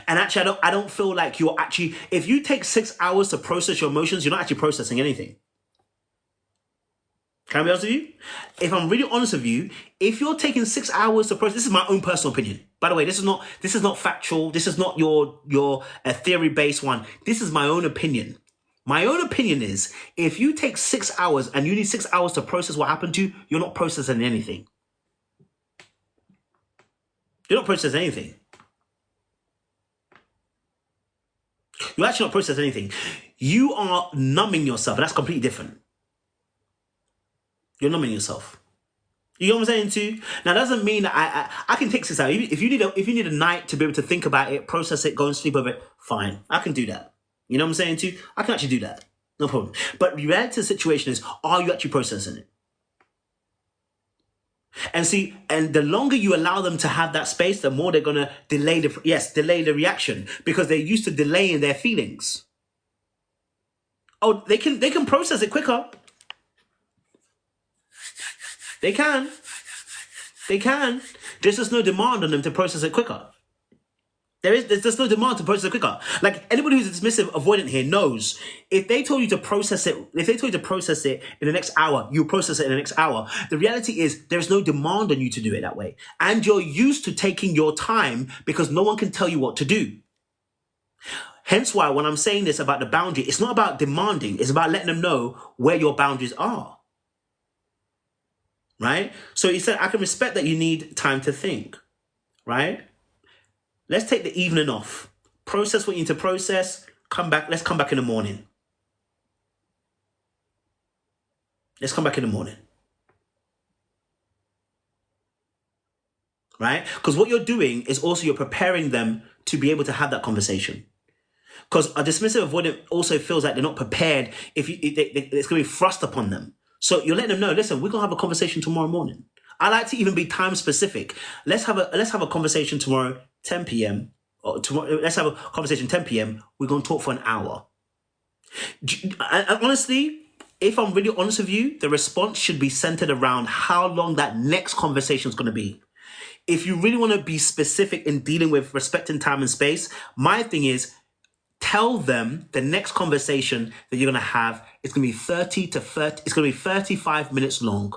And actually, I don't feel like you're actually. If you take 6 hours to process your emotions, you're not actually processing anything. Can I be honest with you? If I'm really honest with you, if you're taking 6 hours to process, this is my own personal opinion. By the way, this is not factual. This is not your theory-based one. This is my own opinion. My own opinion is if you take 6 hours and you need 6 hours to process what happened to you, you're not processing anything. You're not processing anything. You're actually not processing anything. You are numbing yourself, and that's completely different. You're numbing yourself. You know what I'm saying too? Now, that doesn't mean that I can take this out. If you need a night to be able to think about it, process it, go and sleep over it, fine. I can do that. You know what I'm saying too? I can actually do that. No problem. But the reality of the situation is, are you actually processing it? And see, and the longer you allow them to have that space, the more they're gonna delay the reaction, because they're used to delaying their feelings. Oh, they can process it quicker. They can. There's just no demand on them to process it quicker. There's just no demand to process it quicker. Like, anybody who's a dismissive avoidant here knows, if they told you to process it in the next hour, you process it in the next hour. The reality is there's no demand on you to do it that way. And you're used to taking your time because no one can tell you what to do. Hence why when I'm saying this about the boundary, it's not about demanding, it's about letting them know where your boundaries are. Right? So he said, I can respect that you need time to think. Right? Let's take the evening off. Process what you need to process. Come back. Let's come back in the morning. Right? Because what you're doing is also you're preparing them to be able to have that conversation. Because a dismissive avoidant also feels like they're not prepared if it's going to be thrust upon them. So you're letting them know, listen, we're going to have a conversation tomorrow morning. I like to even be time specific. Let's have a conversation tomorrow, 10 p.m. Or tomorrow, let's have a conversation 10 p.m. We're going to talk for an hour. And honestly, if I'm really honest with you, the response should be centered around how long that next conversation is going to be. If you really want to be specific in dealing with respecting time and space, my thing is, tell them the next conversation that you're going to have is going to be 35 minutes long.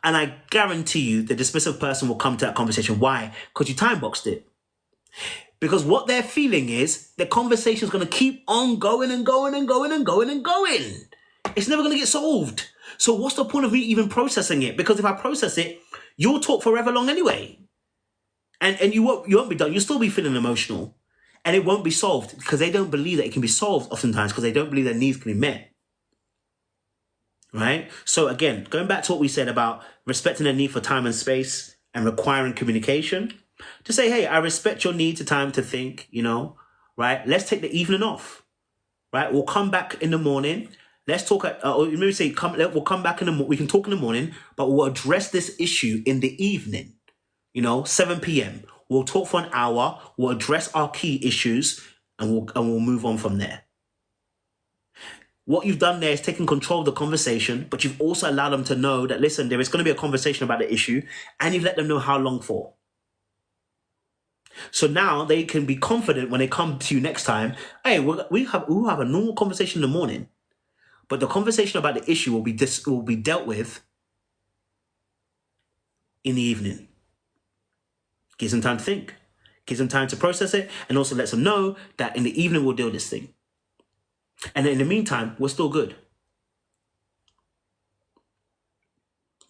And I guarantee you the dismissive person will come to that conversation. Why? Because you time boxed it. Because what they're feeling is the conversation is going to keep on going and going and going and going and going. It's never going to get solved. So what's the point of me even processing it? Because if I process it, you'll talk forever long anyway. And you won't be done. You'll still be feeling emotional. And it won't be solved because they don't believe that it can be solved oftentimes because they don't believe their needs can be met. Right? So again, going back to what we said about respecting the need for time and space and requiring communication, to say, hey, I respect your need to time to think, right? Let's take the evening off, right? We'll come back in the morning. Let's talk, or maybe say, we'll come back we can talk in the morning, but we'll address this issue in the evening, 7 p.m. We'll talk for an hour. We'll address our key issues and we'll move on from there. What you've done there is taken control of the conversation, but you've also allowed them to know that, listen, there is going to be a conversation about the issue, and you've let them know how long for. So now they can be confident when they come to you next time. Hey, we'll have a normal conversation in the morning, but the conversation about the issue will be dealt with in the evening. Gives them time to think, gives them time to process it, and also lets them know that in the evening we'll deal with this thing. And in the meantime, we're still good.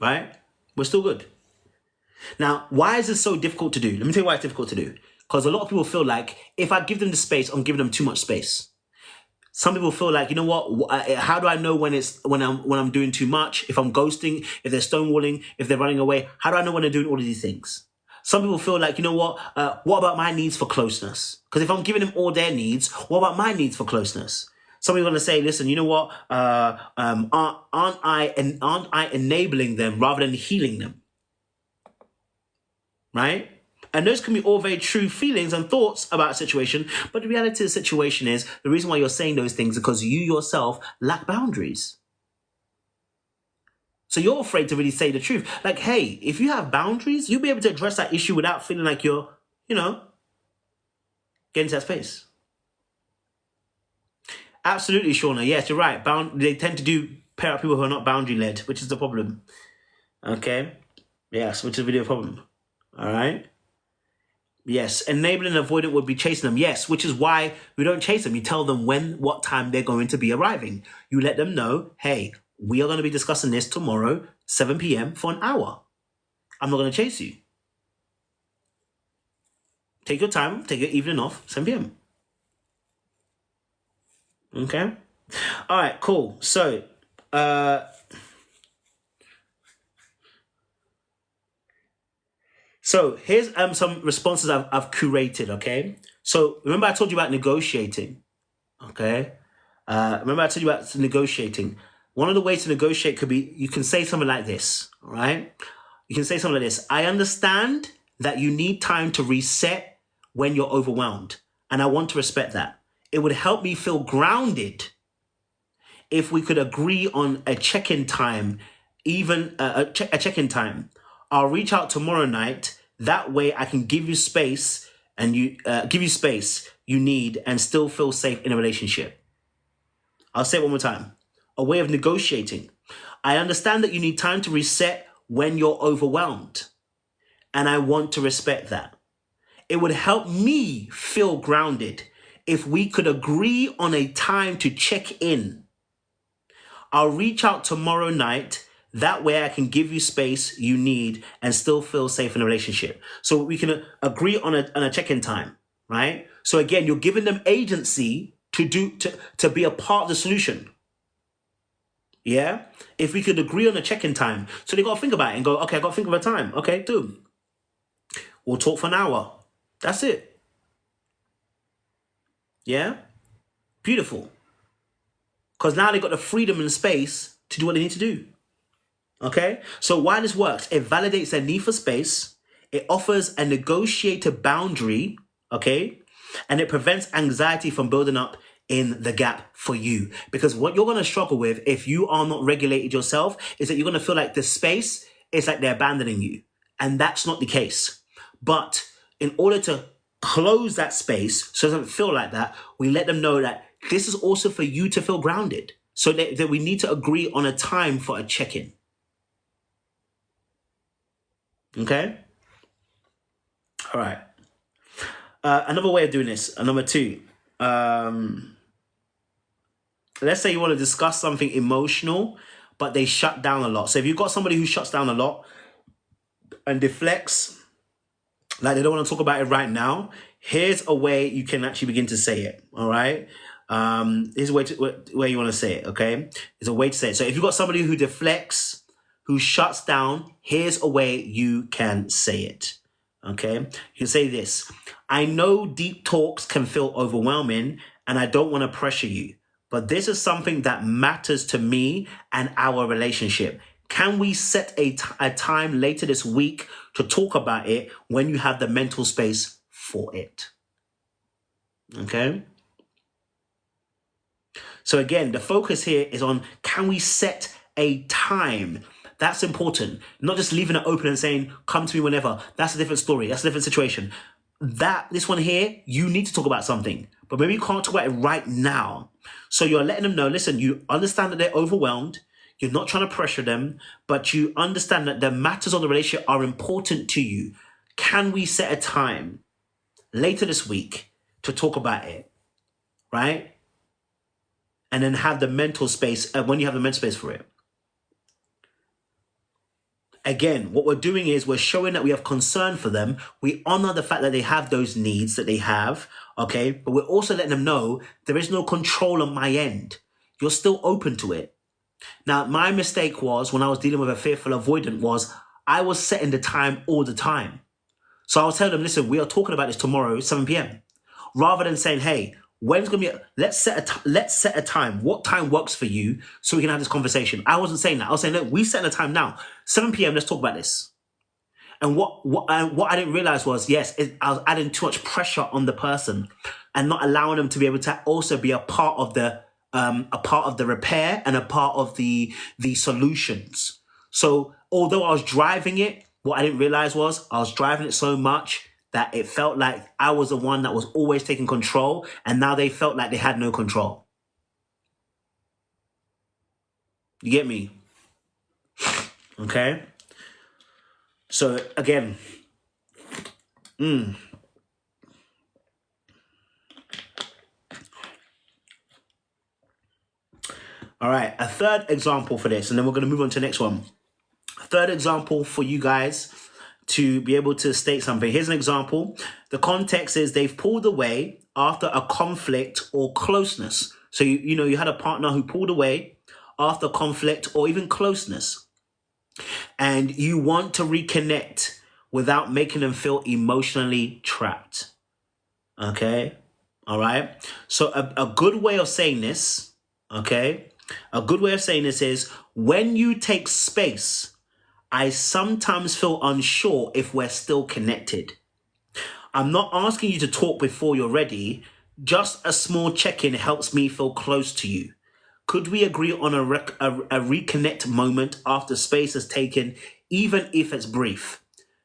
Right? We're still good. Now, why is this so difficult to do? Let me tell you why it's difficult to do. Because a lot of people feel like if I give them the space, I'm giving them too much space. Some people feel like, how do I know when I'm doing too much? If I'm ghosting, if they're stonewalling, if they're running away, how do I know when they're doing all of these things? Some people feel like, what about my needs for closeness? Because if I'm giving them all their needs, what about my needs for closeness? Some people are going to say, listen, aren't I enabling them rather than healing them? Right? And those can be all very true feelings and thoughts about a situation, but the reality of the situation is the reason why you're saying those things is because you yourself lack boundaries. So you're afraid to really say the truth. Like, hey, if you have boundaries, you'll be able to address that issue without feeling like you're, getting to that space. Absolutely, Shauna. Yes, you're right. They tend to pair up people who are not boundary-led, which is the problem. Okay? Yes, which is really a problem. All right? Yes, enabling and avoidant would be chasing them. Yes, which is why we don't chase them. You tell them what time they're going to be arriving. You let them know, hey, we are going to be discussing this tomorrow, 7 p.m. for an hour. I'm not going to chase you. Take your time, take your evening off, 7 p.m. Okay? All right, cool. So, So here's some responses I've curated, okay? So remember I told you about negotiating, okay? Remember I told you about negotiating. One of the ways to negotiate could be, you can say something like this, all right? You can say something like this. I understand that you need time to reset when you're overwhelmed, and I want to respect that. It would help me feel grounded if we could agree on a check-in time, even a check-in time. I'll reach out tomorrow night. That way I can give you space and give you space you need and still feel safe in a relationship. I'll say it one more time. A way of negotiating. I understand that you need time to reset when you're overwhelmed, and I want to respect that. It would help me feel grounded if we could agree on a time to check in. I'll reach out tomorrow night. That way I can give you space you need and still feel safe in a relationship. So we can agree on a check-in time, right? So again, you're giving them agency to be a part of the solution. Yeah? If we could agree on a check-in time. So they got to think about it and go, okay, I got to think of a time. Okay, dude. We'll talk for an hour. That's it. Yeah? Beautiful. Because now they've got the freedom and space to do what they need to do. Okay? So why this works, it validates their need for space, it offers a negotiated boundary, okay? And it prevents anxiety from building up in the gap for you. Because what you're going to struggle with if you are not regulated yourself is that you're going to feel like the space is like they're abandoning you. And that's not the case. But in order to close that space so it doesn't feel like that, we let them know that this is also for you to feel grounded. So that we need to agree on a time for a check-in. Okay? All right. Another way of doing this, number 2. Let's say you want to discuss something emotional, but they shut down a lot. So if you've got somebody who shuts down a lot and deflects, like they don't want to talk about it right now, here's a way you can actually begin to say it, all right? Here's a way you want to say it, okay? There's a way to say it. So if you've got somebody who deflects, who shuts down, here's a way you can say it, okay? You can say this. I know deep talks can feel overwhelming and I don't want to pressure you, but this is something that matters to me and our relationship. Can we set a time later this week to talk about it when you have the mental space for it? Okay? So again, the focus here is on, can we set a time? That's important. Not just leaving it open and saying, come to me whenever. That's a different story. That's a different situation. This one here, you need to talk about something, but maybe you can't talk about it right now. So you're letting them know, listen, you understand that they're overwhelmed. You're not trying to pressure them, but you understand that the matters of the relationship are important to you. Can we set a time later this week to talk about it, right? And then have the mental space, when you have the mental space for it. Again, what we're doing is we're showing that we have concern for them. We honor the fact that they have those needs that they have, okay? But we're also letting them know there is no control on my end. You're still open to it. Now, my mistake was, when I was dealing with a fearful avoidant, was I was setting the time all the time. So I was telling them, listen, we are talking about this tomorrow, 7 p.m. Rather than saying, hey, when's going to be, let's set a time. What time works for you so we can have this conversation? I wasn't saying that. I was saying, look, we set a time now. 7 p.m., let's talk about this. And what I didn't realize was, yes, I was adding too much pressure on the person and not allowing them to be able to also be a part of the repair and a part of the solutions. So although I was driving it, what I didn't realize was I was driving it so much that it felt like I was the one that was always taking control, and now they felt like they had no control. You get me? Okay? So again, All right, a third example for this, and then we're going to move on to the next one. A third example for you guys to be able to state something. Here's an example. The context is they've pulled away after a conflict or closeness. So, you had a partner who pulled away after conflict or even closeness, and you want to reconnect without making them feel emotionally trapped. Okay? All right? So a good way of saying this, okay? A good way of saying this is, when you take space, I sometimes feel unsure if we're still connected. I'm not asking you to talk before you're ready. Just a small check-in helps me feel close to you. Could we agree on a reconnect moment after space is taken, even if it's brief?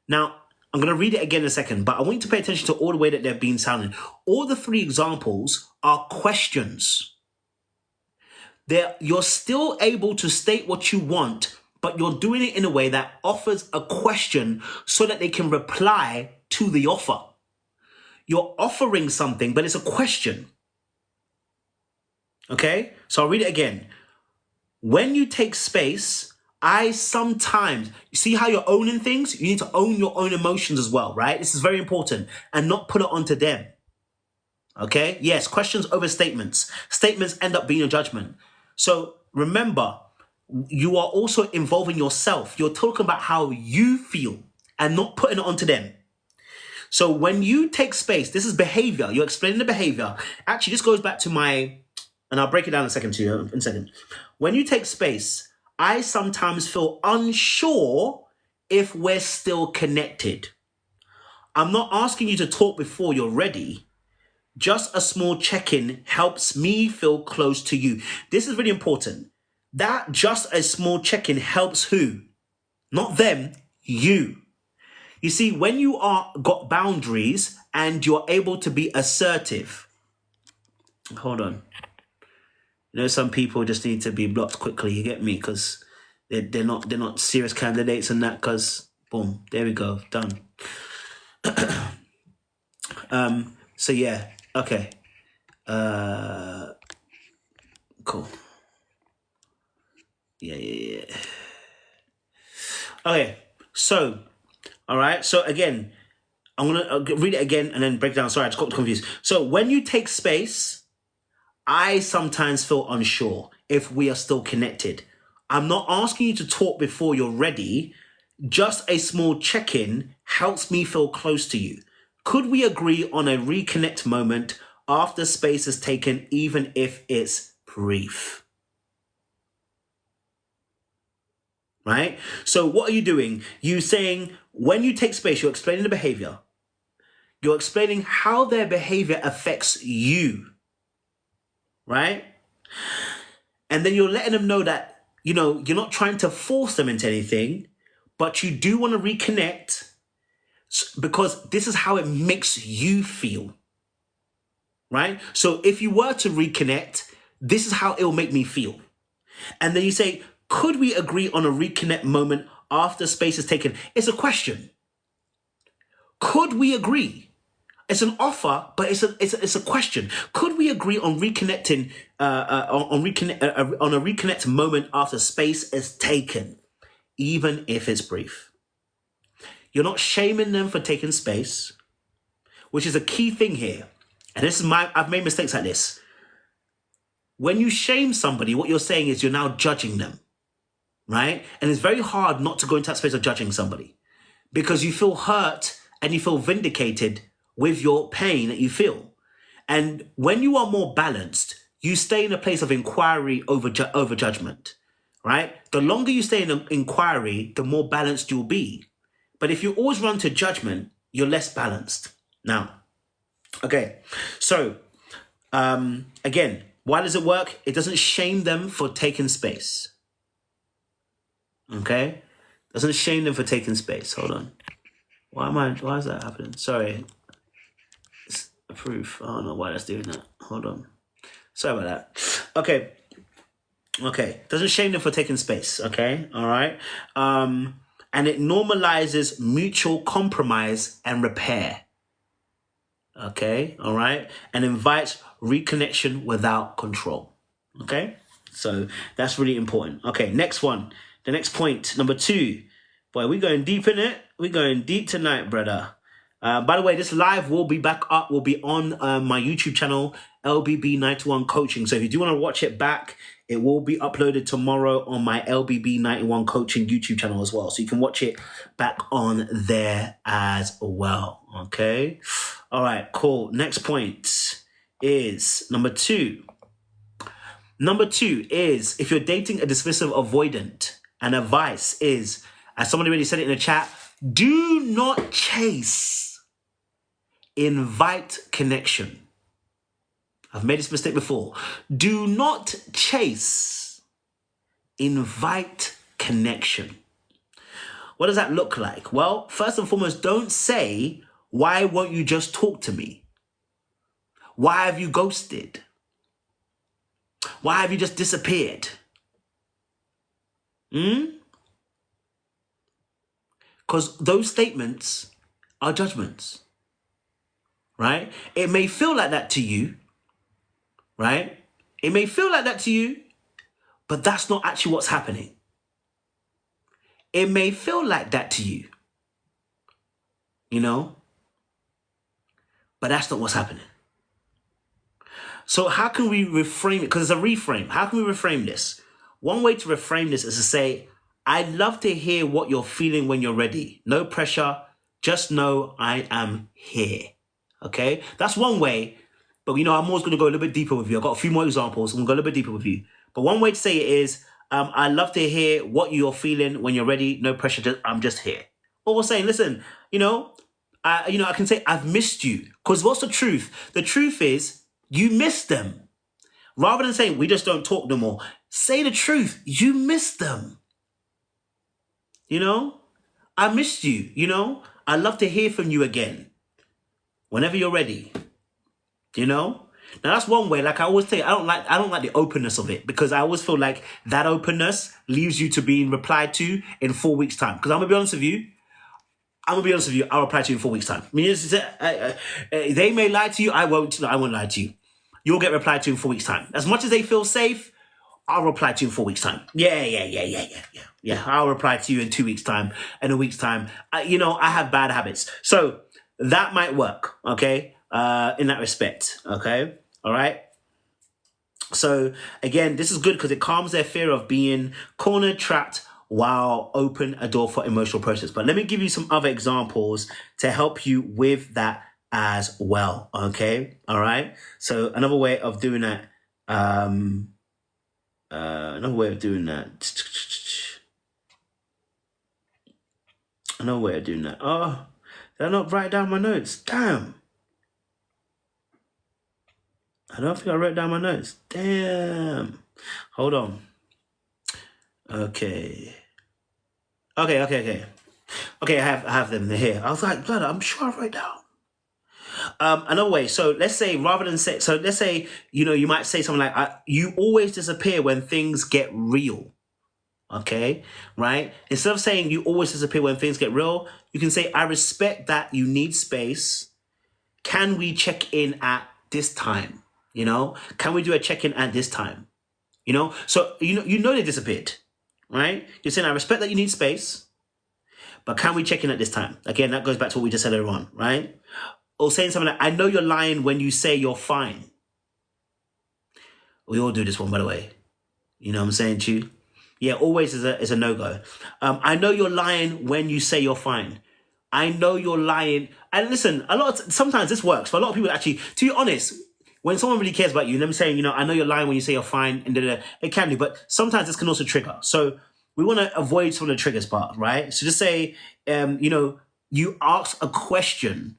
Now, I'm going to read it again in a second, but I want you to pay attention to all the way that they're being sounded. All the three examples are questions. You're still able to state what you want, but you're doing it in a way that offers a question so that they can reply to the offer. You're offering something, but it's a question. Okay? So I'll read it again. When you take space, I sometimes, you see how you're owning things? You need to own your own emotions as well, right? This is very important, and not put it onto them. Okay? Yes, questions over statements. Statements end up being a judgment. So remember, you are also involving yourself. You're talking about how you feel and not putting it onto them. So when you take space, this is behavior. You're explaining the behavior. Actually, this goes back to and I'll break it down in a second to you in a second. When you take space, I sometimes feel unsure if we're still connected. I'm not asking you to talk before you're ready. Just a small check-in helps me feel close to you. This is really important. That just a small check-in helps who? Not them, you. You see, when you got boundaries and you're able to be assertive. Hold on. You know, some people just need to be blocked quickly. You get me? Because they're not serious candidates and that. Because boom, there we go, done. So yeah, okay. Cool. Yeah. Okay, so all right. So again, I'm gonna read it again and then break it down. Sorry, I just got confused. So when you take space, I sometimes feel unsure if we are still connected. I'm not asking you to talk before you're ready. Just a small check-in helps me feel close to you. Could we agree on a reconnect moment after space is taken, even if it's brief? Right? So what are you doing? You saying, when you take space, you're explaining the behavior. You're explaining how their behavior affects you. Right? And then you're letting them know that, you're not trying to force them into anything, but you do want to reconnect because this is how it makes you feel. Right? So if you were to reconnect, this is how it will make me feel. And then you say, could we agree on a reconnect moment after space is taken? It's a question. Could we agree? It's an offer, but it's a question. Could we agree on reconnecting on a reconnect moment after space is taken, even if it's brief? You're not shaming them for taking space, which is a key thing here. And I've made mistakes like this. When you shame somebody, what you're saying is you're now judging them, right? And it's very hard not to go into that space of judging somebody because you feel hurt and you feel vindicated with your pain that you feel. And when you are more balanced, you stay in a place of inquiry over judgment, right? The longer you stay in an inquiry, the more balanced you'll be. But if you always run to judgment, you're less balanced. Now, okay, so again, why does it work? It doesn't shame them for taking space. Okay? Doesn't shame them for taking space. Hold on. Why is that happening? Sorry. It's approve. I don't know why that's doing that. Hold on. Sorry about that. Okay. Doesn't shame them for taking space. Okay? All right? And it normalizes mutual compromise and repair. Okay? All right? And invites reconnection without control. Okay? So that's really important. Okay, next one. The next point, number 2. Boy, we're going deep in it. We're going deep tonight, brother. By the way, this live will be back up, will be on my YouTube channel LBB 91 coaching. So if you do want to watch it back, it will be uploaded tomorrow on my LBB 91 coaching YouTube channel as well. So you can watch it back on there as well. Okay. All right, cool. Next point is number 2. Number 2 is if you're dating a dismissive avoidant, and advice is, as somebody already said it in the chat, do not chase. Invite connection. I've made this mistake before. Do not chase. Invite connection. What does that look like? Well, first and foremost, don't say, why won't you just talk to me? Why have you ghosted? Why have you just disappeared? Because those statements are judgments, right? It may feel like that to you, right? It may feel like that to you, but that's not actually what's happening. It may feel like that to you, but that's not what's happening. So how can we reframe it? Because it's a reframe. How can we reframe this? One way to reframe this is to say, I'd love to hear what you're feeling when you're ready. No pressure. Just know I am here. Okay? That's one way. But, I'm always going to go a little bit deeper with you. I've got a few more examples. I'm going to go a little bit deeper with you. But one way to say it is, I'd love to hear what you're feeling when you're ready. No pressure. I'm just here. Or we're saying, listen, I can say, I've missed you. Because what's the truth? The truth is, you miss them. Rather than saying, we just don't talk no more. Say the truth. You miss them. I missed you. I'd love to hear from you again. Whenever you're ready. Now that's one way. Like I always say, I don't like the openness of it, because I always feel like that openness leaves you to being replied to in 4 weeks' time. Because I'm gonna be honest with you, I'll reply to you in 4 weeks' time. I mean, they may lie to you, I won't lie to you. You'll get replied to in 4 weeks' time. As much as they feel safe, I'll reply to you in 4 weeks' time. Yeah. I'll reply to you in 2 weeks' time, in a week's time. I have bad habits. So that might work, okay? In that respect, okay? All right? So again, this is good because it calms their fear of being cornered, trapped, while open a door for emotional process. But let me give you some other examples to help you with that as well, okay? All right? So another way of doing that, Another way of doing that. Oh, did I not write down my notes? Damn. I don't think I wrote down my notes. Damn. Hold on. Okay, I have them here. I was like, blood, I'm sure I wrote down. Another way. So let's say, you might say something like, you always disappear when things get real. Okay, right? Instead of saying you always disappear when things get real, you can say, I respect that you need space. Can we check in at this time? Can we do a check-in at this time? So, they disappeared, right? You're saying, I respect that you need space, but can we check in at this time? Again, that goes back to what we just said earlier on, right? Or saying something like, I know you're lying when you say you're fine. We all do this one, by the way. You know what I'm saying to you? Yeah, always is a no-go. I know you're lying when you say you're fine. I know you're lying. And listen, sometimes this works. For a lot of people, actually, to be honest, when someone really cares about you, them saying, I know you're lying when you say you're fine, and it can do, but sometimes this can also trigger. So we want to avoid some of the triggers part, right? So just say, you ask a question,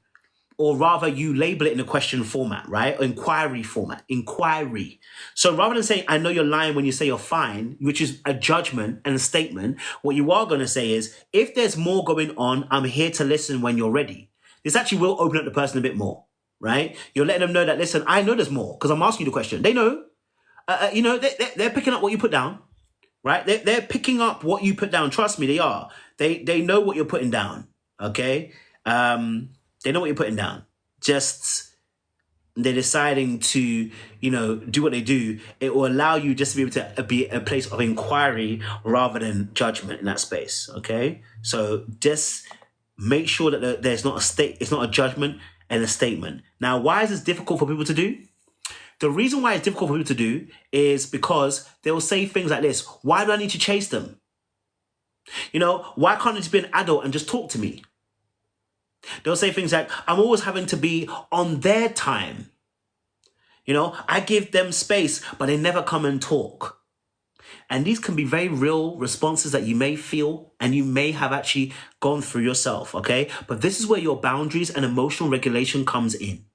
or rather you label it in a question format, right? Or inquiry format, inquiry. So rather than saying, I know you're lying when you say you're fine, which is a judgment and a statement, what you are going to say is, if there's more going on, I'm here to listen when you're ready. This actually will open up the person a bit more, right? You're letting them know that, listen, I know there's more because I'm asking you the question. They know, they're picking up what you put down, right? They're picking up what you put down. Trust me, they are. They know what you're putting down, okay? They know what you're putting down. Just they're deciding to, do what they do. It will allow you just to be able to be a place of inquiry rather than judgment in that space. Okay, so just make sure that there's not it's not a judgment and a statement. Now, why is this difficult for people to do? The reason why it's difficult for people to do is because they will say things like this. Why do I need to chase them? Why can't I just be an adult and just talk to me? They'll say things like, I'm always having to be on their time. I give them space, but they never come and talk. And these can be very real responses that you may feel and you may have actually gone through yourself, okay? But this is where your boundaries and emotional regulation comes in.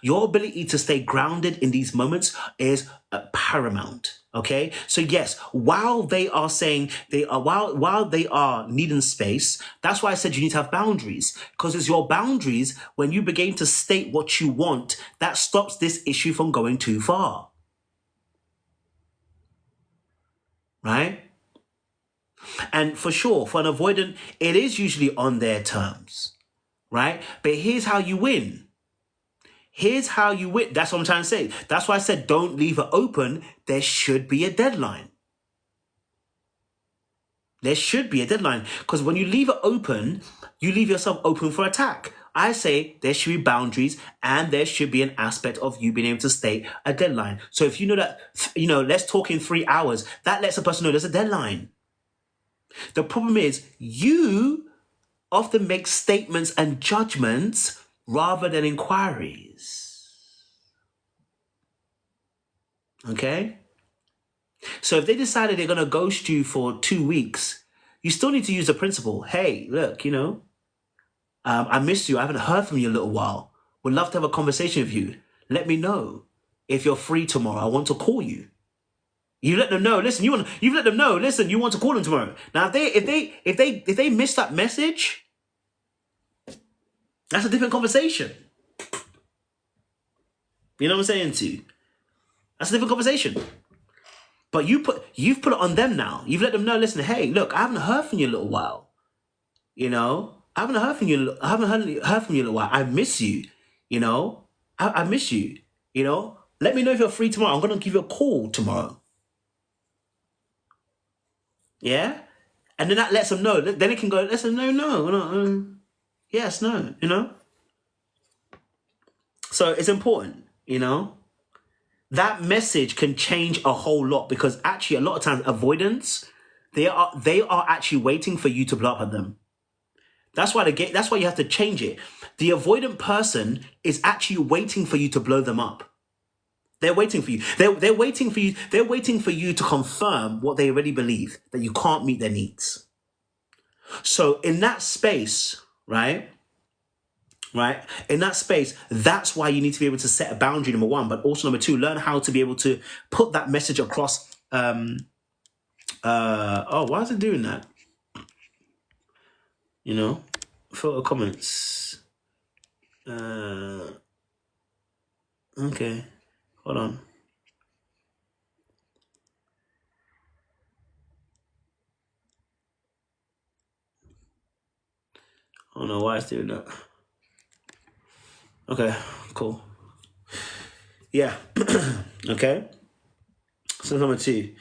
Your ability to stay grounded in these moments is paramount, okay? So yes, while they are saying while they are needing space, that's why I said you need to have boundaries, because it's your boundaries when you begin to state what you want that stops this issue from going too far, right? And for sure, for an avoidant, it is usually on their terms, right? But here's how you win. Here's how you win. That's what I'm trying to say. That's why I said don't leave it open. There should be a deadline. There should be a deadline. Because when you leave it open, you leave yourself open for attack. I say there should be boundaries and there should be an aspect of you being able to state a deadline. So if you know that, let's talk in 3 hours, that lets a person know there's a deadline. The problem is you often make statements and judgments rather than inquiries. Okay? So if they decided they're going to ghost you for 2 weeks, you still need to use the principle. Hey, look, I missed you. I haven't heard from you in a little while. Would love to have a conversation with you. Let me know if you're free tomorrow. I want to call you. You let them know. Listen, you've let them know. Listen, you want to call them tomorrow. Now, if they miss that message, that's a different conversation. You know what I'm saying to you? That's a different conversation. But you've put it on them now. You've let them know, listen, hey, look, I haven't heard from you in a little while. I haven't heard from you. I haven't heard from you in a little while. I miss you. I miss you. Let me know if you're free tomorrow. I'm going to give you a call tomorrow. Yeah? And then that lets them know. Then it can go, listen, no. Yes, no, So it's important, That message can change a whole lot because actually a lot of times avoidance, they are actually waiting for you to blow up at them. That's why you have to change it. The avoidant person is actually waiting for you to blow them up. They're waiting for you. They're waiting for you. They're waiting for you to confirm what they already believe, that you can't meet their needs. So in that space, right? In that space, that's why you need to be able to set a boundary, number one, but also number two, learn how to be able to put that message across. Why is it doing that? Photo comments. Okay, hold on. I don't know why it's doing that. Okay, cool. Yeah. Okay. So number two.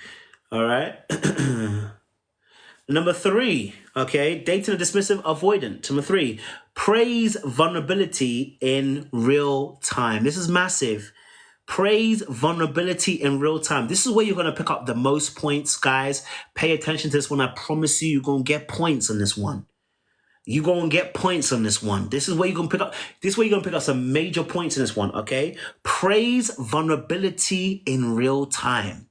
All right. Number three. Okay. Dating a dismissive avoidant. Number three. Praise vulnerability in real time. This is massive. Praise vulnerability in real time. This is where you're going to pick up the most points, guys. Pay attention to this one. I promise you're going to get points on this one. You're going to get points on this one. This is where you're going to pick up some major points in this one, okay? Praise vulnerability in real time.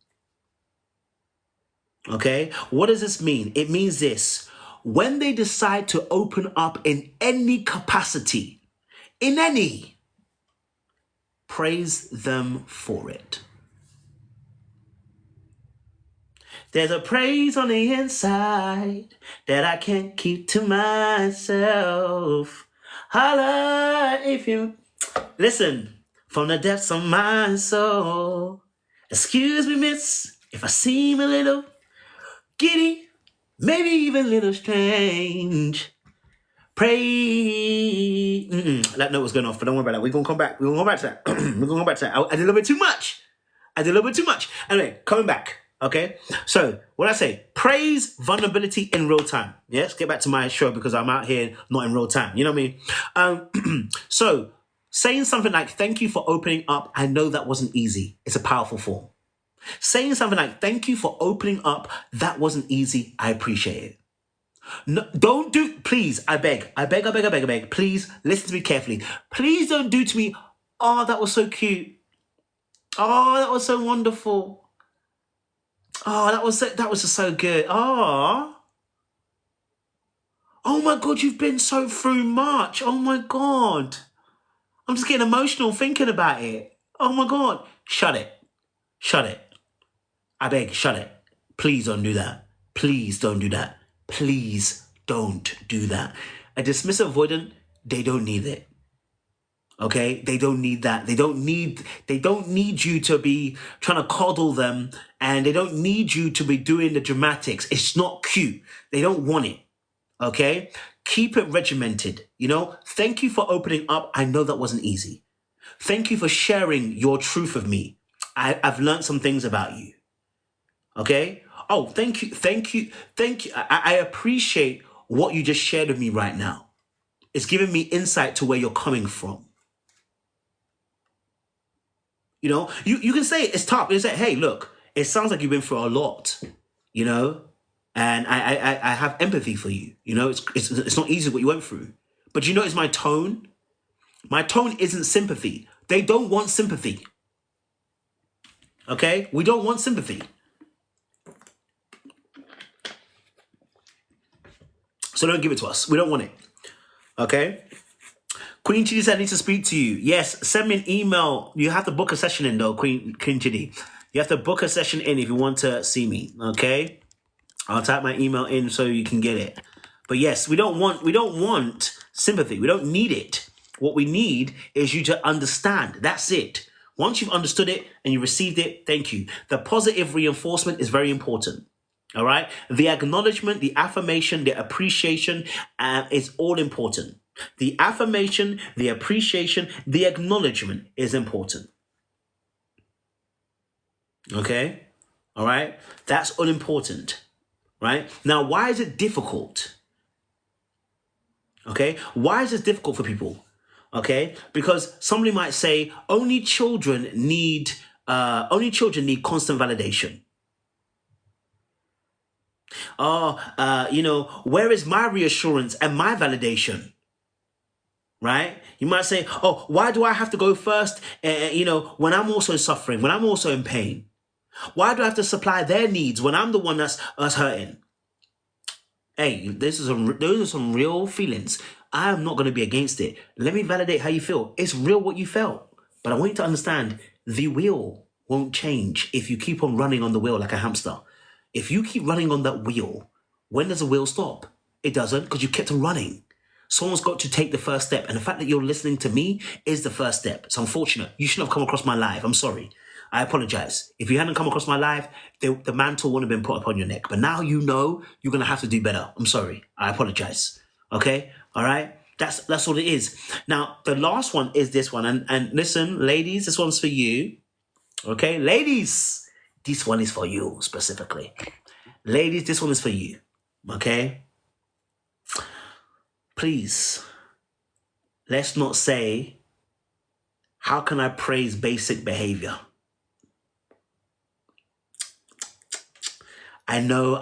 Okay? What does this mean? It means this. When they decide to open up in any capacity, praise them for it. There's a praise on the inside that I can't keep to myself. Holla if you listen from the depths of my soul. Excuse me, miss, if I seem a little giddy, maybe even a little strange. Pray. That note was going off, but don't worry about that. We're going to come back. We're going to go back to that. I did a little bit too much. Anyway, coming back. Okay, so what I say, praise vulnerability in real time. Yeah, let's get back to my show because I'm out here not in real time. You know what I mean? So Saying something like, thank you for opening up. I know that wasn't easy. It's a powerful form. Saying something like, thank you for opening up. That wasn't easy. I appreciate it. No, don't do, please, I beg, please listen to me carefully. Please don't do to me, oh, that was so cute. Oh, that was so wonderful. Oh, that was just so good. Oh my God, you've been so through much. Oh my God. I'm just getting emotional thinking about it. Oh my God. Shut it. Shut it. I beg, shut it. Please don't do that. Please don't do that. Please don't do that. A dismissive avoidant, they don't need it. Okay? They don't need that. They don't need you to be trying to coddle them, and they don't need you to be doing the dramatics. It's not cute. They don't want it. Okay? Keep it regimented. Thank you for opening up. I know that wasn't easy. Thank you for sharing your truth with me. I've learned some things about you. Okay? Oh, thank you. I appreciate what you just shared with me right now. It's giving me insight to where you're coming from. You can say it's tough. You say, hey, look, it sounds like you've been through a lot, and I have empathy for you. It's not easy what you went through. But you notice my tone? My tone isn't sympathy. They don't want sympathy. Okay? We don't want sympathy. So don't give it to us. We don't want it. Okay? Queen Chidi said, I need to speak to you. Yes, send me an email. You have to book a session in, though, Queen Chidi. You have to book a session in if you want to see me. Okay? I'll type my email in so you can get it. But yes, we don't want sympathy. We don't need it. What we need is you to understand. That's it. Once you've understood it and you received it, thank you. The positive reinforcement is very important. All right? The acknowledgement, the affirmation, the appreciation is all important. The affirmation, the appreciation, the acknowledgement is important. Okay? All right? That's all important. Right? Now, why is it difficult? Okay? Why is this difficult for people? Okay? Because somebody might say only children need constant validation. Where is my reassurance and my validation? Right? You might say, oh, why do I have to go first, when I'm also suffering, when I'm also in pain? Why do I have to supply their needs when I'm the one that's hurting? Hey, those are some real feelings. I am not going to be against it. Let me validate how you feel. It's real what you felt. But I want you to understand, the wheel won't change if you keep on running on the wheel like a hamster. If you keep running on that wheel, when does the wheel stop? It doesn't, because you kept on running. Someone's got to take the first step. And the fact that you're listening to me is the first step. It's unfortunate. You shouldn't have come across my live. I'm sorry. I apologize. If you hadn't come across my live, the mantle wouldn't have been put upon your neck. But now you know you're going to have to do better. I'm sorry. I apologize. Okay? All right? That's all it is. Now, the last one is this one. And listen, ladies, this one's for you. Okay? Ladies, this one is for you specifically. Ladies, this one is for you. Okay? Please, let's not say, how can I praise basic behavior? I know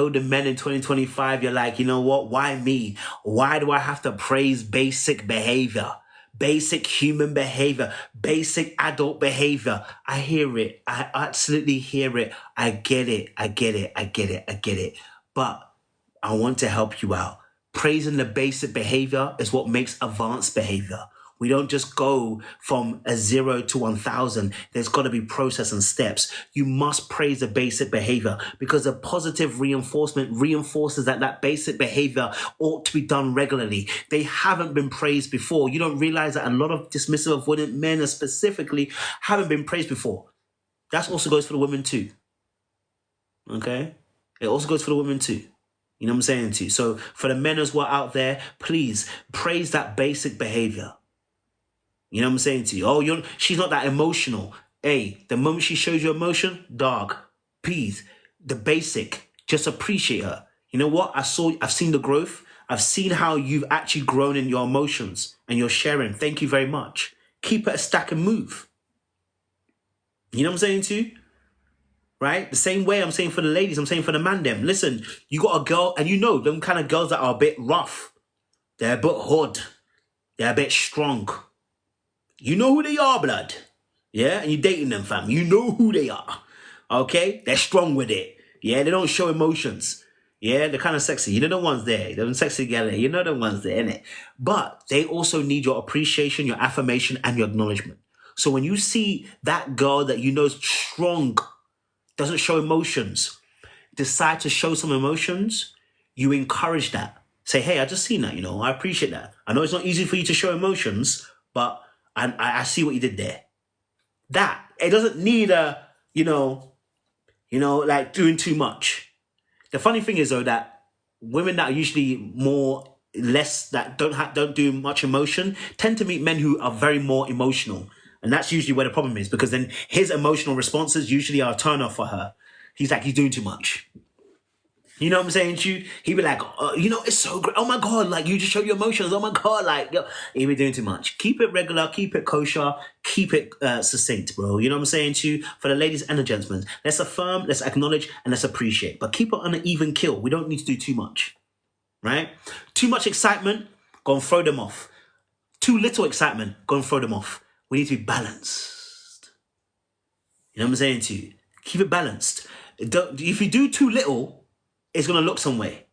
the men in 2025, you're like, you know what? Why me? Why do I have to praise basic behavior? Basic human behavior, basic adult behavior. I hear it. I absolutely hear it. I get it. But I want to help you out. Praising the basic behavior is what makes advanced behavior. We don't just go from a 0 to 1,000. There's got to be process and steps. You must praise the basic behavior, because a positive reinforcement reinforces that basic behavior ought to be done regularly. They haven't been praised before. You don't realize that a lot of dismissive avoidant men specifically haven't been praised before. That also goes for the women too. Okay? It also goes for the women too. You know what I'm saying to you? So for the men as well out there, please praise that basic behavior. You know what I'm saying to you? Oh, she's not that emotional. Hey, the moment she shows you emotion, dog, please, the basic, just appreciate her. You know what? I've seen the growth. I've seen how you've actually grown in your emotions and your sharing. Thank you very much. Keep it a stack and move. You know what I'm saying to you? Right? The same way I'm saying for the ladies, I'm saying for the man them. Listen, you got a girl, and you know them kind of girls that are a bit rough. They're a bit hood. They're a bit strong. You know who they are, blood. Yeah? And you're dating them, fam. You know who they are. Okay? They're strong with it. Yeah? They don't show emotions. Yeah? They're kind of sexy. You know the ones there. They're sexy together. You know the ones there, innit? But they also need your appreciation, your affirmation, and your acknowledgement. So when you see that girl that you know is strong, doesn't show emotions, decide to show some emotions, you encourage that. Say, hey, I just seen that, I appreciate that. I know it's not easy for you to show emotions, but I see what you did there. That, it doesn't need like doing too much. The funny thing is though, that women that are usually less, that don't do much emotion, tend to meet men who are very more emotional. And that's usually where the problem is, because then his emotional responses usually are a turn off for her. He's doing too much. You know what I'm saying to you? He'd be like, it's so great. Oh my God, like you just showed your emotions. Oh my God, like, he'd be doing too much. Keep it regular, keep it kosher, keep it succinct, bro. You know what I'm saying to you? For the ladies and the gentlemen, let's affirm, let's acknowledge, and let's appreciate. But keep it on an even kill. We don't need to do too much, right? Too much excitement, go and throw them off. Too little excitement, go and throw them off. We need to be balanced. You know what I'm saying to you? Keep it balanced. If you do too little, it's going to look some way.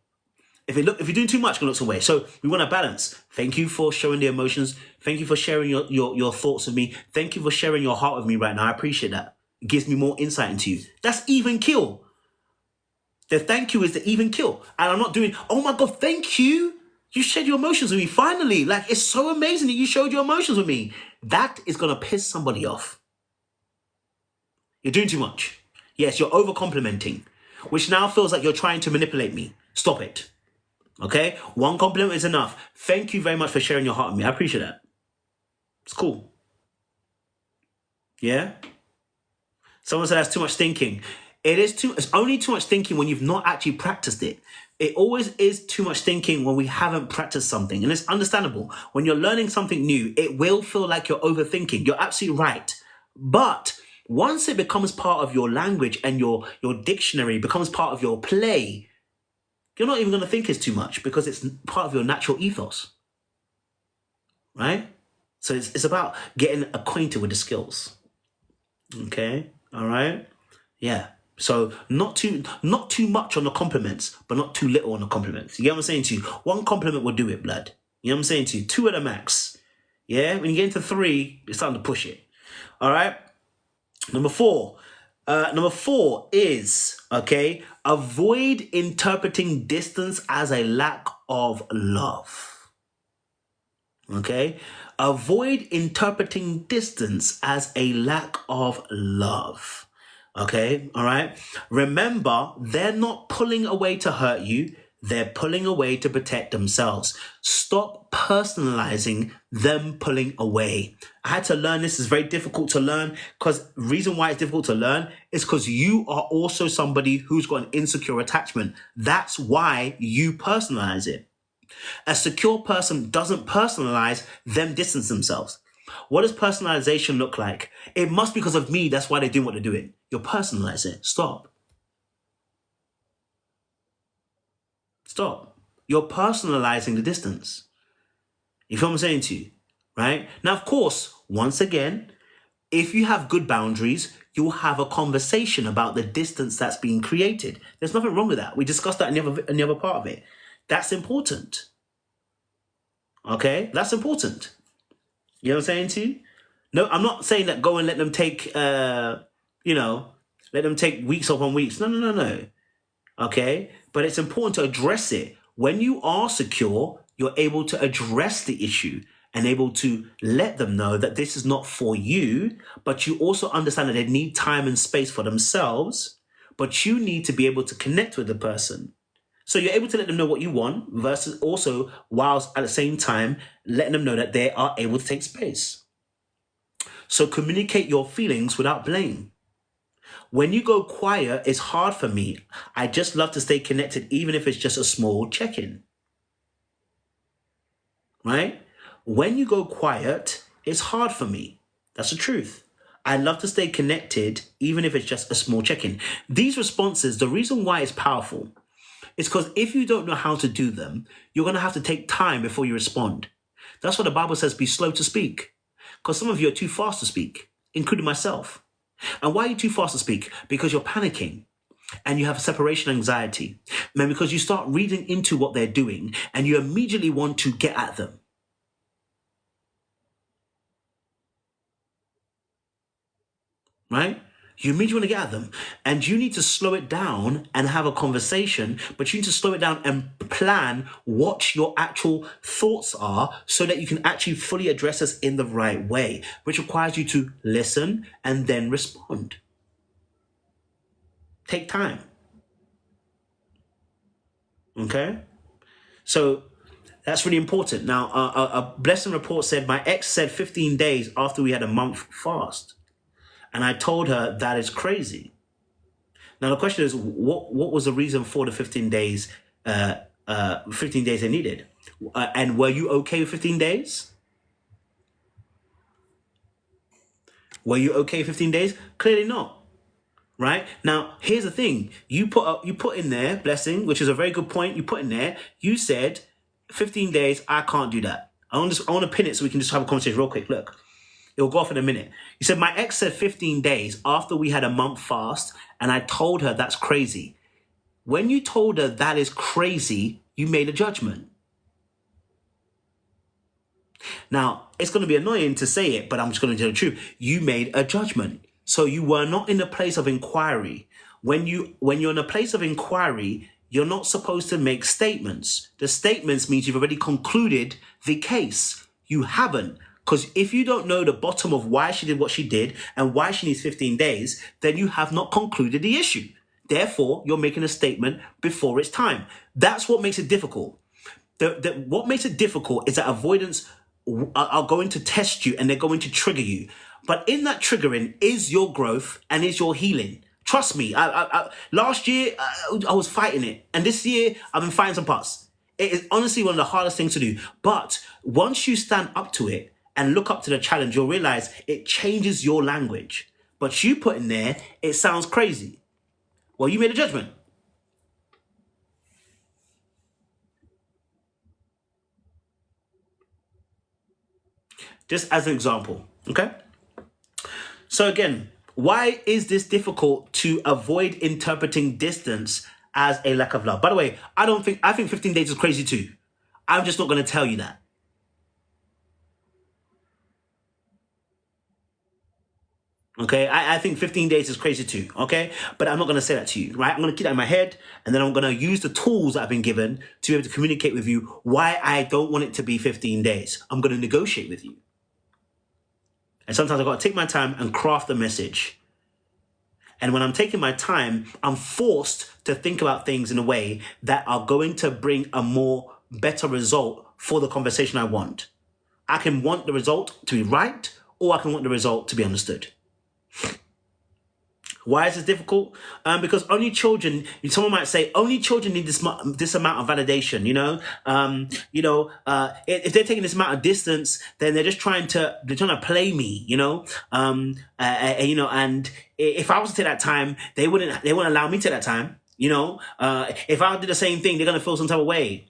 If you're doing too much, it's going to look some way. So we want to balance. Thank you for showing the emotions. Thank you for sharing your thoughts with me. Thank you for sharing your heart with me right now. I appreciate that. It gives me more insight into you. That's even kill. The thank you is the even kill. And I'm not doing, oh my God, thank you. You shared your emotions with me, finally. Like, it's so amazing that you showed your emotions with me. That is going to piss somebody off. You're doing too much. Yes, you're over-complimenting, which now feels like you're trying to manipulate me. Stop it. Okay? One compliment is enough. Thank you very much for sharing your heart with me. I appreciate that. It's cool. Yeah? Someone said that's too much thinking. It's only too much thinking when you've not actually practiced it. It always is too much thinking when we haven't practiced something. And it's understandable. When you're learning something new, it will feel like you're overthinking. You're absolutely right. But once it becomes part of your language and your dictionary becomes part of your play, you're not even going to think it's too much because it's part of your natural ethos. Right? So it's about getting acquainted with the skills. Okay? All right? Yeah. So not too much on the compliments, but not too little on the compliments. You get what I'm saying to you? One compliment will do it, blood. You know what I'm saying to you? 2 at the max. Yeah? When you get into 3, it's starting to push it. All right? Number 4. Number 4 is, okay, avoid interpreting distance as a lack of love. Okay? Avoid interpreting distance as a lack of love. Okay, all right? Remember, they're not pulling away to hurt you. They're pulling away to protect themselves. Stop personalizing them pulling away. I had to learn this. It's very difficult to learn because the reason why it's difficult to learn is because you are also somebody who's got an insecure attachment. That's why you personalize it. A secure person doesn't personalize, them distance themselves. What does personalization look like? It must be because of me. That's why they're doing what they're doing. You're personalizing it. Stop. Stop. You're personalizing the distance. You feel what I'm saying to you? Right? Now, of course, once again, if you have good boundaries, you'll have a conversation about the distance that's being created. There's nothing wrong with that. We discussed that in the other part of it. That's important. Okay? That's important. You know what I'm saying to you? No, I'm not saying that go and let them take, let them take weeks upon weeks. No. Okay? But it's important to address it. When you are secure, you're able to address the issue and able to let them know that this is not for you, but you also understand that they need time and space for themselves, but you need to be able to connect with the person. So you're able to let them know what you want versus also whilst at the same time letting them know that they are able to take space. So communicate your feelings without blame. When you go quiet, it's hard for me. I just love to stay connected, even if it's just a small check-in. right? When you go quiet, it's hard for me. That's the truth. I love to stay connected, even if it's just a small check-in. These responses, the reason why it's powerful is because if you don't know how to do them, you're going to have to take time before you respond. That's what the Bible says, be slow to speak. Because some of you are too fast to speak, including myself. And why are you too fast to speak? Because you're panicking and you have separation anxiety. And because you start reading into what they're doing and you immediately want to get at them. Right? You immediately want to get at them, and you need to slow it down and have a conversation, but you need to slow it down and plan what your actual thoughts are so that you can actually fully address this in the right way, which requires you to listen and then respond. Take time. Okay? So that's really important. Now, a blessing report said, my ex said 15 days after we had a month fast. And I told her that is crazy. Now the question is, what was the reason for the 15 days? 15 days they needed, and were you okay with 15 days? Were you okay 15 days? Clearly not. Right? Now here's the thing: you put in there, blessing, which is a very good point. You put in there. You said 15 days. I can't do that. I want to pin it so we can just have a conversation real quick. Look. It'll go off in a minute. You said, my ex said 15 days after we had a month fast, and I told her that's crazy. When you told her that is crazy, you made a judgment. Now, it's going to be annoying to say it, but I'm just going to tell the truth. You made a judgment. So you were not in a place of inquiry. When you're in a place of inquiry, you're not supposed to make statements. The statements means you've already concluded the case. You haven't. Because if you don't know the bottom of why she did what she did and why she needs 15 days, then you have not concluded the issue. Therefore, you're making a statement before it's time. That's what makes it difficult. What makes it difficult is that avoidance are going to test you and they're going to trigger you. But in that triggering is your growth and is your healing. Trust me, last year, I was fighting it. And this year, I've been fighting some parts. It is honestly one of the hardest things to do. But once you stand up to it, and look up to the challenge, you'll realize it changes your language. But you put in there, it sounds crazy. Well, you made a judgment. Just as an example, okay? So again, why is this difficult to avoid interpreting distance as a lack of love? By the way, I think 15 days is crazy too. I'm just not going to tell you that. Okay, I think 15 days is crazy too, okay? But I'm not going to say that to you, right? I'm going to keep that in my head, and then I'm going to use the tools that I've been given to be able to communicate with you why I don't want it to be 15 days. I'm going to negotiate with you. And sometimes I've got to take my time and craft the message. And when I'm taking my time, I'm forced to think about things in a way that are going to bring a better result for the conversation I want. I can want the result to be right, or I can want the result to be understood. Why is this difficult? Because only children, someone might say, only children need this amount of validation, if they're taking this amount of distance, then they're trying to play me, and if I was to take that time, they wouldn't allow me to take that time, if I did the same thing, they're going to feel some type of way.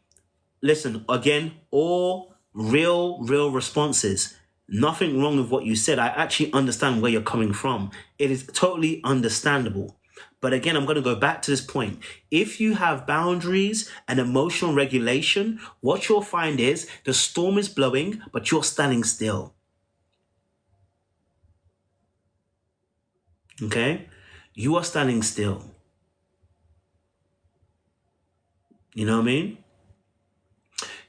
Listen, again, all real responses. Nothing wrong with what you said. I actually understand where you're coming from. It is totally understandable. But again, I'm going to go back to this point. If you have boundaries and emotional regulation, what you'll find is the storm is blowing, but you're standing still. Okay? You are standing still. You know what I mean?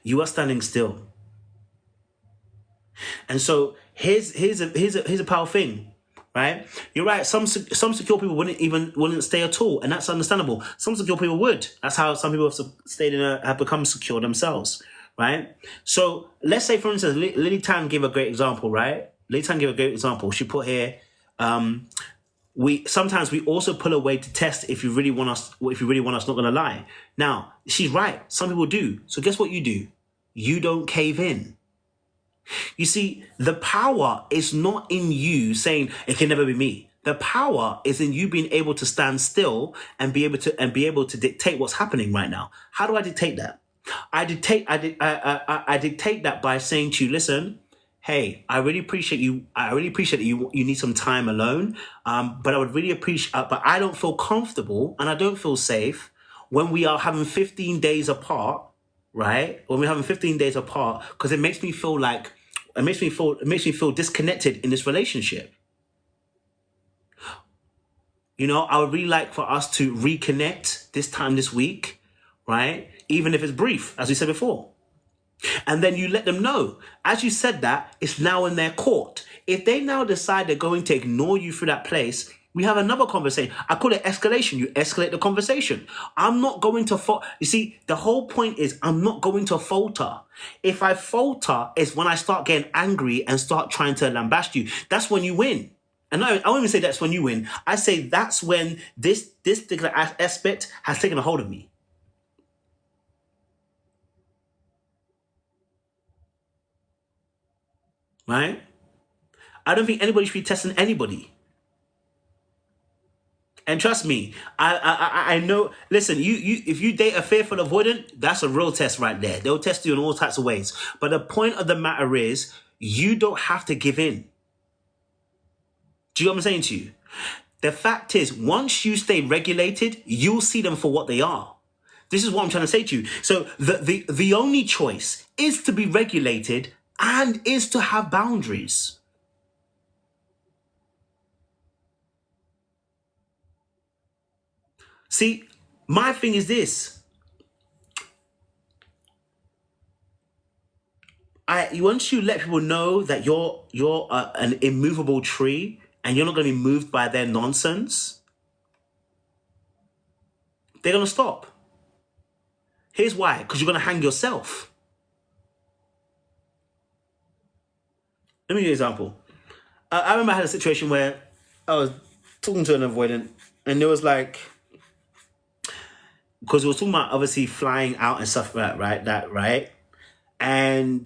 You are standing still. And so here's a powerful thing, right? You're right. Some secure people wouldn't stay at all, and that's understandable. Some secure people would. That's how some people have become secure themselves, right? So let's say, for instance, Lily Tan gave a great example, right? Lily Tan gave a great example. She put here, sometimes we also pull away to test if you really want us. If you really want us, not gonna lie. Now she's right. Some people do. So guess what you do? You don't cave in. You see, the power is not in you saying it can never be me. The power is in you being able to stand still and be able to dictate what's happening right now. How do I dictate that? I dictate that by saying to you, listen, hey, I really appreciate you. I really appreciate that you need some time alone. But I would really appreciate, but I don't feel comfortable and I don't feel safe when we are having 15 days apart, right? When we're having 15 days apart, because it makes me feel like, it makes me feel disconnected in this relationship. You know, I would really like for us to reconnect this time this week, right? Even if it's brief, as we said before. And then you let them know. As you said that, it's now in their court. If they now decide they're going to ignore you through that place, we have another conversation. I call it escalation. You escalate the conversation. I'm not going to falter. You see, the whole point is I'm not going to falter. If I falter, it's when I start getting angry and start trying to lambaste you. That's when you win. And I won't even say that's when you win. I say that's when this particular aspect has taken a hold of me. Right? I don't think anybody should be testing anybody. And trust me, I know. Listen, if you date a fearful avoidant, that's a real test right there. They'll test you in all types of ways. But the point of the matter is, you don't have to give in. Do you know what I'm saying to you? The fact is, once you stay regulated, you'll see them for what they are. This is what I'm trying to say to you. So the only choice is to be regulated and is to have boundaries. See, my thing is this. Once you let people know that you're an immovable tree and you're not going to be moved by their nonsense, they're going to stop. Here's why. Because you're going to hang yourself. Let me give you an example. I remember I had a situation where I was talking to an avoidant and there was like, because we were talking about obviously flying out and stuff like that, right? And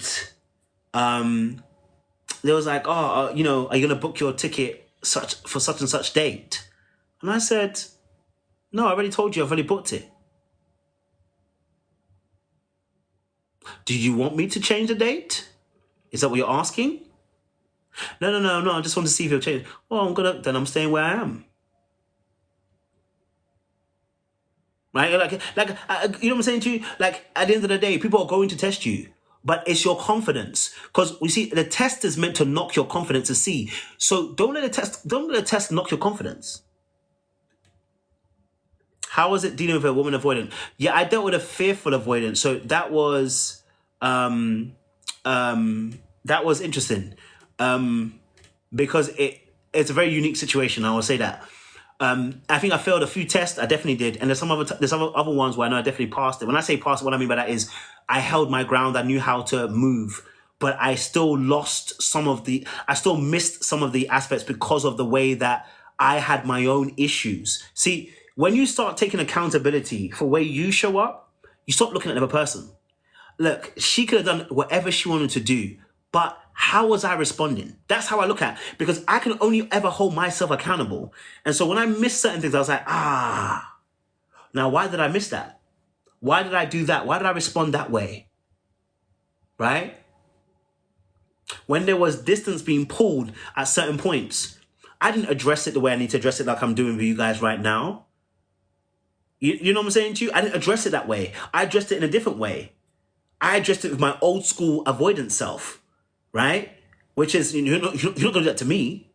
there was like, are you going to book your ticket for such and such date? And I said, no, I already told you I've already booked it. Do you want me to change the date? Is that what you're asking? No, I just want to see if you'll change. Well, then I'm staying where I am. Right? Like, you know what I'm saying to you? Like, at the end of the day, people are going to test you, but it's your confidence. Because we see the test is meant to knock your confidence to see. So don't let the test knock your confidence. How was it dealing with a woman avoidant? Yeah, I dealt with a fearful avoidant. So that was interesting. Because it's a very unique situation. I will say that. I think I failed a few tests. I definitely did. And there's some other ones where I know I definitely passed it. When I say passed, what I mean by that is I held my ground. I knew how to move, but I still missed some of the aspects because of the way that I had my own issues. See, when you start taking accountability for where you show up, you stop looking at the other person. Look, she could have done whatever she wanted to do, but how was I responding? That's how I look at it, because I can only ever hold myself accountable. And so when I miss certain things, I was like, now why did I miss that? Why did I do that? Why did I respond that way? Right? When there was distance being pulled at certain points, I didn't address it the way I need to address it like I'm doing with you guys right now. You know what I'm saying to you? I didn't address it that way. I addressed it in a different way. I addressed it with my old school avoidance self, right? Which is, you're not going to do that to me.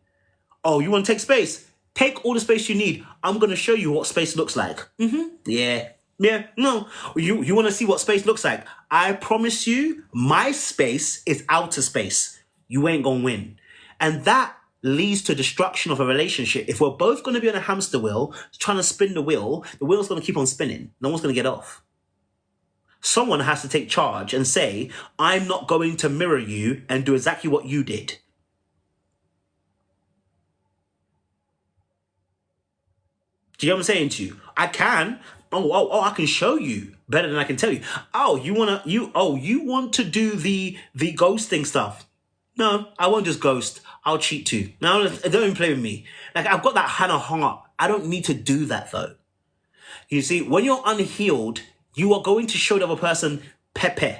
Oh, you want to take space? Take all the space you need. I'm going to show you what space looks like. Yeah. No. You want to see what space looks like? I promise you, my space is outer space. You ain't going to win. And that leads to destruction of a relationship. If we're both going to be on a hamster wheel, trying to spin the wheel's going to keep on spinning. No one's going to get off. Someone has to take charge and say, I'm not going to mirror you and do exactly what you did. Do you know what I'm saying to you? I can. I can show you better than I can tell you. You want to do the ghosting stuff. No, I won't just ghost. I'll cheat too. No, don't even play with me. Like, I've got that kind of heart. I don't need to do that though. You see, when you're unhealed, you are going to show the other person pepe.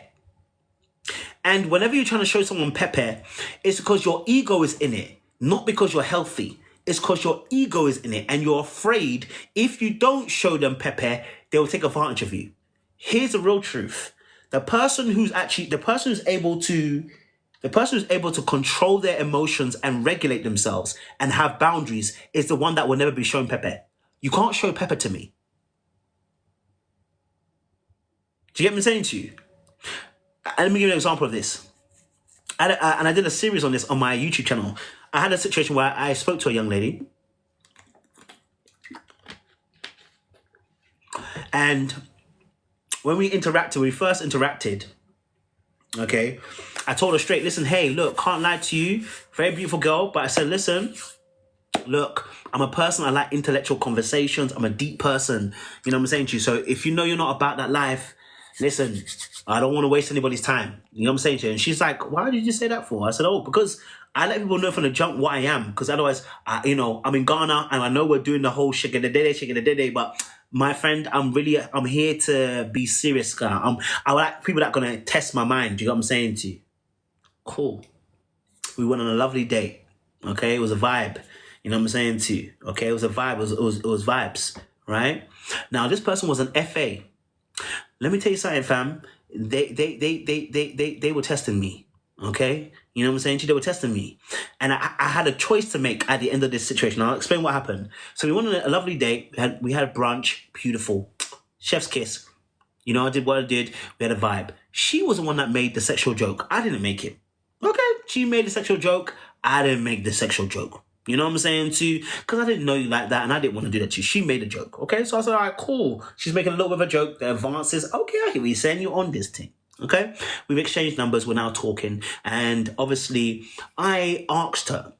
And whenever you're trying to show someone pepe, it's because your ego is in it, not because you're healthy. It's because your ego is in it, and you're afraid if you don't show them pepe, they will take advantage of you. Here's the real truth. The person who's able to control their emotions and regulate themselves and have boundaries is the one that will never be shown pepe. You can't show pepe to me. Do you get what I'm saying to you? And let me give you an example of this. And I did a series on this on my YouTube channel. I had a situation where I spoke to a young lady. And when we first interacted, okay, I told her straight, listen, hey, look, can't lie to you. Very beautiful girl. But I said, listen, look, I'm a person, I like intellectual conversations. I'm a deep person. You know what I'm saying to you? So if you know you're not about that life, listen, I don't want to waste anybody's time. You know what I'm saying to you? And she's like, why did you say that for? I said, oh, because I let people know from the jump what I am. Because otherwise, I'm in Ghana and I know we're doing the whole shaking the day, but my friend, I'm here to be serious, guy. I like people that are going to test my mind. You know what I'm saying to you? Cool. We went on a lovely date. Okay, it was a vibe. You know what I'm saying to you? Okay, it was a vibe. It was vibes, right? Now, this person was an FA. Let me tell you something, fam. They were testing me. Okay? You know what I'm saying? They were testing me. And I had a choice to make at the end of this situation. I'll explain what happened. So we went on a lovely date. We had a brunch. Beautiful. Chef's kiss. You know, I did what I did. We had a vibe. She was the one that made the sexual joke. I didn't make it. Okay? She made the sexual joke. I didn't make the sexual joke. You know what I'm saying to you? Because I didn't know you like that and I didn't want to do that to you. She made a joke. Okay? So I said, all right, cool. She's making a little bit of a joke. The advances. Okay, I hear what you're saying. You're on this thing. Okay? We've exchanged numbers. We're now talking. And obviously, I asked her.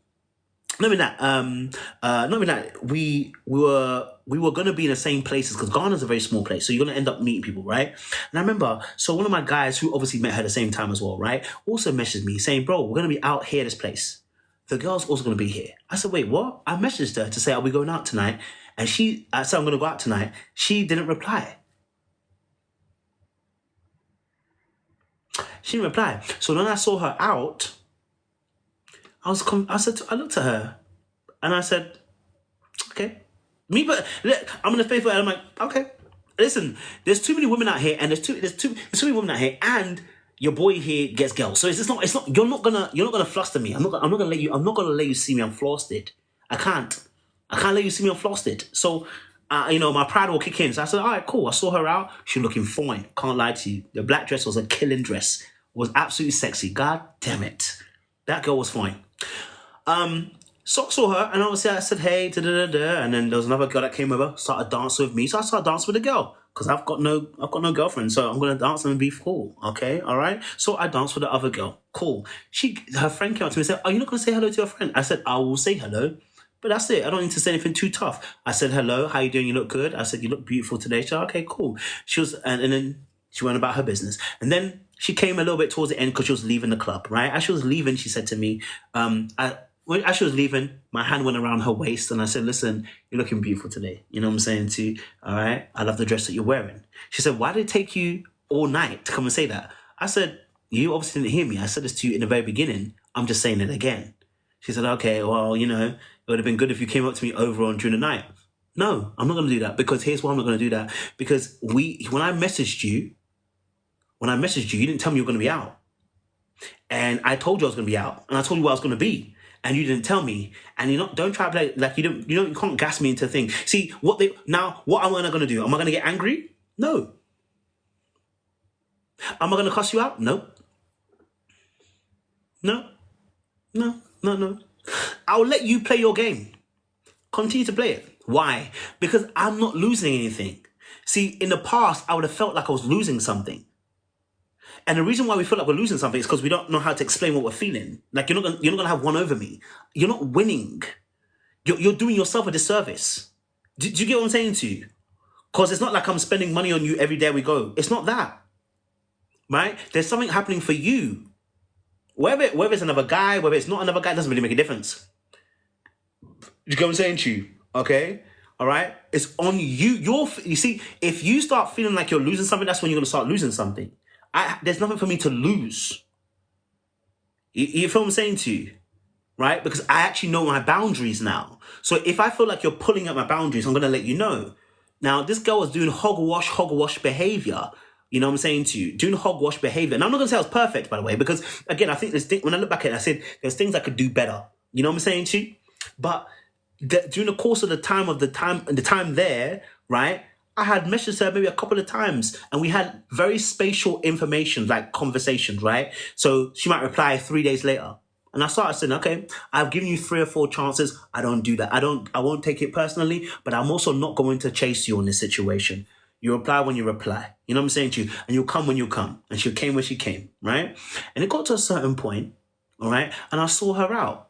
Not only that, we were going to be in the same places because Ghana's a very small place. So you're going to end up meeting people, right? And I remember, so one of my guys who obviously met her at the same time as well, right? Also messaged me saying, bro, we're going to be out here, this place. The girl's also going to be here. I said, wait, what? I messaged her to say, are we going out tonight? And I said, I'm going to go out tonight. She didn't reply. She didn't reply. So when I saw her out, I looked at her and I said, okay. But look, I'm going to pay for it. I'm like, okay. Listen, there's too many women out here and there's too many women out here and your boy here gets girls. So it's not, you're not gonna fluster me. I'm not gonna let you see me unflustered. I can't let you see me unflustered. So, my pride will kick in. So I said, all right, cool. I saw her out. She looking fine. Can't lie to you. The black dress was a killing dress. It was absolutely sexy. God damn it. That girl was fine. So I saw her and obviously I said, hey, da-da-da-da. And then there was another girl that came over, started dancing with me. So I started dancing with the girl. Because I've got no girlfriend, so I'm gonna dance and be cool. Okay, all right. So I danced with the other girl. Cool. Her friend came up to me and said, "Are you not gonna say hello to your friend?" I said, "I will say hello, but that's it. I don't need to say anything too tough." I said, "Hello, how you doing? You look good." I said, "You look beautiful today." She said, "Okay, cool." She was, and then she went about her business, and then she came a little bit towards the end because she was leaving the club. Right as she was leaving, she said to me, as she was leaving, my hand went around her waist and I said, listen, you're looking beautiful today. You know what I'm saying to you? All right. I love the dress that you're wearing. She said, why did it take you all night to come and say that? I said, you obviously didn't hear me. I said this to you in the very beginning. I'm just saying it again. She said, okay, well, it would have been good if you came up to me over on during the night. No, I'm not going to do that because here's why I'm not going to do that. Because when I messaged you, you didn't tell me you were going to be out. And I told you I was going to be out. And I told you where I was going to be. And you didn't tell me, and don't try to play like you can't gas me into a thing. See what am I going to do? Am I going to get angry? No. Am I going to cuss you out? No. No. I'll let you play your game. Continue to play it. Why? Because I'm not losing anything. See, in the past, I would have felt like I was losing something. And the reason why we feel like we're losing something is because we don't know how to explain what we're feeling. Like you're not gonna have one over me. You're not winning. You're doing yourself a disservice. Do you get what I'm saying to you? Because it's not like I'm spending money on you every day we go. It's not that, right? There's something happening for you Whether it's another guy, whether it's not another guy, doesn't really make a difference. You get what I'm saying to you? Okay? All right? It's on you. You see, if you start feeling like you're losing something, that's when you're going to start losing something. There's nothing for me to lose. You feel what I'm saying to you? Right? Because I actually know my boundaries now. So if I feel like you're pulling up my boundaries, I'm going to let you know. Now, this girl was doing hogwash behavior. You know what I'm saying to you? Doing hogwash behavior. And I'm not going to say I was perfect, by the way, because, again, I think when I look back at it, I said there's things I could do better. You know what I'm saying to you? But during the course of the time there, right, I had messaged her maybe a couple of times, and we had very spatial information, like conversations, right? So she might reply 3 days later. And I started saying, okay, I've given you 3 or 4 chances. I don't do that. I won't take it personally, but I'm also not going to chase you on this situation. You reply when you reply. You know what I'm saying to you? And you'll come when you come. And she came when she came, right? And it got to a certain point, all right? And I saw her out.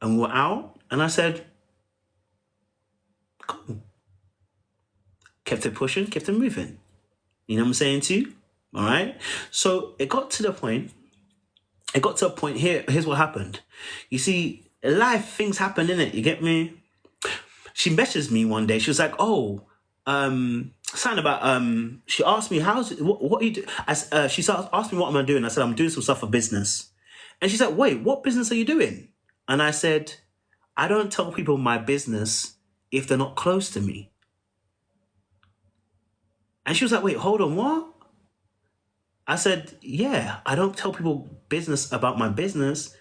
And we were out, and I said, cool. Kept it pushing, kept it moving. You know what I'm saying to you? All right? So it got to a point here. Here's what happened. You see, in life, things happen, innit? You get me? She messaged me one day. She was like, something about, she asked me, what are you doing? She asked me what am I doing? I said, I'm doing some stuff for business. And she said, wait, what business are you doing? And I said, I don't tell people my business if they're not close to me. And she was like, wait, hold on, what? I said, yeah, I don't tell people business about my business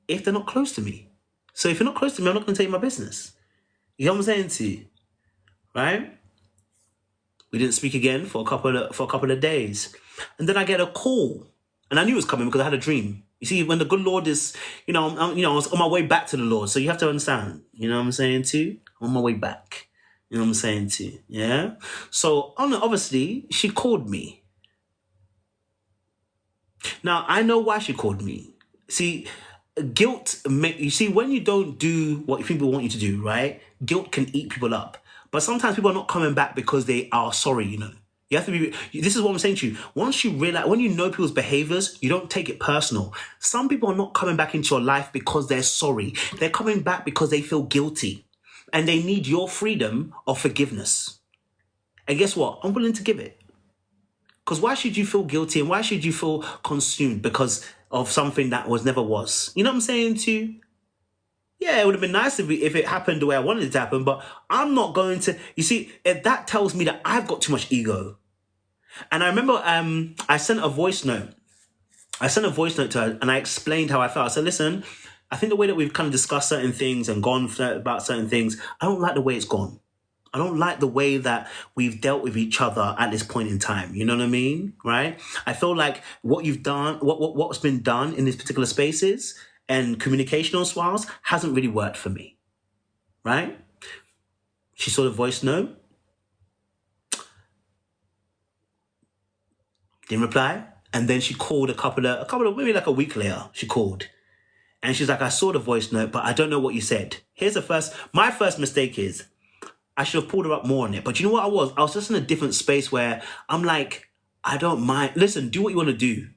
if they're not close to me. So if you're not close to me, I'm not going to tell you my business. You know what I'm saying to you? Right? We didn't speak again for a couple of days. And then I get a call. And I knew it was coming because I had a dream. You see, when the good Lord is, I was on my way back to the Lord. So you have to understand, you know what I'm saying to you? I'm on my way back. You know what I'm saying to you? Yeah? So, obviously, she called me. Now, I know why she called me. See, guilt, you see, when you don't do what people want you to do, right? Guilt can eat people up. But sometimes people are not coming back because they are sorry, you know. You have to be, this is what I'm saying to you. Once you realize, when you know people's behaviors, you don't take it personal. Some people are not coming back into your life because they're sorry. They're coming back because they feel guilty. And they need your freedom of forgiveness. And guess what? I'm willing to give it. Because why should you feel guilty and why should you feel consumed because of something that never was? You know what I'm saying to you? Yeah, it would have been nice if it happened the way I wanted it to happen, but I'm not going to... You see, that tells me that I've got too much ego. And I remember I sent a voice note. I sent a voice note to her and I explained how I felt. I said, listen, I think the way that we've kind of discussed certain things and gone about certain things, I don't like the way it's gone. I don't like the way that we've dealt with each other at this point in time. You know what I mean? Right? I feel like what you've done, what's been done in these particular spaces and communicational styles hasn't really worked for me. Right? She saw the voice note. Didn't reply. And then she called a couple of, maybe like a week later, she called. And she's like, I saw the voice note, but I don't know what you said. My first mistake is, I should have pulled her up more on it. But you know what I was? I was just in a different space where I'm like, I don't mind. Listen, do what you want to do.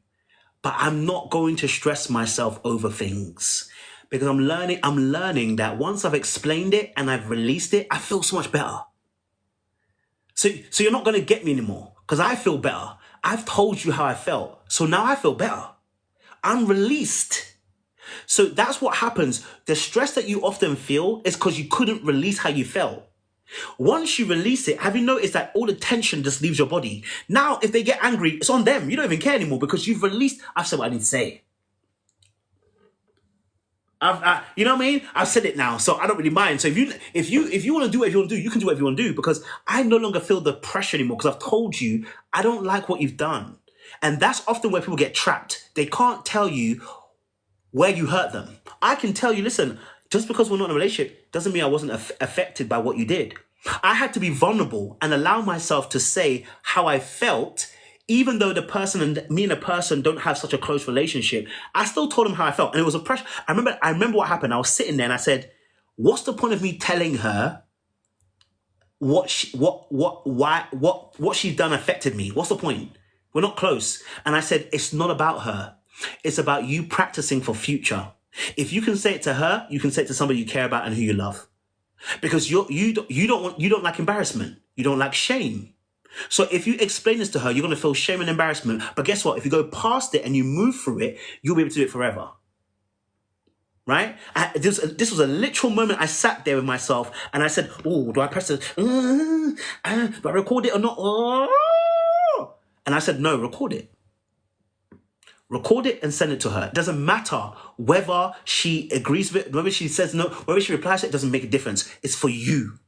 But I'm not going to stress myself over things. Because I'm learning that once I've explained it and I've released it, I feel so much better. So you're not going to get me anymore. Because I feel better. I've told you how I felt. So now I feel better. I'm released. So that's what happens. The stress that you often feel is because you couldn't release how you felt. Once you release it, have you noticed that all the tension just leaves your body? Now, if they get angry, it's on them. You don't even care anymore because you've released. I've said what I need to say. You know what I mean? I've said it now, so I don't really mind. So if you want to do what you want to do, you can do what you want to do because I no longer feel the pressure anymore because I've told you I don't like what you've done. And that's often where people get trapped. They can't tell you where you hurt them. I can tell you, listen, just because we're not in a relationship doesn't mean I wasn't affected by what you did. I had to be vulnerable and allow myself to say how I felt, even though the person and me and the person don't have such a close relationship. I still told him how I felt, and it was a pressure. I remember what happened. I was sitting there and I said, "What's the point of me telling her what she's done affected me? What's the point? We're not close." And I said, "It's not about her. It's about you practicing for future. If you can say it to her, you can say it to somebody you care about and who you love. Because you don't like embarrassment. You don't like shame. So if you explain this to her, you're going to feel shame and embarrassment. But guess what? If you go past it and you move through it, you'll be able to do it forever. Right? This was a literal moment. I sat there with myself and I said, oh, do I press it? Do I record it or not? Oh. And I said, no, record it. Record it and send it to her. It doesn't matter whether she agrees with it, whether she says no, whether she replies to it, doesn't make a difference. It's for you.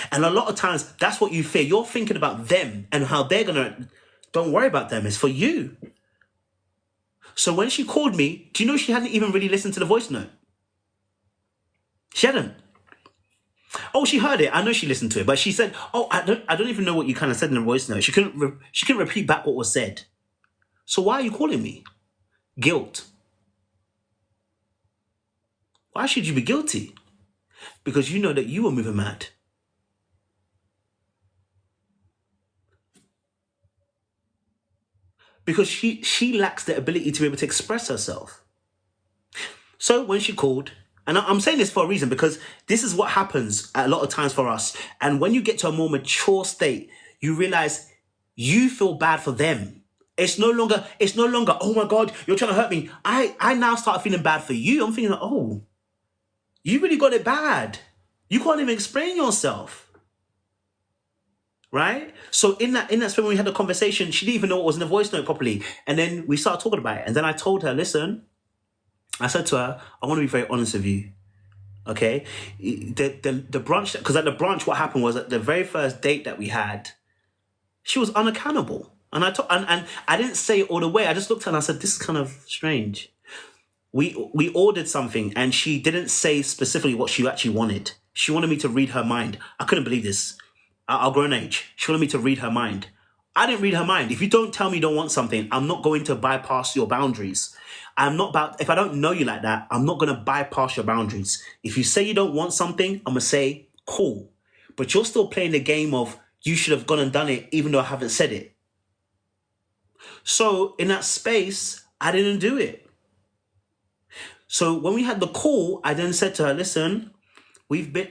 And a lot of times, that's what you fear. You're thinking about them and how they're going to... Don't worry about them. It's for you. So when she called me, do you know she hadn't even really listened to the voice note? She hadn't. Oh, she heard it. I know she listened to it. But she said, oh, I don't even know what you kind of said in the voice note. She couldn't repeat back what was said. So why are you calling me? Guilt. Why should you be guilty? Because you know that you were moving mad. Because she lacks the ability to be able to express herself. So when she called, and I'm saying this for a reason, because this is what happens a lot of times for us. And when you get to a more mature state, you realize you feel bad for them. It's no longer, oh my God, you're trying to hurt me. I now start feeling bad for you. I'm thinking, oh, you really got it bad. You can't even explain yourself. Right? So in that space when we had the conversation, she didn't even know what was in the voice note properly. And then we started talking about it. And then I told her, listen, I said to her, I want to be very honest with you. Okay? The brunch, because at the brunch, what happened was at the very first date that we had, she was unaccountable. And I didn't say it all the way. I just looked at her and I said, this is kind of strange. We ordered something and she didn't say specifically what she actually wanted. She wanted me to read her mind. I couldn't believe this. I'll grow an age. She wanted me to read her mind. I didn't read her mind. If you don't tell me you don't want something, I'm not going to bypass your boundaries. If I don't know you like that, I'm not going to bypass your boundaries. If you say you don't want something, I'm going to say, cool. But you're still playing the game of, you should have gone and done it, even though I haven't said it. So in that space, I didn't do it. So when we had the call, I then said to her, listen,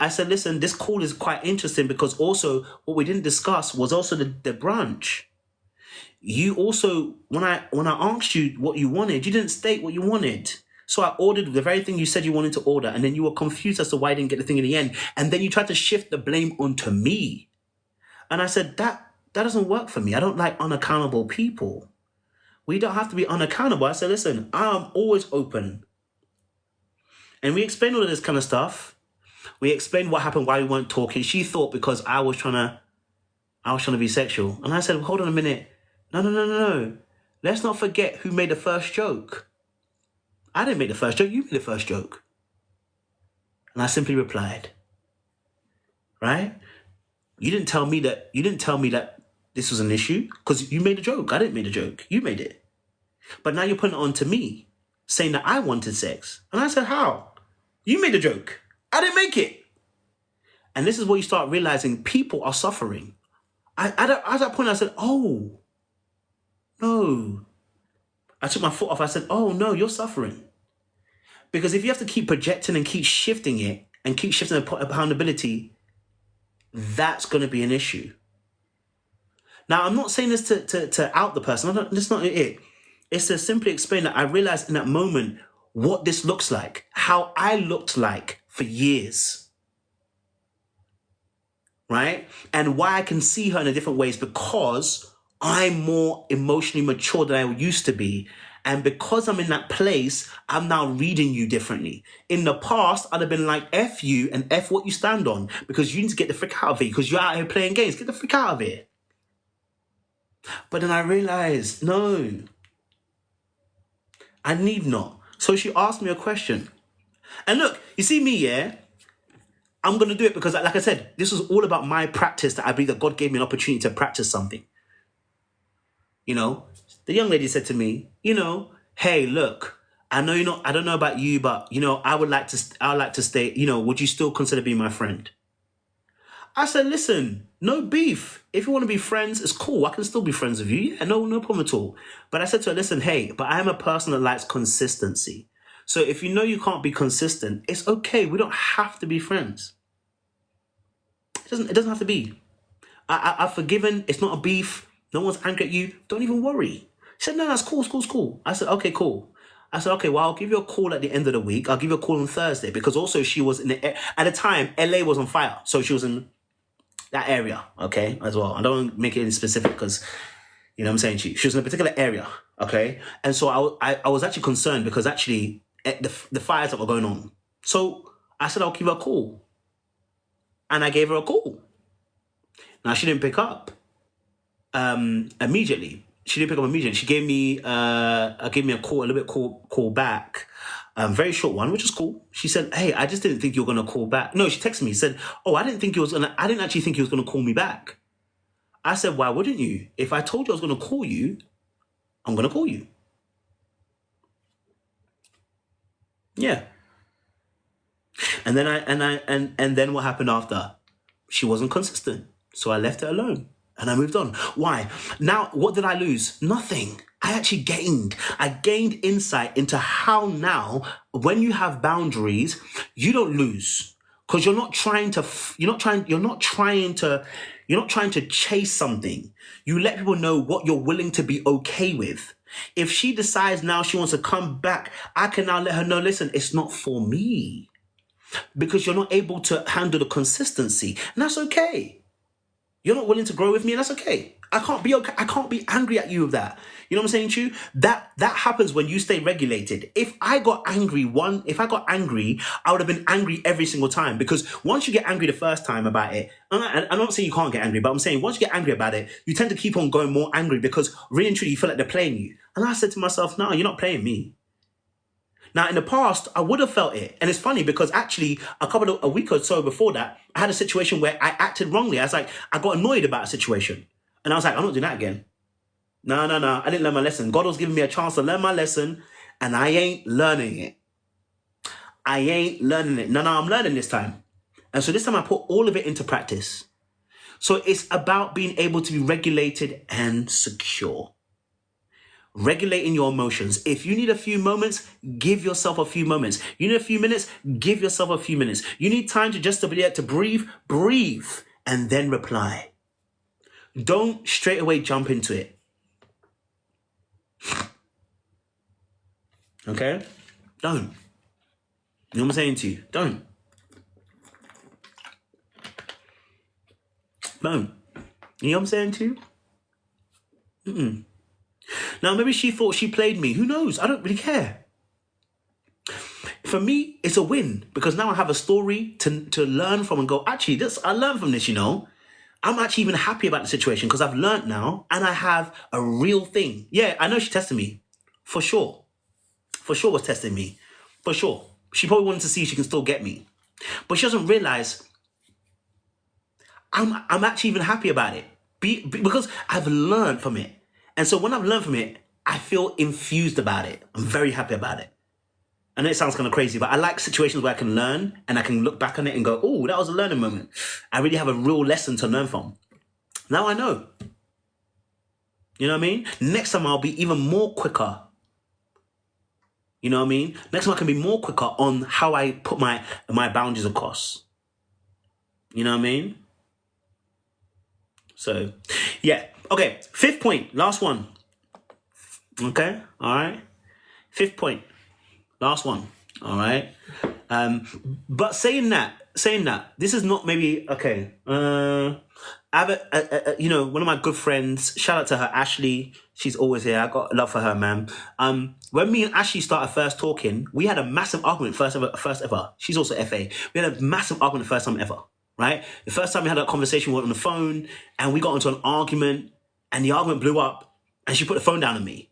I said, listen, this call is quite interesting because also what we didn't discuss was also the brunch. You also, when I asked you what you wanted, you didn't state what you wanted. So I ordered the very thing you said you wanted to order, and then you were confused as to why I didn't get the thing in the end. And then you tried to shift the blame onto me. And I said, that doesn't work for me. I don't like unaccountable people. We don't have to be unaccountable. I said, listen, I'm always open. And we explained all of this kind of stuff. We explained what happened, why we weren't talking. She thought because I was trying to be sexual. And I said, hold on a minute. No. Let's not forget who made the first joke. I didn't make the first joke. You made the first joke. And I simply replied, right? You didn't tell me that this was an issue because you made a joke. I didn't make a joke. You made it. But now you're putting it on to me, saying that I wanted sex. And I said, how? You made a joke. I didn't make it. And this is where you start realizing people are suffering. At that point, I said, oh, no. I took my foot off. I said, oh, no, you're suffering. Because if you have to keep projecting and keep shifting it and keep shifting the accountability, that's going to be an issue. Now, I'm not saying this to out the person. That's not it. It's to simply explain that I realized in that moment what this looks like, how I looked like for years. Right? And why I can see her in a different ways because I'm more emotionally mature than I used to be. And because I'm in that place, I'm now reading you differently. In the past, I'd have been like, F you and F what you stand on because you need to get the frick out of it because you're out here playing games. Get the frick out of it. But then I realized, no, I need not. So she asked me a question. And look, you see me, yeah? I'm going to do it because, like I said, this was all about my practice that I believe that God gave me an opportunity to practice something. You know, the young lady said to me, hey, look, I don't know about you, but, I would like to stay, would you still consider being my friend? I said, listen, no beef. If you want to be friends, it's cool. I can still be friends with you. Yeah, no problem at all. But I said to her, listen, hey, but I'm a person that likes consistency. So if you know you can't be consistent, it's okay. We don't have to be friends. It doesn't have to be. I've forgiven. It's not a beef. No one's angry at you. Don't even worry. She said, no, that's cool, it's cool. I said, okay, cool. I said, okay, well, I'll give you a call at the end of the week. I'll give you a call on Thursday because also she was at the time, LA was on fire. So she was in that area, okay, as well. I don't want to make it any specific because, you know what I'm saying? She was in a particular area, okay? And so I was actually concerned because actually the fires that were going on. So I said, I'll give her a call. And I gave her a call. Now, she didn't pick up immediately. She gave me a call, a little bit call back. Very short one, which is cool. She said, hey, I just didn't think you were going to call back. No, she texted me, said, oh, I didn't actually think you was going to call me back. I said, why wouldn't you? If I told you I was going to call you, I'm going to call you. Yeah. And then what happened after? She wasn't consistent. So I left it alone and I moved on. Why? Now, what did I lose? Nothing. I actually gained. I gained insight into how now, when you have boundaries, you don't lose because you're not trying to chase something. You let people know what you're willing to be okay with. If she decides now she wants to come back, I can now let her know, listen, it's not for me because you're not able to handle the consistency. And that's okay. You're not willing to grow with me, and that's okay. I can't be angry at you with that. You know what I'm saying to you? That happens when you stay regulated. If I got angry, I would have been angry every single time because once you get angry the first time about it, I'm not saying you can't get angry, but I'm saying once you get angry about it, you tend to keep on going more angry because really and truly you feel like they're playing you. And I said to myself, no, you're not playing me. Now, in the past, I would have felt it. And it's funny because actually a week or so before that, I had a situation where I acted wrongly. I got annoyed about a situation. And I was like, I'm not doing that again. No. I didn't learn my lesson. God was giving me a chance to learn my lesson and I ain't learning it. No, I'm learning this time. And so this time I put all of it into practice. So it's about being able to be regulated and secure. Regulating your emotions. If you need a few moments, give yourself a few moments. You need a few minutes, give yourself a few minutes. You need time to be able to breathe, and then reply. Don't straight away jump into it. Okay? Don't. You know what I'm saying to you? Don't. You know what I'm saying to you? Now, maybe she thought she played me. Who knows? I don't really care. For me, it's a win because now I have a story to learn from and go, actually, I learned from this, you know. I'm actually even happy about the situation because I've learned now and I have a real thing. Yeah, I know she tested me. For sure. For sure was testing me. For sure. She probably wanted to see if she can still get me. But she doesn't realize I'm actually even happy about it because I've learned from it. And so when I've learned from it, I feel infused about it. I'm very happy about it. I know it sounds kind of crazy, but I like situations where I can learn and I can look back on it and go, oh, that was a learning moment. I really have a real lesson to learn from. Now I know. You know what I mean? Next time I'll be even more quicker. You know what I mean? Next time I can be more quicker on how I put my boundaries across. You know what I mean? So, yeah. Okay, 5th point, last one. Okay, all right. 5th point, last one. All right. But saying that, this is not maybe okay. I have one of my good friends. Shout out to her, Ashley. She's always here. I got love for her, man. When me and Ashley started first talking, we had a massive argument first ever. She's also FA. We had a massive argument the first time ever. Right? The first time we had that conversation, we went on the phone and we got into an argument and the argument blew up and she put the phone down on me.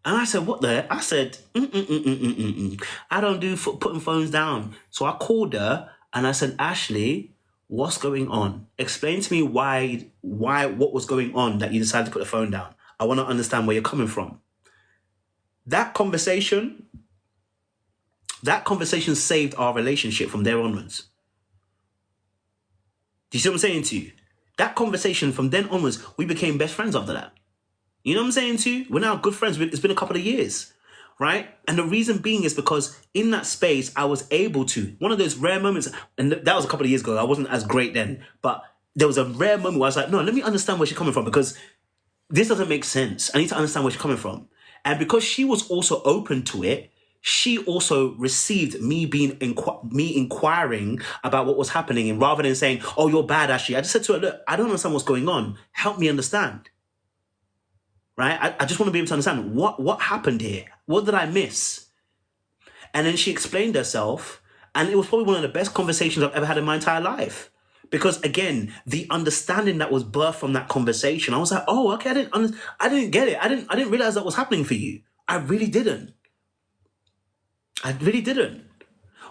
And I said, what the? I said, I don't do putting phones down. So I called her and I said, Ashley, what's going on? Explain to me what was going on that you decided to put the phone down. I want to understand where you're coming from. That conversation saved our relationship from there onwards. Do you see what I'm saying to you? That conversation, from then onwards, we became best friends after that. You know what I'm saying to you? We're now good friends. It's been a couple of years, right? And the reason being is because in that space, I was able to, one of those rare moments, and that was a couple of years ago. I wasn't as great then, but there was a rare moment where I was like, no, let me understand where she's coming from, because this doesn't make sense. I need to understand where she's coming from. And because she was also open to it, she also received me inquiring about what was happening. And rather than saying, oh, you're bad, Ashley, I just said to her, look, I don't understand what's going on. Help me understand. Right? I just want to be able to understand what happened here. What did I miss? And then she explained herself. And it was probably one of the best conversations I've ever had in my entire life. Because again, the understanding that was birthed from that conversation, I was like, oh, okay, I didn't get it. I didn't realize that was happening for you. I really didn't.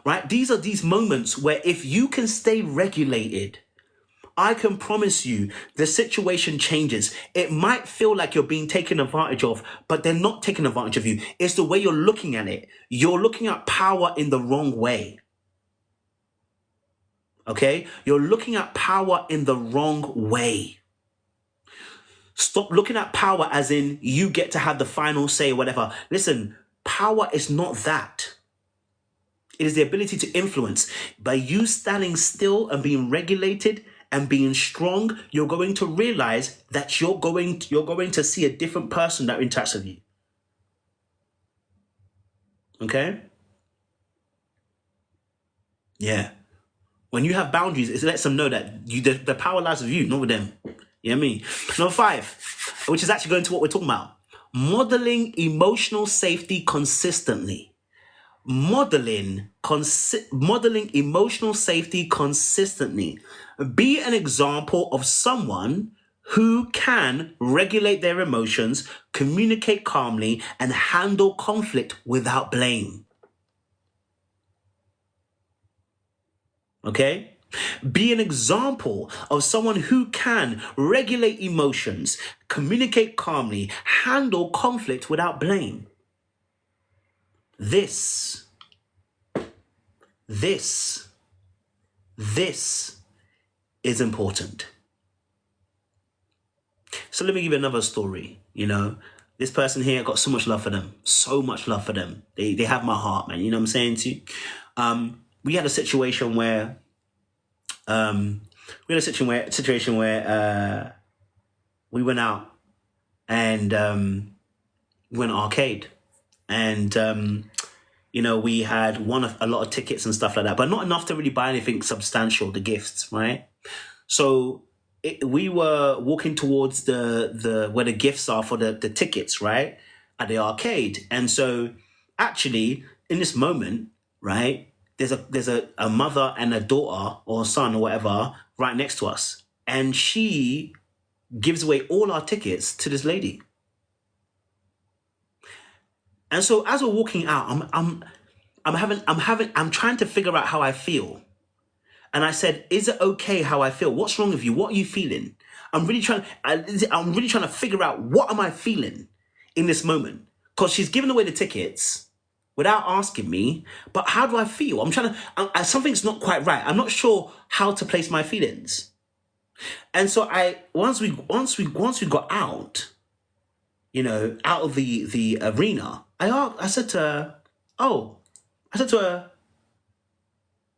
Right? These are these moments where if you can stay regulated, I can promise you the situation changes. It might feel like you're being taken advantage of, but they're not taking advantage of you. It's the way you're looking at it. You're looking at power in the wrong way. Okay? You're looking at power in the wrong way. Stop looking at power as in you get to have the final say, whatever. Listen, power is not that. It is the ability to influence. By you standing still and being regulated and being strong, you're going to realize that you're going to see a different person that interacts with you. Okay? Yeah. When you have boundaries, it lets them know that the power lies with you, not with them. You know what I mean? Number 5, which is actually going to what we're talking about. Modeling emotional safety consistently. Modeling emotional safety consistently. Be an example of someone who can regulate their emotions, communicate calmly, and handle conflict without blame. Okay? Be an example of someone who can regulate emotions, communicate calmly, handle conflict without blame. This is important. So let me give you another story. You know, this person here, I got so much love for them. So much love for them. They have my heart, man. You know what I'm saying to you? We had a situation where we went out and went arcade, and you know, we had won a lot of tickets and stuff like that, but not enough to really buy anything substantial, the gifts, right? So we were walking towards the where the gifts are for the tickets, right, at the arcade. And so actually in this moment, right, there's a mother and a daughter or a son or whatever right next to us, and she gives away all our tickets to this lady. And so as we're walking out, I'm trying to figure out how I feel. And I said, is it okay how I feel? What's wrong with you? What are you feeling? I'm really trying to figure out, what am I feeling in this moment? Because she's given away the tickets without asking me, but how do I feel? Something's not quite right. I'm not sure how to place my feelings. And so once we got out, you know, out of the arena, I said to her,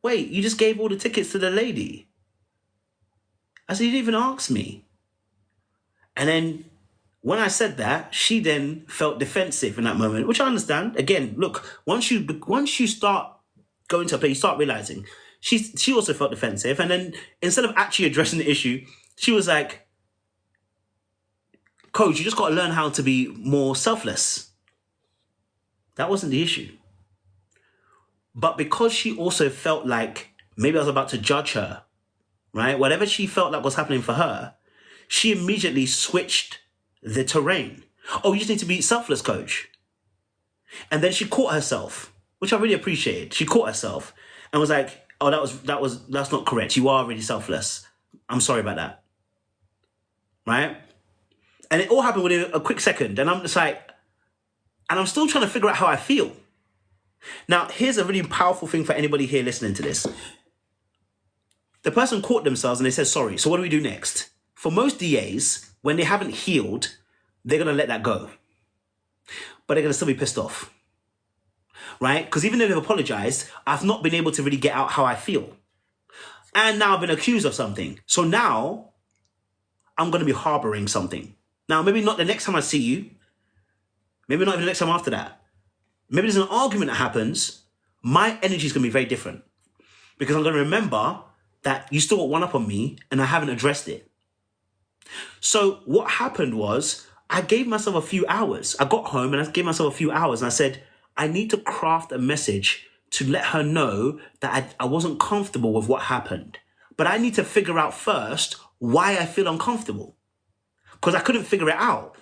wait, you just gave all the tickets to the lady? I said, you didn't even ask me. And then when I said that, she then felt defensive in that moment, which I understand. Again, look, once you start going to a place, you start realizing she also felt defensive. And then instead of actually addressing the issue, she was like, Coach, you just got to learn how to be more selfless. That wasn't the issue. But because she also felt like maybe I was about to judge her, right? Whatever she felt like was happening for her, she immediately switched the terrain. Oh, you just need to be selfless, Coach. And then she caught herself, which I really appreciated. She caught herself and was like, oh, that's not correct. You are really selfless. I'm sorry about that. Right? And it all happened within a quick second. And I'm just like, and I'm still trying to figure out how I feel. Now, here's a really powerful thing for anybody here listening to this. The person caught themselves and they said sorry. So what do we do next? For most DAs, when they haven't healed, they're going to let that go. But they're going to still be pissed off. Right? Because even though they've apologized, I've not been able to really get out how I feel. And now I've been accused of something. So now I'm going to be harboring something. Now, maybe not the next time I see you. Maybe not even the next time after that. Maybe there's an argument that happens. My energy is going to be very different. Because I'm going to remember that you still got one up on me and I haven't addressed it. So what happened was I gave myself a few hours. I got home and I gave myself a few hours and I said, I need to craft a message to let her know that I wasn't comfortable with what happened. But I need to figure out first why I feel uncomfortable. Because I couldn't figure it out.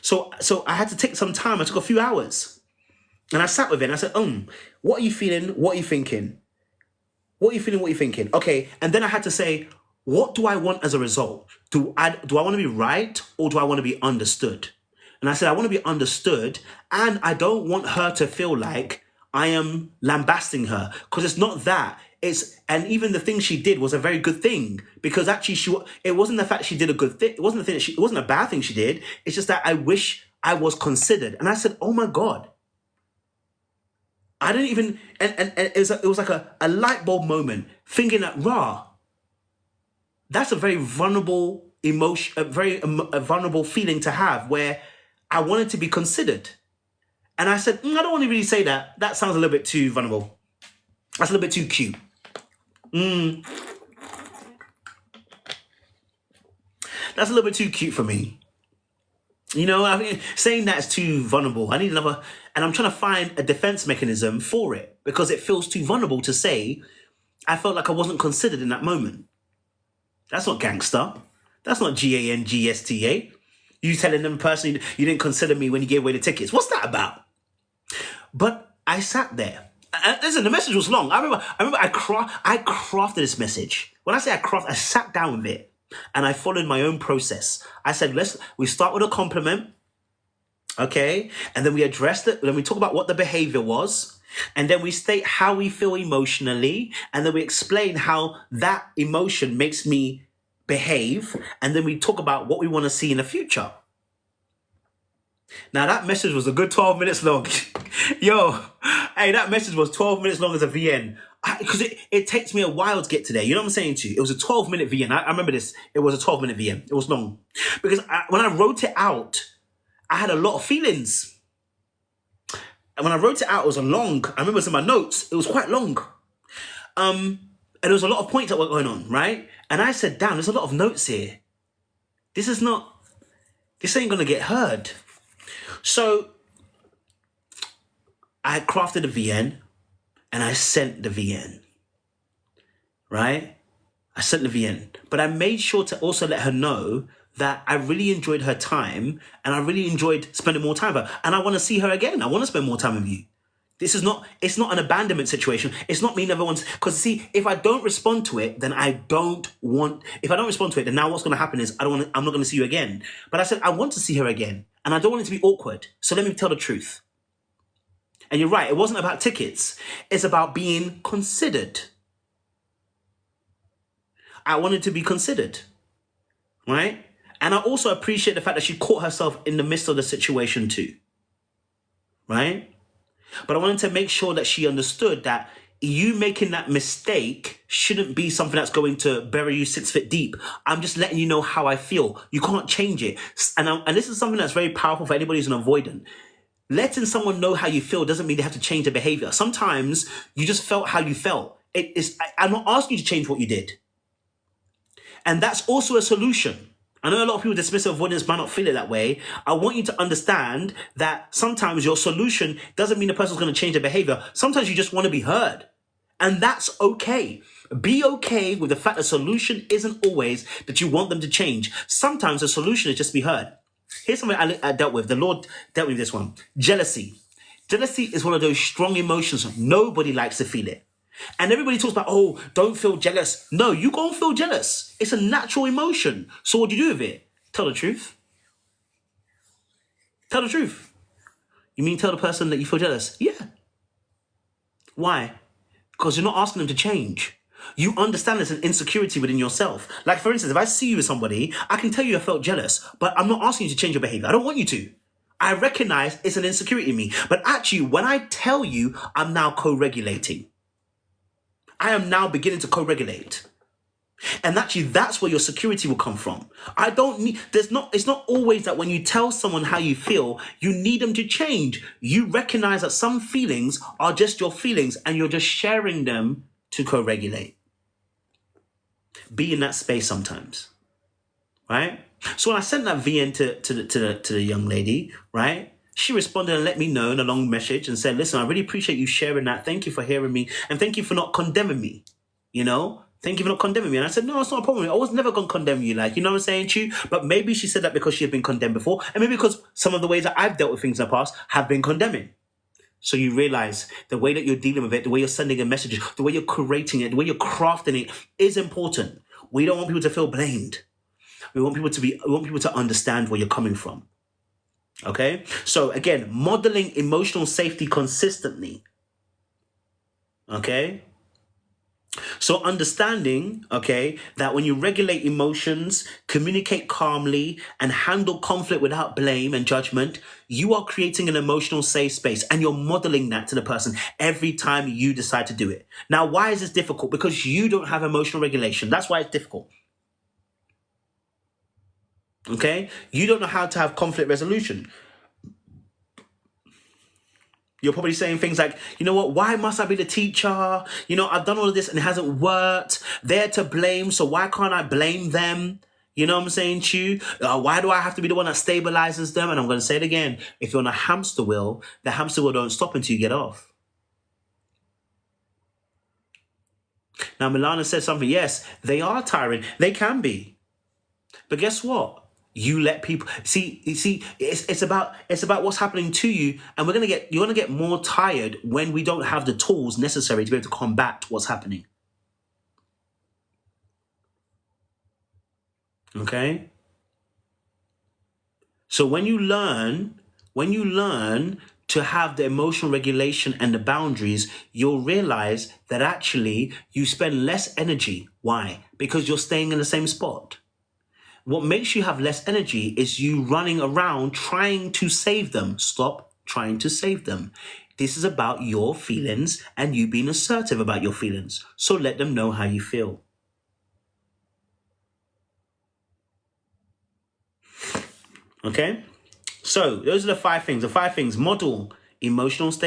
So I had to take some time. I took a few hours. And I sat with it and I said, what are you feeling? What are you thinking? What are you feeling? What are you thinking? Okay. And then I had to say, what do I want as a result? Do I want to be right or do I want to be understood? And I said, I want to be understood and I don't want her to feel like I am lambasting her because it's not that. And even the thing she did was a very good thing because actually it wasn't the fact she did a good thing. It wasn't it wasn't a bad thing she did. It's just that I wish I was considered. And I said, oh my God. I didn't even, and it was like a light bulb moment thinking that, that's a very vulnerable emotion, a vulnerable feeling to have where I wanted to be considered. And I said, I don't want to really say that. That sounds a little bit too vulnerable. That's a little bit too cute. That's a little bit too cute for me. You know, I mean, saying that is too vulnerable. I need another, and I'm trying to find a defense mechanism for it because it feels too vulnerable to say I felt like I wasn't considered in that moment. That's not gangster. That's not GANGSTA. You telling them personally you didn't consider me when you gave away the tickets. What's that about? But I sat there. And listen, the message was long. I remember I crafted this message. When I say I sat down with it and I followed my own process. I said, we start with a compliment. Okay. And then we address it. Then we talk about what the behavior was. And then we state how we feel emotionally. And then we explain how that emotion makes me behave. And then we talk about what we want to see in the future. Now, that message was a good 12 minutes long. Yo, hey, that message was 12 minutes long as a VN. Because it takes me a while to get to there. You know what I'm saying to you? It was a 12-minute VN. I remember this. It was a 12-minute VN. It was long. Because when I wrote it out, I had a lot of feelings. And when I wrote it out, it was I remember it's in my notes. It was quite long. And there was a lot of points that were going on, right? And I said, damn, there's a lot of notes here. This ain't going to get heard. So I crafted a VN and I sent the VN, right? I sent the VN, but I made sure to also let her know that I really enjoyed her time and I really enjoyed spending more time with her. And I want to see her again. I want to spend more time with you. It's not an abandonment situation. It's not me never wants, because see, if I don't respond to it, then if I don't respond to it, then now what's going to happen is I'm not going to see you again. But I said, I want to see her again and I don't want it to be awkward. So let me tell the truth. And you're right. It wasn't about tickets. It's about being considered. I wanted to be considered, right? And I also appreciate the fact that she caught herself in the midst of the situation too, right? But I wanted to make sure that she understood that you making that mistake shouldn't be something that's going to bury you 6 feet deep. I'm just letting you know how I feel. You can't change it. And this is something that's very powerful for anybody who's an avoidant. Letting someone know how you feel doesn't mean they have to change their behavior. Sometimes you just felt how you felt. I'm not asking you to change what you did. And that's also a solution. I know a lot of people dismissive avoidance might not feel it that way. I want you to understand that sometimes your solution doesn't mean the person's going to change their behavior. Sometimes you just want to be heard. And that's okay. Be okay with the fact the solution isn't always that you want them to change. Sometimes the solution is just be heard. Here's something I dealt with. The Lord dealt with this one. Jealousy. Jealousy is one of those strong emotions. Nobody likes to feel it. And everybody talks about, oh, don't feel jealous. No, you go and feel jealous. It's a natural emotion. So what do you do with it? Tell the truth. Tell the truth. You mean tell the person that you feel jealous? Yeah. Why? Because you're not asking them to change. You understand there's an insecurity within yourself. Like, for instance, if I see you with somebody, I can tell you I felt jealous, but I'm not asking you to change your behavior. I don't want you to. I recognize it's an insecurity in me. But actually, when I tell you, I'm now co-regulating. I am now beginning to co-regulate. And actually, that's where your security will come from. It's not always that when you tell someone how you feel, you need them to change. You recognize that some feelings are just your feelings and you're just sharing them to co-regulate. Be in that space sometimes, right? So when I sent that VN to the young lady, right? She responded and let me know in a long message and said, listen, I really appreciate you sharing that. Thank you for hearing me. And thank you for not condemning me, Thank you for not condemning me. And I said, no, it's not a problem. I was never going to condemn you. Like, you know what I'm saying to you? But maybe she said that because she had been condemned before. And maybe because some of the ways that I've dealt with things in the past have been condemning. So you realize the way that you're dealing with it, the way you're sending a message, the way you're creating it, the way you're crafting it is important. We don't want people to feel blamed. We want people to understand where you're coming from. Okay? So again, modeling emotional safety consistently. Okay? So understanding, that when you regulate emotions, communicate calmly, and handle conflict without blame and judgment, you are creating an emotional safe space and you're modeling that to the person every time you decide to do it. Now, why is this difficult? Because you don't have emotional regulation. That's why it's difficult. Okay? You don't know how to have conflict resolution. You're probably saying things like, you know what, why must I be the teacher? I've done all of this and it hasn't worked. They're to blame, so why can't I blame them? You know what I'm saying to you? Why do I have to be the one that stabilizes them? And I'm going to say it again. If you're on a hamster wheel, the hamster wheel don't stop until you get off. Now, Milana said something. Yes, they are tiring. They can be. But guess what? You let people see. It's about what's happening to you, and you're gonna get more tired when we don't have the tools necessary to be able to combat what's happening. Okay. So when you learn to have the emotional regulation and the boundaries, you'll realize that actually you spend less energy. Why? Because you're staying in the same spot. What makes you have less energy is you running around trying to save them. Stop trying to save them. This is about your feelings and you being assertive about your feelings. So let them know how you feel. Okay? So those are the 5 things. The 5 things: model emotional state.